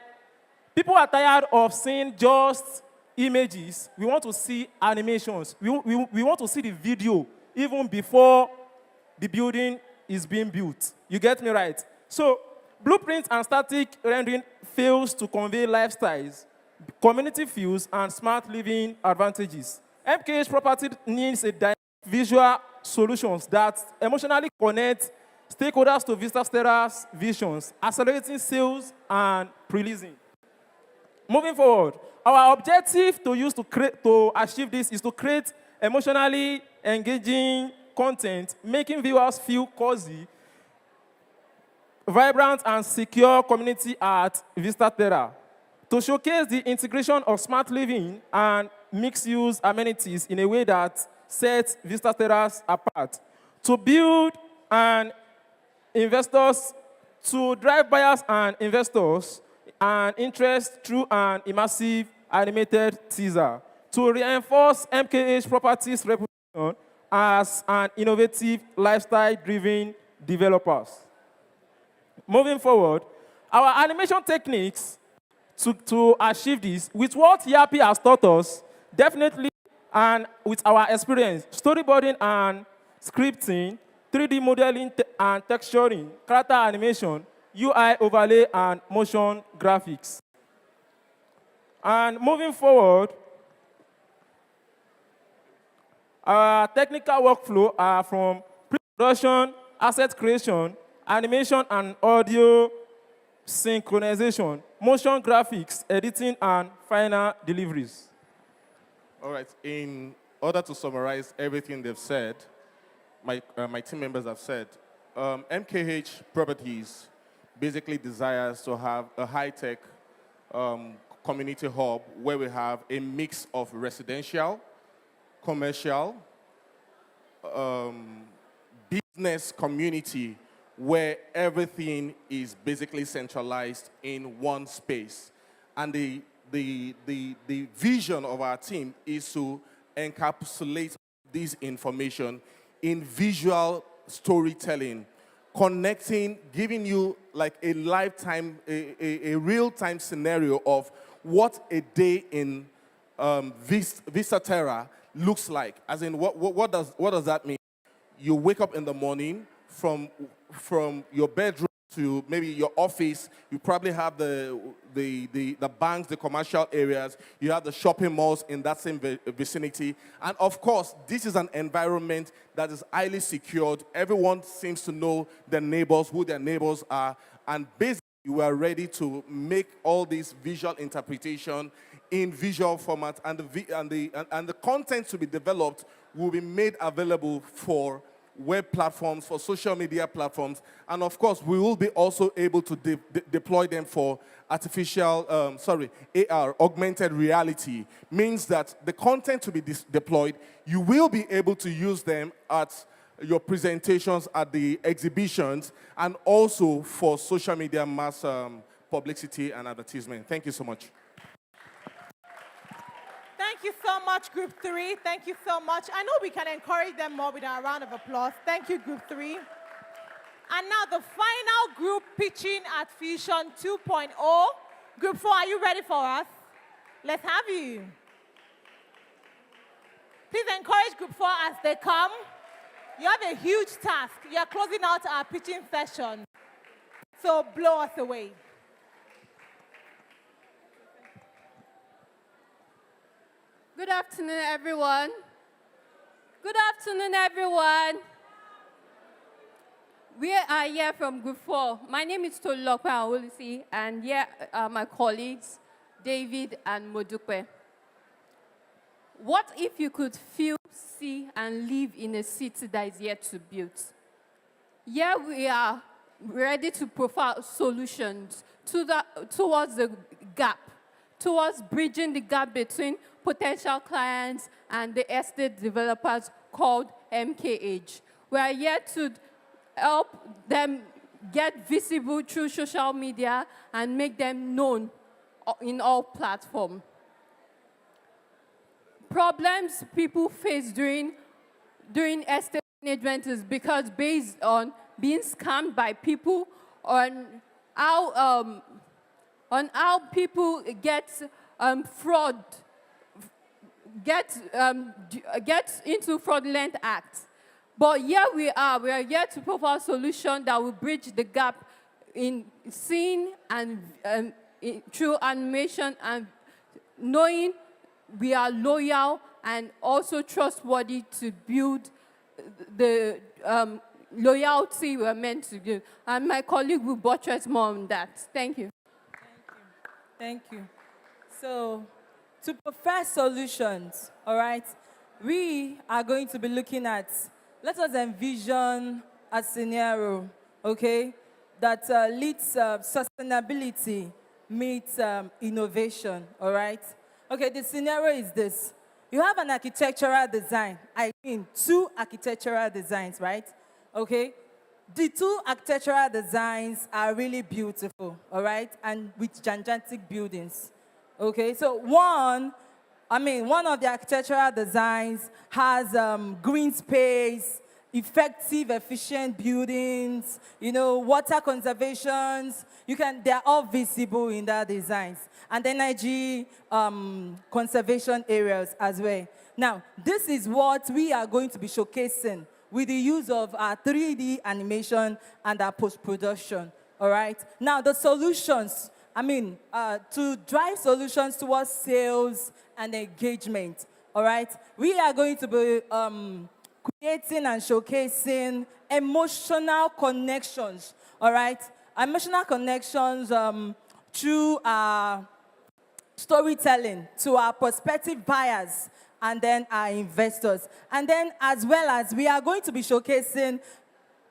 people are tired of seeing just images. We want to see animations. We want to see the video even before the building is being built. You get me right? So, blueprints and static rendering fails to convey lifestyles, community feels, and smart living advantages. MKH Property needs a dynamic visual solutions that emotionally connect stakeholders to Vista Terra's visions, accelerating sales and pre-leasing. Moving forward, our objective to achieve this is to create emotionally engaging content, making viewers feel cozy, vibrant, and secure community at Vista Terra. To showcase the integration of smart living and mixed-use amenities in a way that sets Vista Terrace apart. To build to drive buyers and investors and interest through an immersive animated teaser. To reinforce MKH Properties' reputation as an innovative, lifestyle-driven developer. Moving forward, our animation techniques to achieve this, with what Yappi has taught us, definitely, and with our experience, storyboarding and scripting, 3D modeling and texturing, character animation, UI overlay, and motion graphics. And moving forward, our technical workflow are from pre-production, asset creation, animation and audio synchronization, motion graphics, editing, and final deliveries. All right, in order to summarize everything they've said, my team members have said, MKH Properties basically desires to have a high-tech community hub where we have a mix of residential, commercial, business community where everything is basically centralized in one space. And the vision of our team is to encapsulate this information in visual storytelling, connecting, giving you like a lifetime, a real-time scenario of what a day in Vista Terra looks like. As in, what does that mean? You wake up in the morning, from your bedroom to maybe your office, you probably have the banks, the commercial areas, you have the shopping malls in that same vicinity. And of course, this is an environment that is highly secured. Everyone seems to know their neighbors, who their neighbors are, and basically we are ready to make all this visual interpretation in visual format, and the content to be developed will be made available for web platforms, for social media platforms, and of course, we will be also able to deploy them for AR, augmented reality. Means that the content to be deployed, you will be able to use them at your presentations, at the exhibitions, and also for social media mass publicity and advertisement. Thank you so much. Thank you so much, Group 3. Thank you so much. I know we can encourage them more with a round of applause. Thank you, Group 3. And now the final group pitching at Fusion 2.0. Group 4, are you ready for us? Let's have you. Please encourage Group 4 as they come. You have a huge task. You're closing out our pitching session. So blow us away. Good afternoon, everyone. Good afternoon, everyone. We are here from Group 4. My name is Tolulokwe Awolisi, and here are my colleagues, David and Modupe. What if you could feel, see, and live in a city that is yet to be built? Here we are ready to provide solutions towards the gap, towards bridging the gap between potential clients and the estate developers called MKH. We are here to help them get visible through social media and make them known in all platforms. Problems people face during estate management is because based on being scammed by people, on how people get fraud, get into fraudulent acts. But here we are here to provide a solution that will bridge the gap in seeing and through animation and knowing we are loyal and also trustworthy to build the loyalty we're meant to do. And my colleague will buttress more on that. Thank you. Thank you. So, to prefer solutions, all right, we are going to be looking at, let us envision a scenario, okay, that leads sustainability meets innovation, all right? Okay, the scenario is this. You have an architectural design. I mean, 2 architectural designs, right? Okay? The 2 architectural designs are really beautiful, all right? And with gigantic buildings. Okay, so one of the architectural designs has green space, effective, efficient buildings, water conservations. They are all visible in their designs. And energy conservation areas as well. Now, this is what we are going to be showcasing with the use of our 3D animation and our post-production, all right? Now, the solutions, to drive solutions towards sales and engagement, all right? We are going to be creating and showcasing emotional connections, all right? Emotional connections through our storytelling to our prospective buyers and then our investors. And then as well as we are going to be showcasing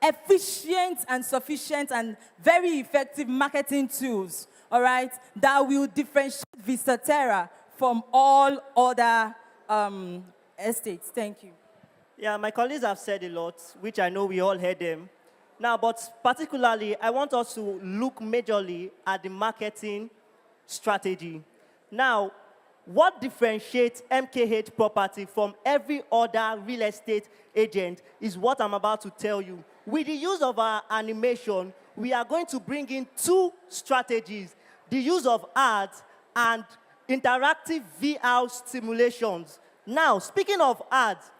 efficient and sufficient and very effective marketing tools, all right, that will differentiate Vistaterra from all other estates. Thank you. Yeah, my colleagues have said a lot, which I know we all heard them. Now, but particularly, I want us to look majorly at the marketing strategy. Now, what differentiates MKH Property from every other real estate agent is what I'm about to tell you. With the use of our animation, we are going to bring in 2 strategies, the use of ads and interactive VR simulations. Now, speaking of ads,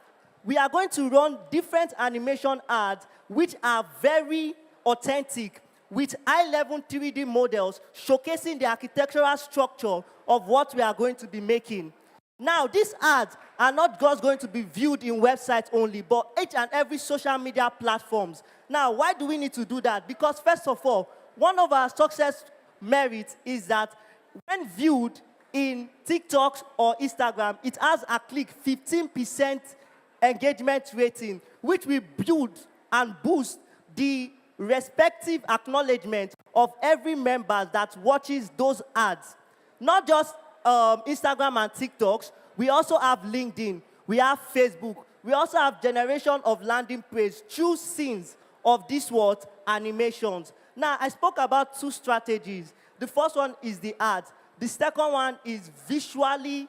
we are going to run different animation ads which are very authentic with high-level 3D models showcasing the architectural structure of what we are going to be making. Now, these ads are not just going to be viewed in websites only, but each and every social media platforms. Now, why do we need to do that? Because first of all, one of our success merits is that when viewed in TikTok or Instagram, it has a click 15% engagement rating, which will build and boost the respective acknowledgement of every member that watches those ads. Not just Instagram and TikToks, we also have LinkedIn, we have Facebook, we also have generation of landing page through scenes of this what? Animations. Now, I spoke about 2 strategies. The first one is the ads. The second one is visually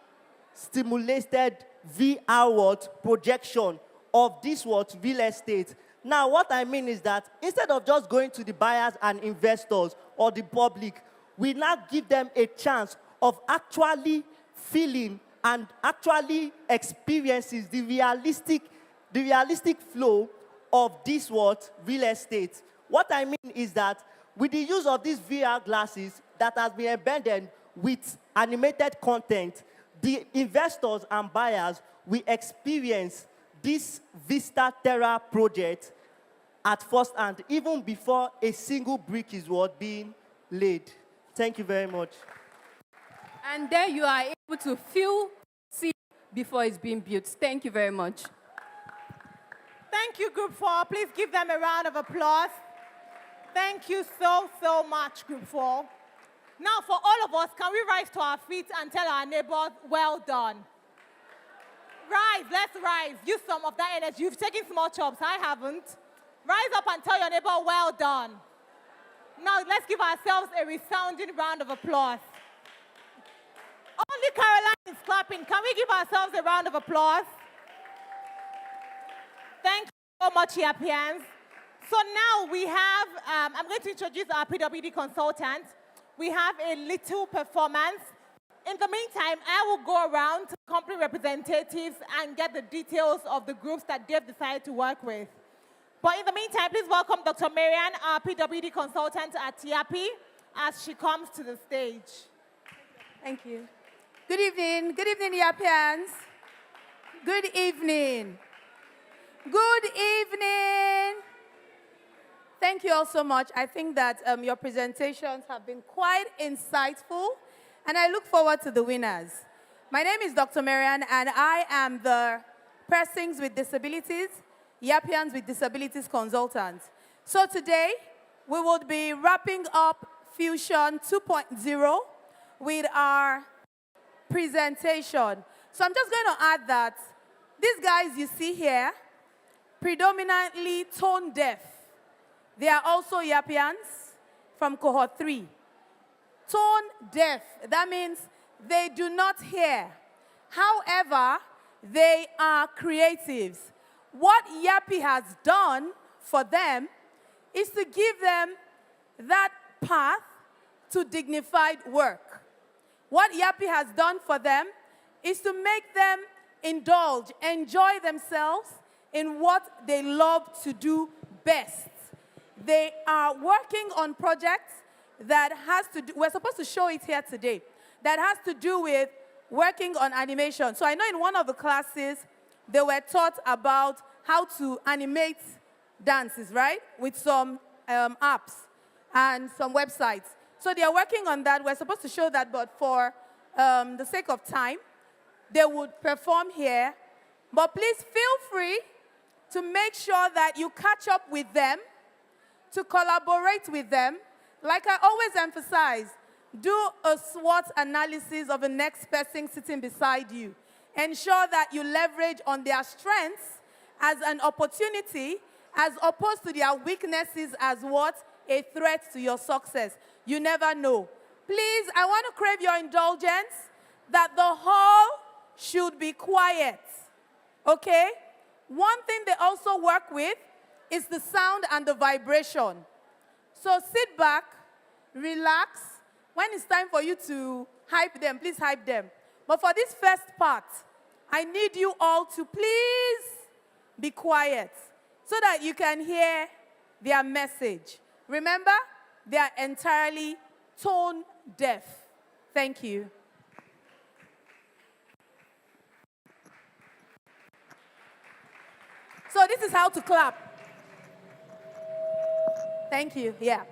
stimulated VR what? Projection of this what? Real estate. Now, what I mean is that instead of just going to the buyers and investors or the public, we now give them a chance of actually feeling and actually experiences the realistic flow of this what? Real estate. What I mean is that with the use of these VR glasses that has been embedded with animated content, the investors and buyers will experience this Vista Terra project at first hand, even before a single brick is what? Being laid. Thank you very much. And there you are able to see before it's being built. Thank you very much. Thank you, Group 4. Please give them a round of applause. Thank you so, so much, Group 4. Now, for all of us, can we rise to our feet and tell our neighbors, well done? Rise, let's rise. Use some of that energy. You've taken small chops, I haven't. Rise up and tell your neighbor, well done. Now, let's give ourselves a resounding round of applause. Only Caroline is clapping. Can we give ourselves a round of applause? Thank you so much, Yappians. So now we have, I'm going to introduce our PWD consultant. We have a little performance. In the meantime, I will go around to company representatives and get the details of the groups that they've decided to work with. But in the meantime, please welcome Dr. Marianne, our PWD consultant at Yappi, as she comes to the stage. Thank you. Good evening. Good evening, Yappians. Good evening. Good evening. Thank you all so much. I think that your presentations have been quite insightful, and I look forward to the winners. My name is Dr. Marianne, and I am the Persons with Disabilities, Yappians with Disabilities consultant. So today, we will be wrapping up Fusion 2.0 with our presentation. So I'm just going to add that these guys you see here, predominantly tone deaf. They are also Yappians from cohort 3. Tone deaf, that means they do not hear. However, they are creatives. What Yappi has done for them is to give them that path to dignified work. What Yappi has done for them is to make them indulge, enjoy themselves in what they love to do best. They are working on projects that has to do, we're supposed to show it here today, that has to do with working on animation. So I know in one of the classes, they were taught about how to animate dances, right? With some apps and some websites. So they are working on that. We're supposed to show that, but for the sake of time, they would perform here. But please feel free to make sure that you catch up with them, to collaborate with them. Like I always emphasize, do a SWOT analysis of the next person sitting beside you. Ensure that you leverage on their strengths as an opportunity, as opposed to their weaknesses as what? A threat to your success. You never know. Please, I want to crave your indulgence that the hall should be quiet, okay? One thing they also work with is the sound and the vibration. So sit back, relax. When it's time for you to hype them, please hype them. But for this first part, I need you all to please be quiet so that you can hear their message. Remember, they are entirely tone deaf. Thank you. So this is how to clap. Thank you. Yeah.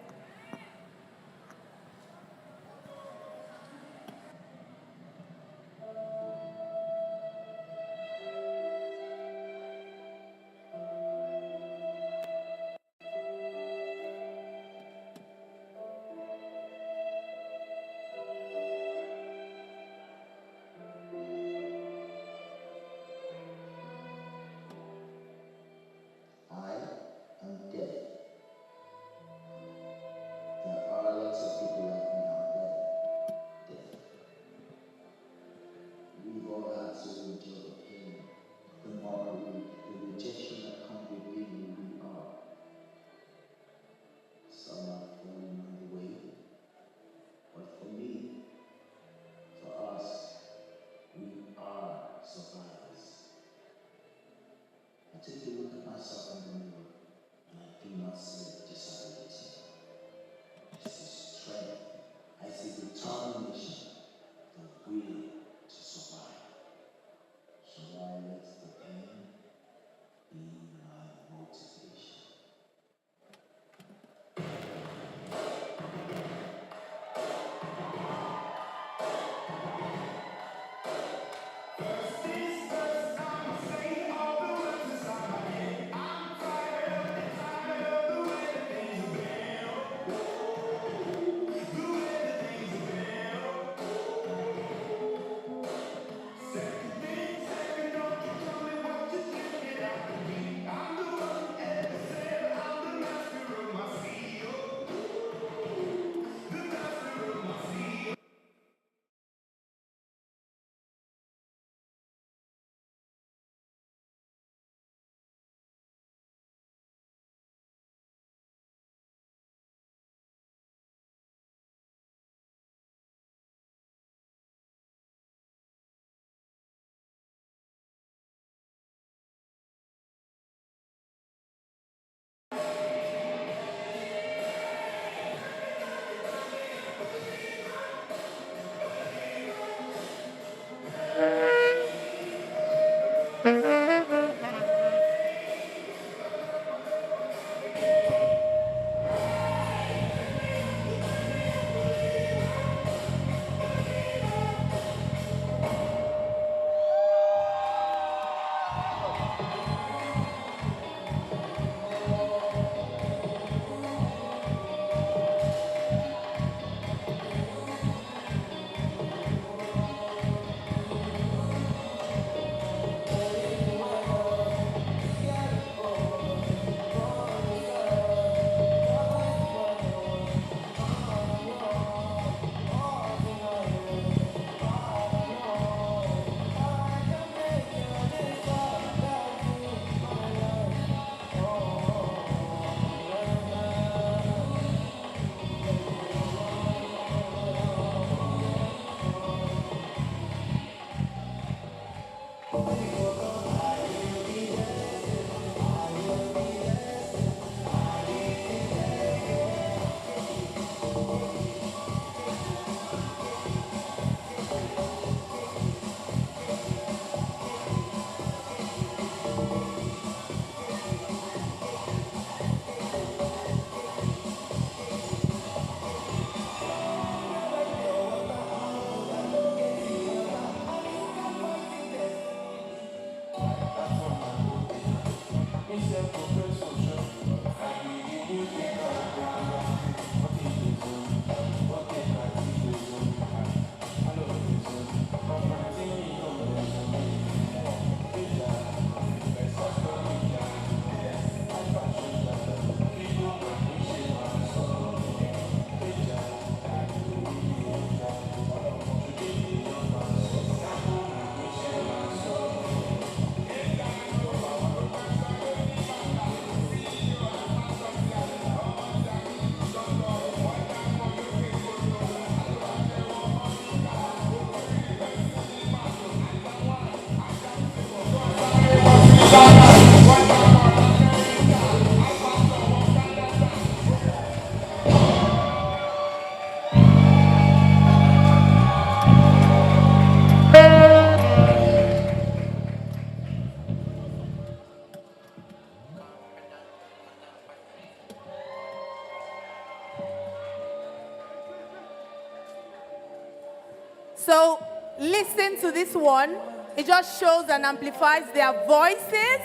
So listen to this one. It just shows and amplifies their voices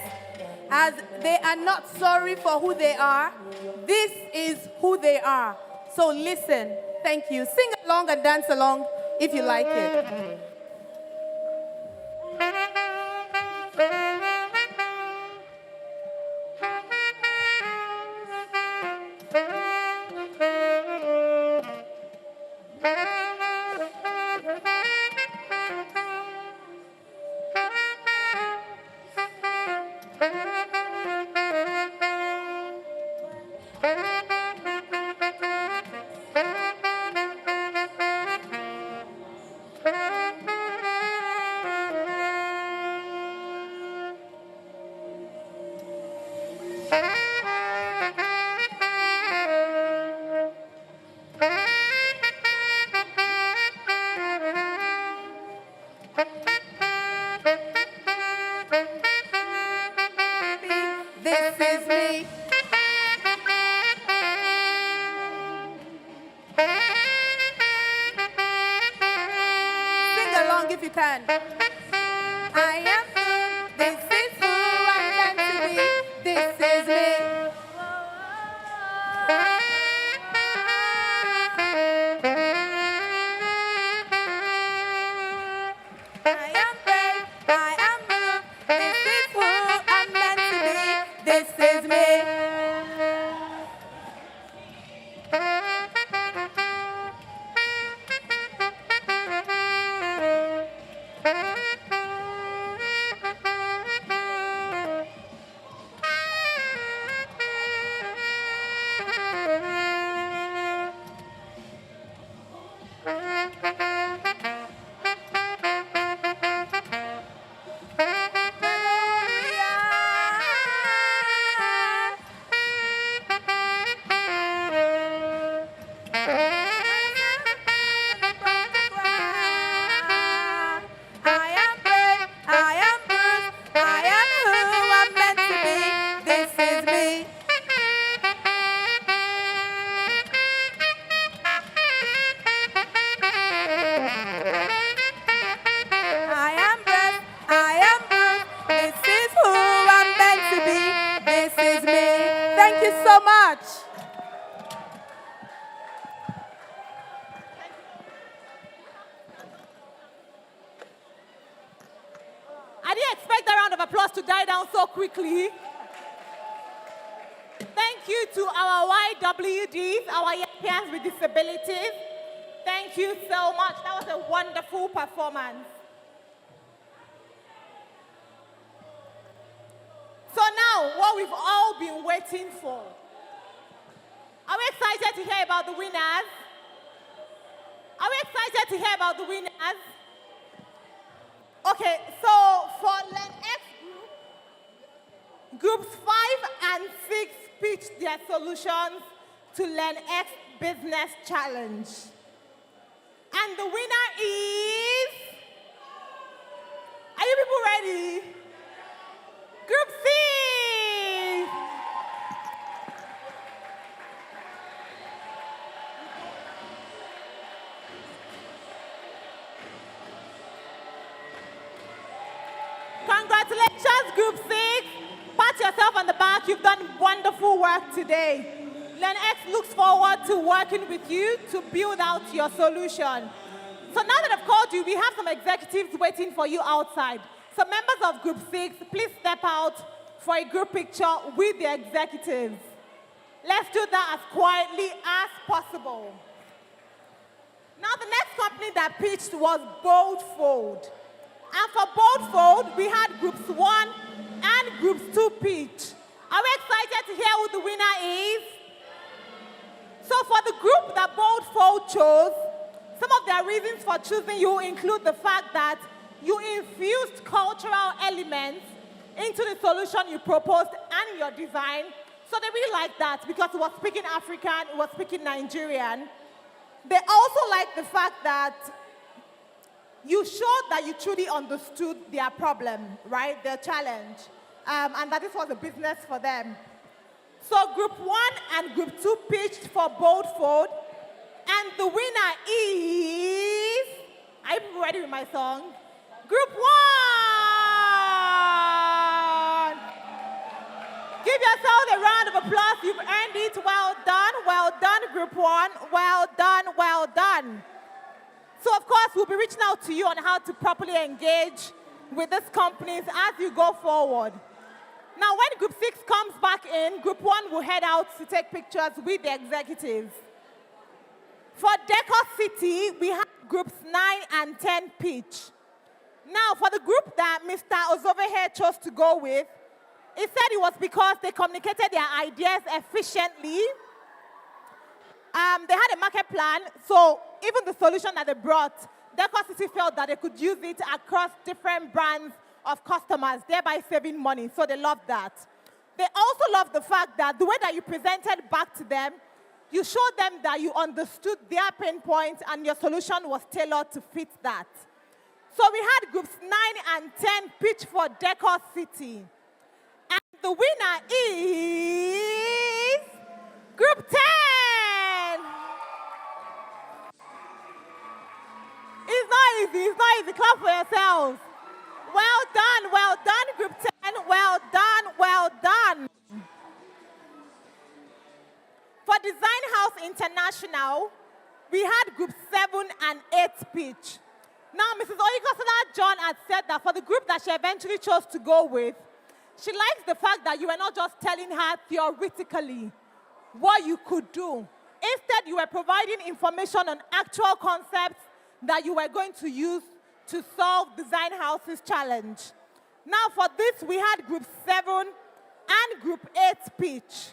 as they are not sorry for who they are. This is who they are. So listen. Thank you. Sing along and dance along if you like it. This is me. Sing along if you can. I am who, this is who I'm meant to be. This is me. I am brave, I am moved. This is who I'm meant to be. This is me. I am brave, I am bruised, I am who I'm meant to be. This is me. I am brave, I am bruised, this is who I'm meant to be. This is me. Thank you so much. I didn't expect that round of applause to die down so quickly. Thank you to our YWDs, our Yappians with disabilities. Thank you so much. That was a wonderful performance. So now, what we've all been waiting for. Are we excited to hear about the winners? Are we excited to hear about the winners? Okay, so for LearnX groups 5 and 6 pitched their solutions to LearnX Business Challenge. And the winner is, are you people ready? Group 6. Congratulations, Group 6. Pat yourself on the back. You've done wonderful work today. LearnX looks forward to working with you to build out your solution. So now that I've called you, we have some executives waiting for you outside. So members of Group 6, please step out for a group picture with the executives. Let's do that as quietly as possible. Now the next company that pitched was Boldfold. And for Boldfold, we had Groups 1 and Groups 2 pitch. Are we excited to hear who the winner is? So for the group that Boldfold chose, some of their reasons for choosing you include the fact that you infused cultural elements into the solution you proposed and your design. So they really liked that because it was speaking African, it was speaking Nigerian. They also liked the fact that you showed that you truly understood their problem, right? Their challenge, and that this was a business for them. So Group 1 and Group 2 pitched for Boldfold, and the winner is, are you ready with my song? Group 1! Give yourselves a round of applause. You've earned it. Well done, Group 1. Well done. So, of course, we'll be reaching out to you on how to properly engage with these companies as you go forward. Now, when Group 6 comes back in, Group 1 will head out to take pictures with the executives. For Decor City, we have Groups 9 and 10 pitch. Now, for the group that Mr. Ozove chose to go with, he said it was because they communicated their ideas efficiently. They had a market plan, so even the solution that they brought, Decor City felt that they could use it across different brands of customers, thereby saving money, so they loved that. They also loved the fact that the way that you presented back to them, you showed them that you understood their pain points and your solution was tailored to fit that. So we had groups 9 and 10 pitch for Decor City. And the winner is Group 10. It's not easy. Clap for yourselves. Well done, Group 10. Well done. For Design House International, we had Group 7 and 8 pitch. Now, Mrs. Oyikosana John had said that for the group that she eventually chose to go with, she likes the fact that you were not just telling her theoretically what you could do. Instead, you were providing information on actual concepts that you were going to use to solve Design House's challenge. Now, for this, we had Group 7 and Group 8 pitch.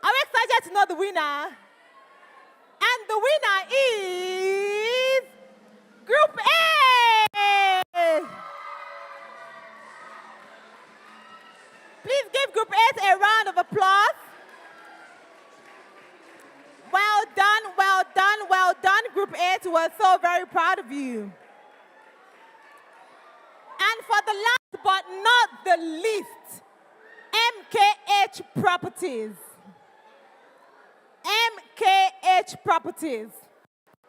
Are we excited to know the winner? And the winner is Group 8. Please give Group 8 a round of applause. Well done, Group 8. We're so very proud of you. And for the last but not the least, MKH Properties. MKH Properties.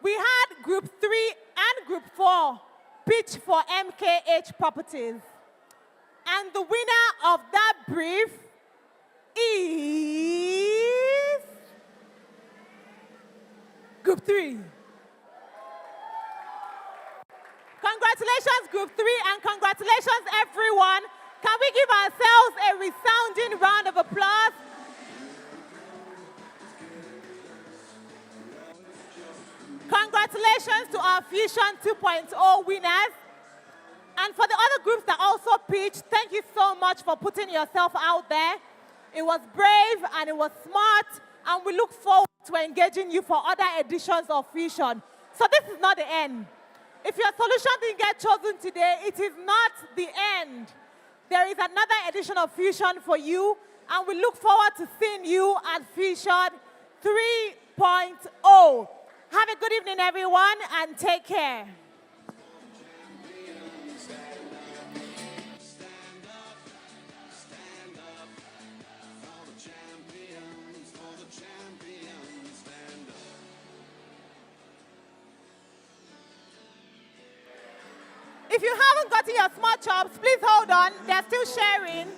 We had Group 3 and Group 4 pitch for MKH Properties. And the winner of that brief is Group 3. Congratulations, Group 3, and congratulations, everyone. Can we give ourselves a resounding round of applause? Congratulations to our Fusion 2.0 winners. And for the other groups that also pitched, thank you so much for putting yourself out there. It was brave and it was smart, and we look forward to engaging you for other editions of Fusion. So this is not the end. If your solution didn't get chosen today, it is not the end. There is another edition of Fusion for you, and we look forward to seeing you at Fusion 3.0. Have a good evening, everyone, and take care. If you haven't gotten your smart chops, please hold on. They're still sharing.